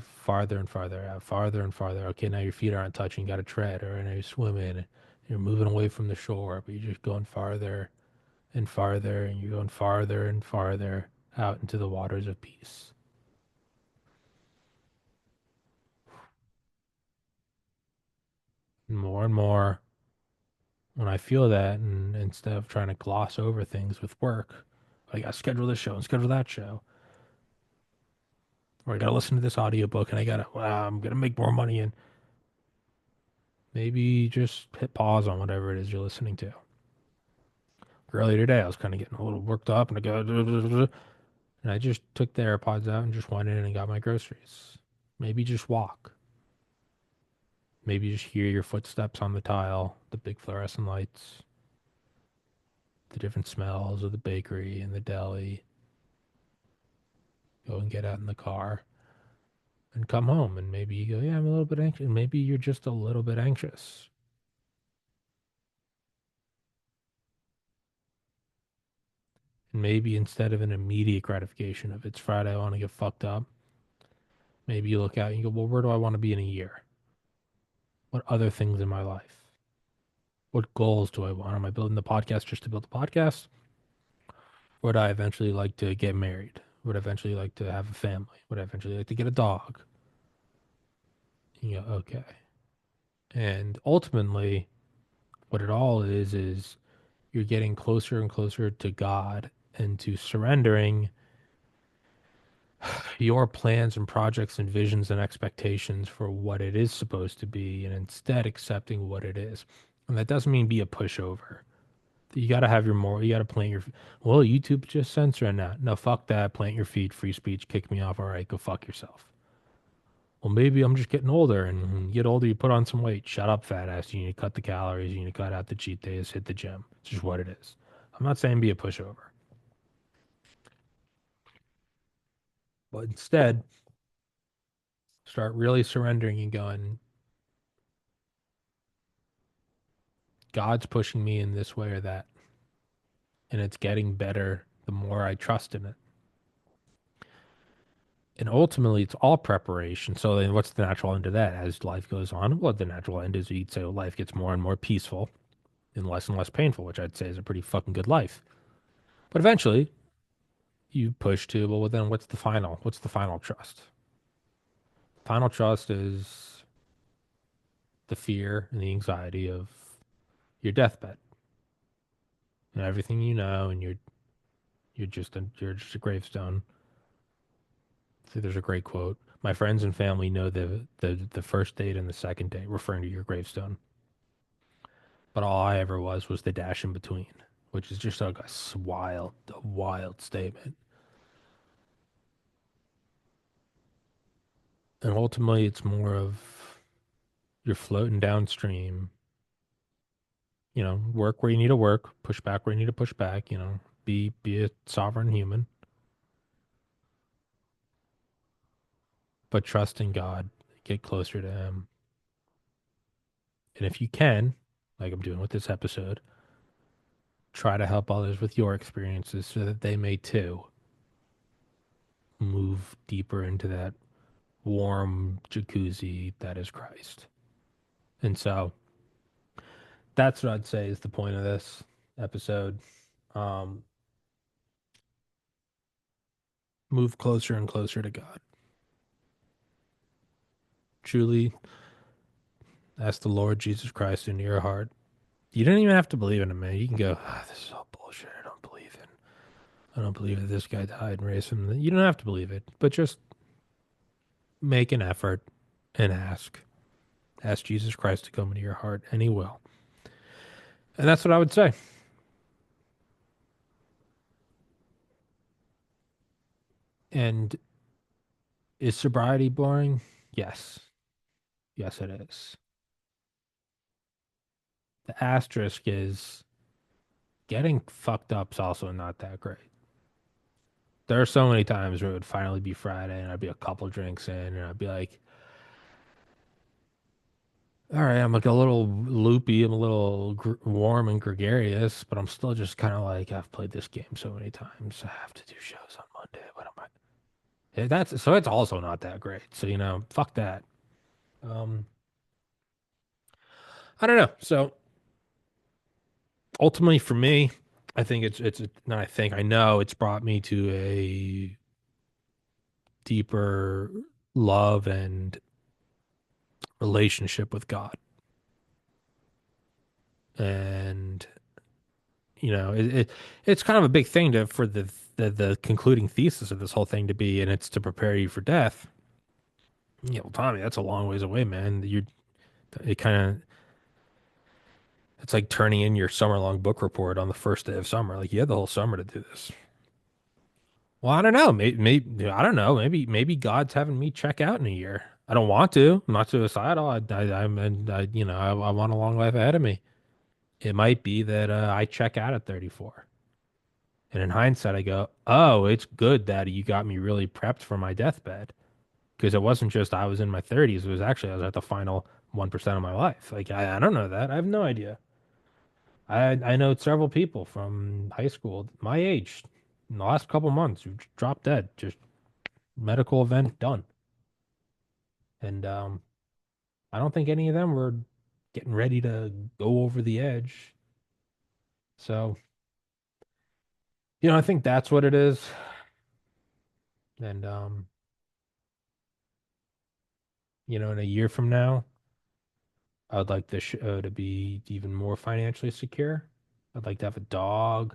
[SPEAKER 1] Farther and farther out, farther and farther. Okay, now your feet aren't touching, you got to tread, or now you're swimming. You're moving away from the shore, but you're just going farther and farther, and you're going farther and farther out into the waters of peace. More and more, when I feel that, and instead of trying to gloss over things with work, I got to schedule this show and schedule that show, or I got to listen to this audiobook, and I'm gonna make more money, and maybe just hit pause on whatever it is you're listening to. Earlier today, I was kind of getting a little worked up, and and I just took the AirPods out and just went in and got my groceries. Maybe just walk. Maybe just hear your footsteps on the tile, the big fluorescent lights, the different smells of the bakery and the deli. Go and get out in the car and come home. And maybe you go, yeah, I'm a little bit anxious. And maybe you're just a little bit anxious. And maybe instead of an immediate gratification of it's Friday, I want to get fucked up, maybe you look out and you go, well, where do I want to be in a year? What other things in my life? What goals do I want? Am I building the podcast just to build the podcast? Would I eventually like to get married? Would I eventually like to have a family? Would I eventually like to get a dog? You go, okay. And ultimately, what it all is you're getting closer and closer to God and to surrendering your plans and projects and visions and expectations for what it is supposed to be and instead accepting what it is. And that doesn't mean be a pushover. You gotta have your more. You gotta plant your. Well, YouTube just censoring that. No, fuck that. Plant your feet. Free speech. Kick me off. All right, go fuck yourself. Well, maybe I'm just getting older, and when you get older, you put on some weight. Shut up, fat ass. You need to cut the calories. You need to cut out the cheat days. Hit the gym. It's just what it is. I'm not saying be a pushover, but instead start really surrendering and going, God's pushing me in this way or that, and it's getting better the more I trust in it. And ultimately, it's all preparation. So then, what's the natural end of that? As life goes on, well, the natural end is you'd say well, life gets more and more peaceful and less painful, which I'd say is a pretty fucking good life. But eventually, you push to, well, then what's the final? What's the final trust? Final trust is the fear and the anxiety of your deathbed and everything you know, and you're just a gravestone. So there's a great quote. My friends and family know the first date and the second date, referring to your gravestone. But all I ever was the dash in between, which is just like a wild statement. And ultimately, it's more of you're floating downstream. Work where you need to work, push back where you need to push back. Be a sovereign human, but trust in God, get closer to Him, and if you can, like I'm doing with this episode, try to help others with your experiences so that they may too move deeper into that warm jacuzzi that is Christ. And so that's what I'd say is the point of this episode. Um, Move closer and closer to God. Truly ask the Lord Jesus Christ into your heart. You don't even have to believe in him, man. You can go, this is all bullshit. I don't believe that this guy died and raised from You don't have to believe it, but just make an effort and ask. Ask Jesus Christ to come into your heart, and he will. And that's what I would say. And is sobriety boring? Yes. Yes, it is. The asterisk is getting fucked up is also not that great. There are so many times where it would finally be Friday and I'd be a couple drinks in and I'd be like, all right, I'm like a little loopy, I'm a little warm and gregarious, but I'm still just kind of like, I've played this game so many times. I have to do shows on Monday. What am I? That's so it's also not that great. So, fuck that. Um, I don't know. So ultimately for me, I think it's not I think I know it's brought me to a deeper love and relationship with God. And it's kind of a big thing for the concluding thesis of this whole thing to be, and it's to prepare you for death. Well, Tommy, that's a long ways away, man. It kind of, it's like turning in your summer long book report on the first day of summer. Like you had the whole summer to do this. Well, I don't know. Maybe I don't know. Maybe God's having me check out in a year. I don't want to. I'm not suicidal. I want a long life ahead of me. It might be that I check out at 34. And in hindsight, I go, oh, it's good that you got me really prepped for my deathbed. Because it wasn't just I was in my 30s. It was actually I was at the final 1% of my life. Like, I don't know that. I have no idea. I know several people from high school, my age, in the last couple months, who dropped dead. Just medical event done. And I don't think any of them were getting ready to go over the edge. So, I think that's what it is. And, in a year from now, I would like the show to be even more financially secure. I'd like to have a dog,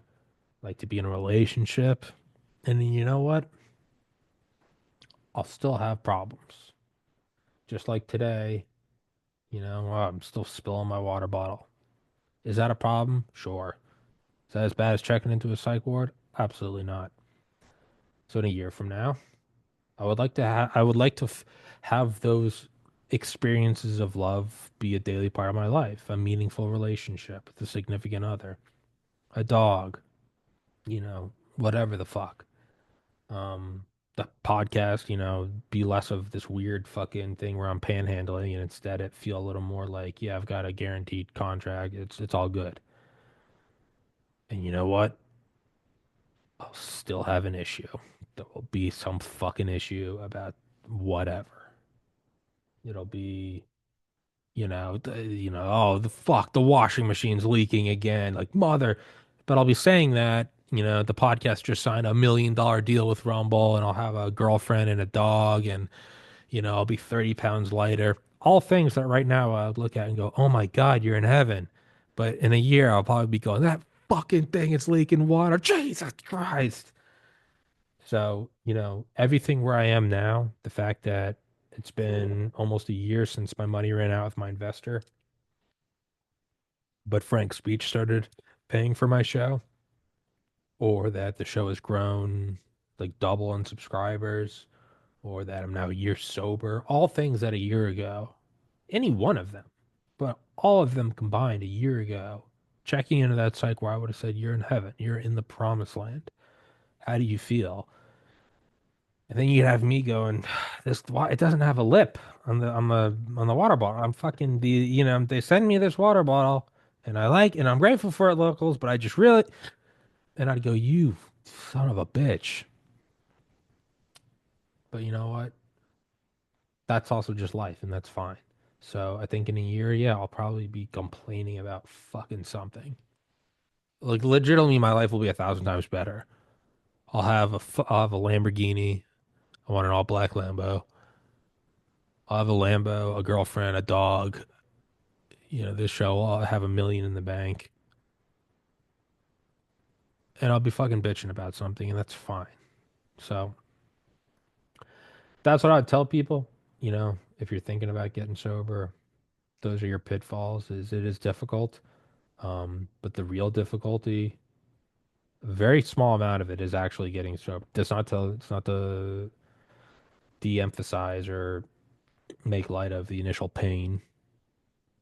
[SPEAKER 1] like to be in a relationship. And then you know what? I'll still have problems. Just like today, I'm still spilling my water bottle. Is that a problem? Sure. Is that as bad as checking into a psych ward? Absolutely not. So in a year from now, I would like to have those experiences of love be a daily part of my life, a meaningful relationship with a significant other, a dog, whatever the fuck. The podcast, be less of this weird fucking thing where I'm panhandling and instead it feel a little more like, yeah, I've got a guaranteed contract. It's all good. And you know what? I'll still have an issue. There will be some fucking issue about whatever. It'll be, oh, the fuck, the washing machine's leaking again. Like, mother. But I'll be saying that, the podcast just signed $1 million deal with Rumble and I'll have a girlfriend and a dog and, I'll be 30 pounds lighter. All things that right now I would look at and go, oh my God, you're in heaven. But in a year, I'll probably be going, that fucking thing is leaking water. Jesus Christ. So, everything where I am now, the fact that it's been almost a year since my money ran out with my investor, but Frank's speech started paying for my show, or that the show has grown like double in subscribers, or that I'm now a year sober, all things that a year ago, any one of them, but all of them combined a year ago, checking into that psych where I would have said, you're in heaven, you're in the promised land. How do you feel? And then you'd have me going, it doesn't have a lip on the water bottle. I'm fucking they send me this water bottle and and I'm grateful for it, locals, but I just really, and I'd go, you son of a bitch. But you know what? That's also just life and that's fine. So I think in a year, yeah, I'll probably be complaining about fucking something. Like legitimately, my life will be 1,000 times better. I'll have a Lamborghini. I want an all black Lambo. I'll have a Lambo, a girlfriend, a dog. This show, I'll have 1 million in the bank, and I'll be fucking bitching about something, and that's fine. So that's what I'd tell people. If you're thinking about getting sober, those are your pitfalls. Is it is difficult, but the real difficulty, a very small amount of it, is actually getting sober. It's not to de-emphasize or make light of the initial pain,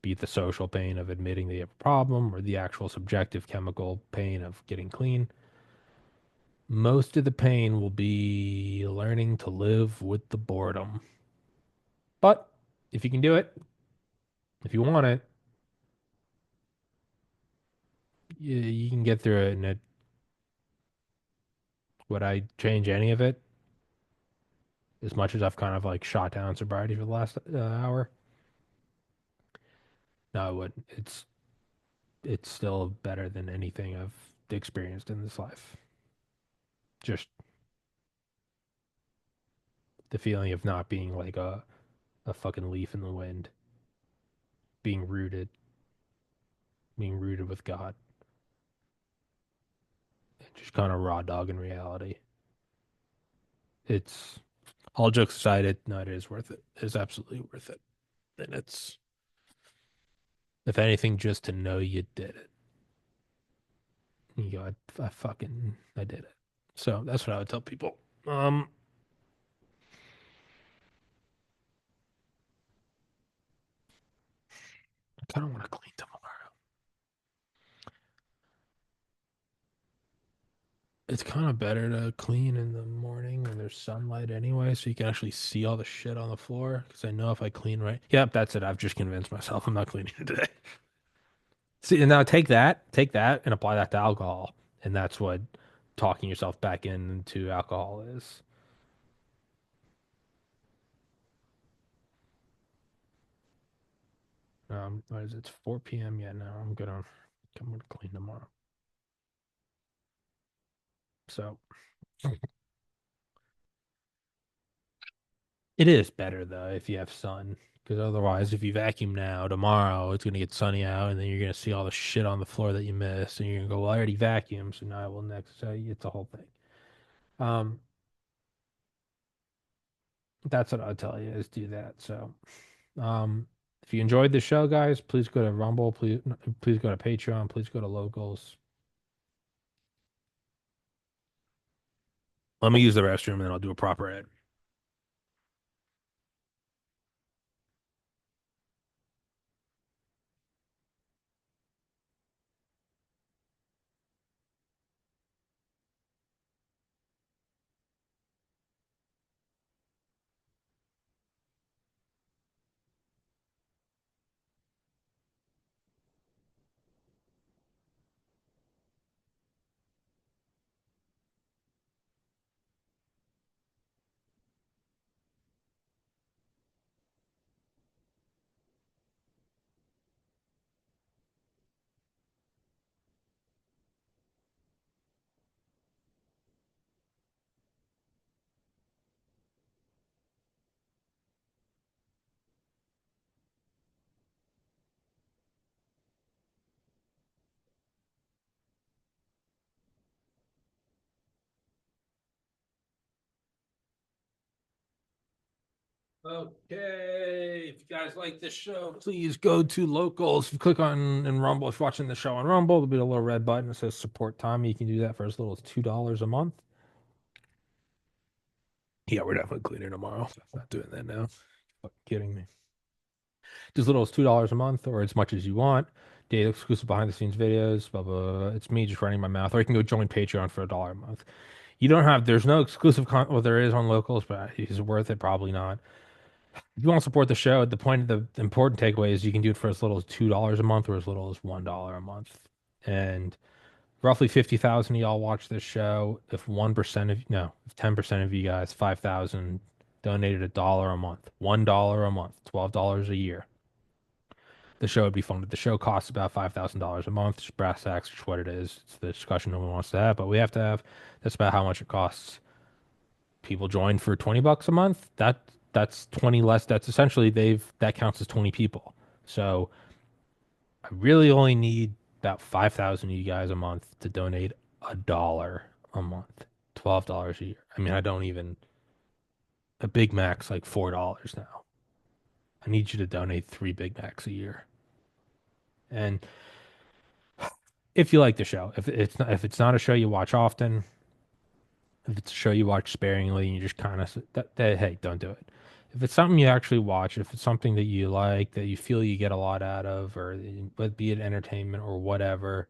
[SPEAKER 1] be it the social pain of admitting that you have a problem or the actual subjective chemical pain of getting clean. Most of the pain will be learning to live with the boredom. But if you can do it, if you want it, you can get through it. And would I change any of it? As much as I've kind of like shot down sobriety for the last hour, no, I wouldn't. It's still better than anything I've experienced in this life. Just the feeling of not being like a fucking leaf in the wind, being rooted, being rooted with God, just kind of raw dog in reality. It's all jokes aside, no, it is worth it. It's absolutely worth it. And it's, if anything, just to know you did it. You go, I did it. So that's what I would tell people. I kind of want to clean tomorrow. It's kind of better to clean in the morning when there's sunlight anyway, so you can actually see all the shit on the floor. Because I know if I clean right, yep, that's it. I've just convinced myself I'm not cleaning it today. See, and now take that, and apply that to alcohol, and that's what talking yourself back into alcohol is. What is it? It's 4 p.m. Yeah, no, I'm gonna clean tomorrow. So it is better though if you have sun, because otherwise, if you vacuum now, tomorrow it's gonna get sunny out, and then you're gonna see all the shit on the floor that you missed, and you're gonna go, well, I already vacuumed, so now I will next. So it's a whole thing. Um, that's what I'll tell you is do that. So, um, if you enjoyed the show, guys, please go to Rumble, please go to Patreon, please go to Locals. Let me use the restroom and then I'll do a proper ad. Okay, if you guys like this show, please go to locals. If you click on in Rumble, if you're watching the show on Rumble, there'll be a little red button that says support Tommy. You can do that for as little as $2 a month. Yeah, we're definitely cleaning tomorrow. Not doing that now. Fucking kidding me. Do as little as $2 a month or as much as you want. Daily exclusive behind the scenes videos, blah, blah, blah. It's me just running my mouth. Or you can go join Patreon for $1 a month. You don't have, there's no exclusive well, there is on locals, but is it worth it? Probably not. If you want to support the show, the point of the important takeaway is you can do it for as little as $2 a month or as little as $1 a month. And roughly 50,000 of y'all watch this show. If 1% of, no, if 10% of you guys, 5,000 donated $1 a month, $1 a month, $12 a year, the show would be funded. The show costs about $5,000 a month. Just brass tacks, just what it is. It's the discussion no one wants to have, but we have to have. That's about how much it costs. People join for $20 a month. That's 20 less. That's essentially that counts as 20 people. So I really only need about 5,000 of you guys a month to donate $1 a month, $12 a year. I mean, I don't even a Big Mac's like $4 now. I need you to donate 3 Big Macs a year. And if you like the show, if it's not a show you watch often, if it's a show you watch sparingly and you just kind of hey, don't do it. If it's something you actually watch, if it's something that you like, that you feel you get a lot out of, or be it entertainment or whatever,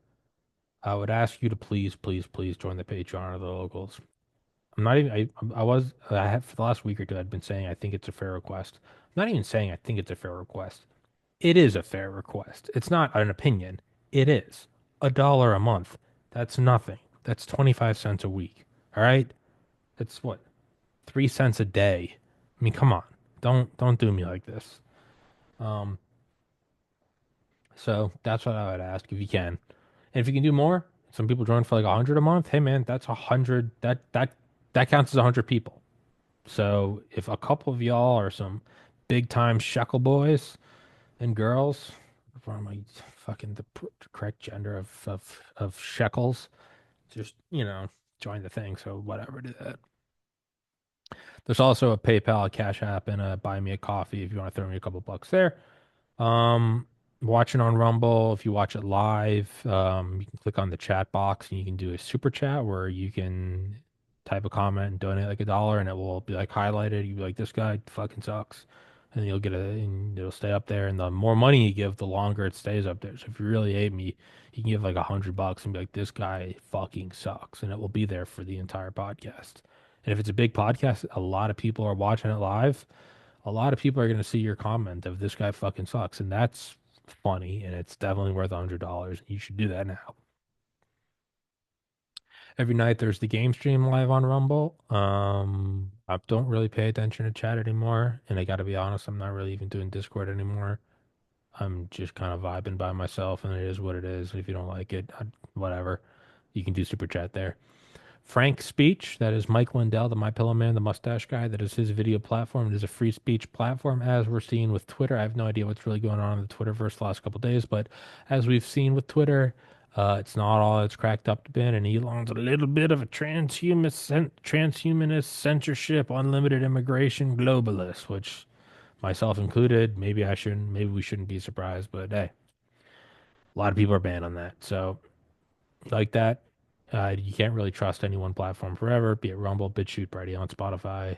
[SPEAKER 1] I would ask you to please, please, please join the Patreon or the locals. I'm not even. I have for the last week or two. I've been saying I think it's a fair request. I'm not even saying I think it's a fair request. It is a fair request. It's not an opinion. It is $1 a month. That's nothing. That's 25 cents a week. All right. That's what 3 cents a day. I mean, come on. Don't do me like this. Um. So that's what I would ask if you can. And if you can do more, some people join for like 100 a month. Hey man, that's 100. That counts as 100 people. So if a couple of y'all are some big time shekel boys and girls, what am I fucking the correct gender of shekels? Just join the thing. So whatever, do that. There's also a PayPal, a Cash App, and a Buy Me a Coffee if you want to throw me a couple bucks there. Um, Watching on Rumble, if you watch it live, you can click on the chat box and you can do a super chat where you can type a comment and donate like $1 and it will be like highlighted. You'll be like, this guy fucking sucks. And you'll get and it'll stay up there. And the more money you give, the longer it stays up there. So if you really hate me, you can give like $100 and be like, this guy fucking sucks. And it will be there for the entire podcast. And if it's a big podcast, a lot of people are watching it live, a lot of people are going to see your comment of this guy fucking sucks, and that's funny, and it's definitely worth $100. You should do that now. Every night there's the game stream live on Rumble. I don't really pay attention to chat anymore, and I got to be honest, I'm not really even doing Discord anymore. I'm just kind of vibing by myself, and it is what it is. If you don't like it, whatever. You can do super chat there. Frank Speech, that is Mike Lindell, the My Pillow Man, the mustache guy. That is his video platform. It is a free speech platform, as we're seeing with Twitter. I have no idea what's really going on in the Twitterverse the last couple of days, but as we've seen with Twitter, it's not all it's cracked up to be. And Elon's a little bit of a transhumanist censorship, unlimited immigration globalist, which myself included. Maybe we shouldn't be surprised, but hey, a lot of people are banned on that. So like that. You can't really trust any one platform forever, be it Rumble, BitChute, Brighteon, Spotify.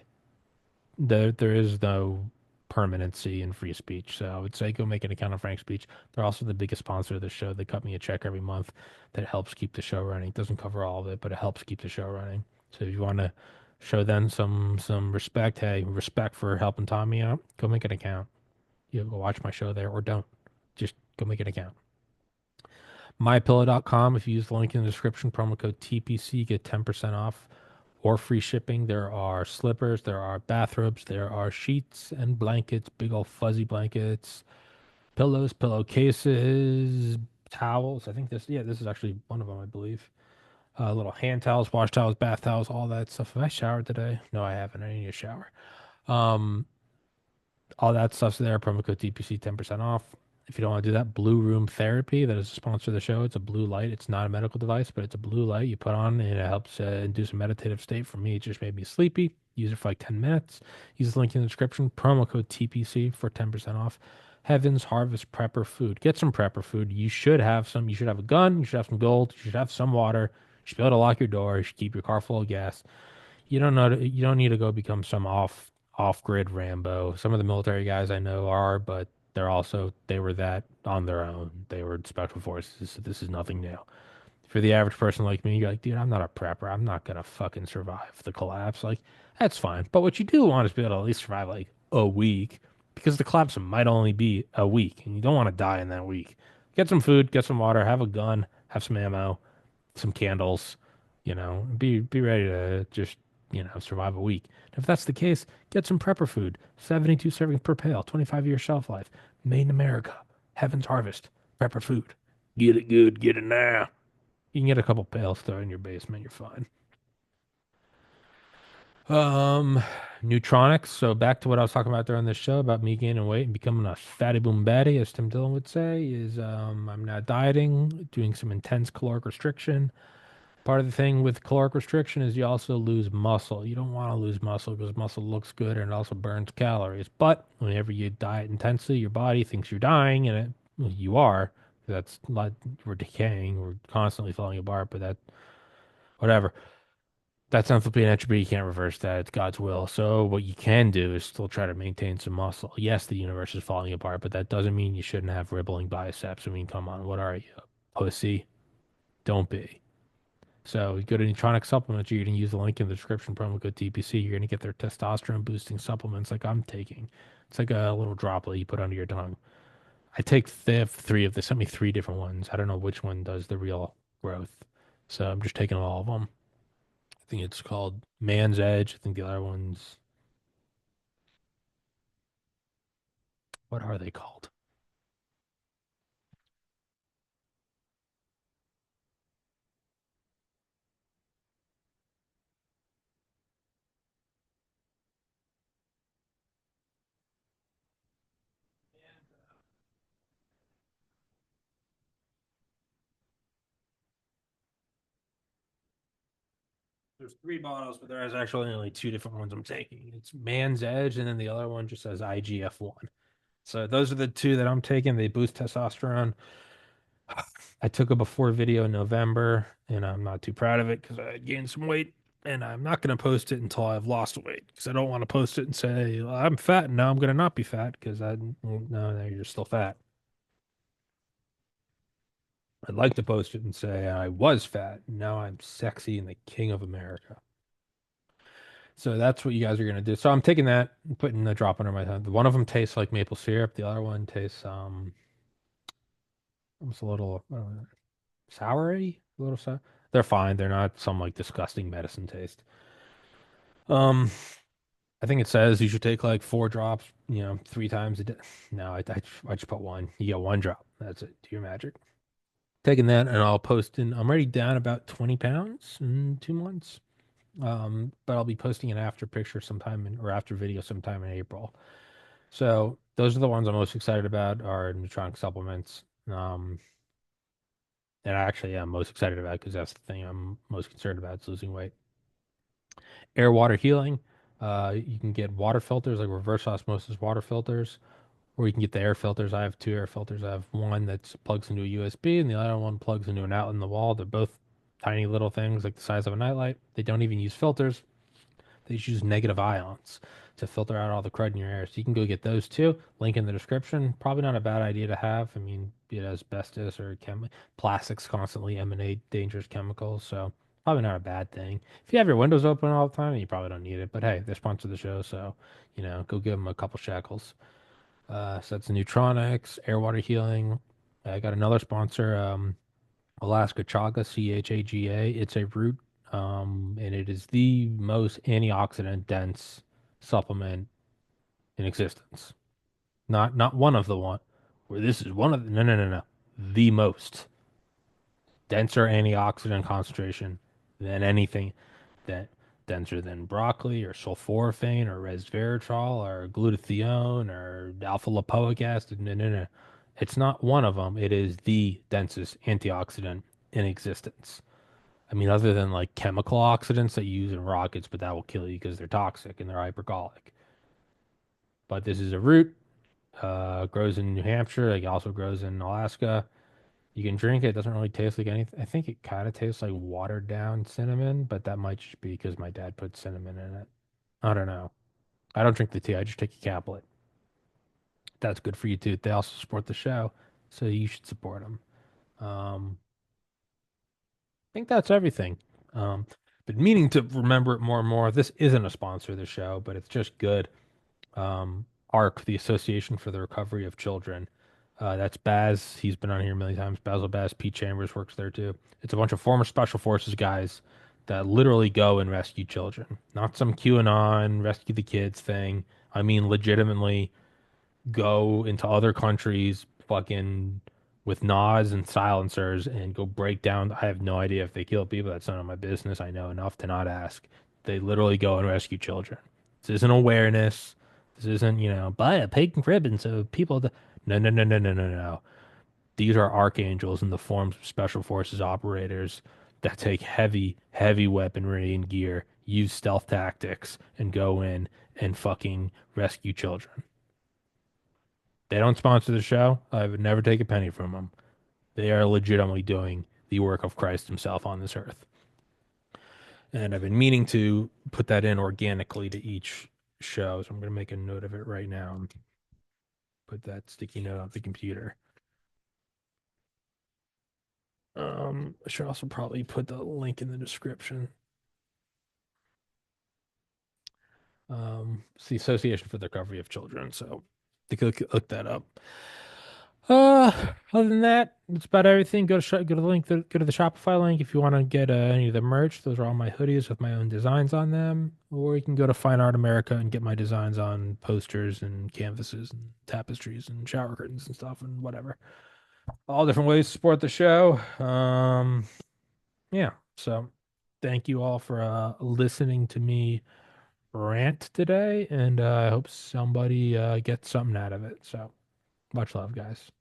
[SPEAKER 1] There is no permanency in free speech. So I would say go make an account on Frank Speech. They're also the biggest sponsor of the show. They cut me a check every month that helps keep the show running. It doesn't cover all of it, but it helps keep the show running. So if you want to show them some respect, hey, respect for helping Tommy out, go make an account. You go watch my show there or don't. Just go make an account. MyPillow.com. If you use the link in the description, promo code TPC, get 10% off or free shipping. There are slippers, there are bathrobes, there are sheets and blankets, big old fuzzy blankets, pillows, pillowcases, towels. I think this is actually one of them, I believe. Little hand towels, wash towels, bath towels, all that stuff. Have I showered today? No, I haven't. I need a shower. Um, all that stuff's there. Promo code TPC 10% off. If you don't want to do that, Blue Room Therapy, that is a sponsor of the show. It's a blue light. It's not a medical device, but it's a blue light you put on and it helps induce a meditative state. For me, it just made me sleepy. Use it for like 10 minutes. Use the link in the description. Promo code TPC for 10% off. Heaven's Harvest Prepper Food. Get some prepper food. You should have some. You should have a gun. You should have some gold. You should have some water. You should be able to lock your door. You should keep your car full of gas. You don't need to go become some off-grid Rambo. Some of the military guys I know are, but they were that on their own. They were special forces. So this is nothing new. For the average person like me, you're like, dude, I'm not a prepper. I'm not gonna fucking survive the collapse. Like, that's fine. But what you do want is be able to at least survive like a week, because the collapse might only be a week, and you don't want to die in that week. Get some food, get some water, have a gun, have some ammo, some candles, be ready to just, survive a week. And if that's the case, get some prepper food. 72 servings per pail, 25-year shelf life. Made in America. Heaven's Harvest. Prepper food. Get it good, get it now. You can get a couple pails, throw in your basement, you're fine. Um, Neutronics. So back to what I was talking about during this show about me gaining weight and becoming a fatty boom batty, as Tim Dillon would say, is I'm now dieting, doing some intense caloric restriction. Part of the thing with caloric restriction is you also lose muscle. You don't want to lose muscle because muscle looks good and it also burns calories. But whenever you diet intensely, your body thinks you're dying, and well, you are. That's like we're decaying, we're constantly falling apart. But that, whatever. That's enthalpy and entropy. You can't reverse that. It's God's will. So what you can do is still try to maintain some muscle. Yes, the universe is falling apart, but that doesn't mean you shouldn't have rippling biceps. I mean, come on, what are you, a pussy? Don't be. So you go to Neutronic Supplements, you're going to use the link in the description, promo code TPC. You're going to get their testosterone boosting supplements like I'm taking. It's like a little droplet you put under your tongue. They have three of They sent me three different ones. I don't know which one does the real growth. So I'm just taking all of them. I think it's called Man's Edge. I think the other ones, what are they called? There's three bottles, but there's actually only two different ones I'm taking. It's Man's Edge, and then the other one just says IGF-1. So those are the two that I'm taking. They boost testosterone. I took a before video in November, and I'm not too proud of it because I gained some weight, and I'm not going to post it until I've lost weight because I don't want to post it and say, "Well, I'm fat and now I'm going to not be fat," because no, you're still fat. I'd like to post it and say I was fat, and now I'm sexy and the king of America. So that's what you guys are going to do. So I'm taking that and putting a drop under my tongue. One of them tastes like maple syrup. The other one tastes almost a little soury, a little sour. They're fine. They're not some like disgusting medicine taste. Um, I think it says you should take like 4 drops, 3 times a day. No, I just put one. You get one drop. That's it. Do your magic. Taking that, and I'll post in. I'm already down about 20 pounds in 2 months. But I'll be posting an after picture or after video sometime in April. So those are the ones I'm most excited about are nutronic supplements. And I actually am most excited about because that's the thing I'm most concerned about is losing weight. Air water healing. You can get water filters like reverse osmosis water filters, or you can get the air filters. I have two air filters. I have one that plugs into a USB, and the other one plugs into an out in the wall. They're both. Tiny little things like the size of a nightlight. They don't even use filters. They just use negative ions to filter out all the crud in your air. So you can go get those too. Link in the description. Probably not a bad idea to have. I mean, be it asbestos or plastics constantly emanate dangerous chemicals. So probably not a bad thing. If you have your windows open all the time, you probably don't need it. But hey, they're sponsored the show, so go give them a couple shekels. So that's Neutronics, air water healing. I got another sponsor, Alaska Chaga, CHAGA. It's a root, and it is the most antioxidant dense supplement in existence. Not one of the one where this is one of the, no, no, no, no. The most denser antioxidant concentration than anything that denser than broccoli or sulforaphane or resveratrol or glutathione or alpha lipoic acid. No, no, no. It's not one of them. It is the densest antioxidant in existence. I mean, other than like chemical oxidants that you use in rockets, but that will kill you because they're toxic and they're hypergolic. But this is a root, grows in New Hampshire. It also grows in Alaska. You can drink it. It doesn't really taste like anything. I think it kind of tastes like watered down cinnamon, but that might just be because my dad put cinnamon in it. I don't know. I don't drink the tea. I just take a caplet. That's good for you too. They also support the show, so you should support them. I think that's everything. Um, been meaning to remember it more and more. This isn't a sponsor of the show, but it's just good. ARC, the Association for the Recovery of Children. That's Baz. He's been on here a million times. Basil Baz, Pete Chambers works there too. It's a bunch of former special forces guys that literally go and rescue children. Not some QAnon rescue the kids thing. I mean, legitimately go into other countries, fucking with NOS and silencers, and go break down. I have no idea if they kill people. That's none of my business. I know enough to not ask. They literally go and rescue children. This isn't awareness. This isn't, buy a pink ribbon so people. No, no, no, no, no, no, no. These are archangels in the forms of special forces operators that take heavy, heavy weaponry and gear, use stealth tactics, and go in and fucking rescue children. They don't sponsor the show. I would never take a penny from them. They are legitimately doing the work of Christ himself on this earth. And I've been meaning to put that in organically to each show. So I'm going to make a note of it right now and put that sticky note on the computer. I should also probably put the link in the description. It's the Association for the Recovery of Children. So you can look that up. Other than that, that's about everything. Go to the link, go to the Shopify link if you want to get any of the merch. Those are all my hoodies with my own designs on them. Or you can go to Fine Art America and get my designs on posters and canvases and tapestries and shower curtains and stuff and whatever. All different ways to support the show. Yeah. So thank you all for listening to me rant today, and I hope somebody gets something out of it. So much love, guys.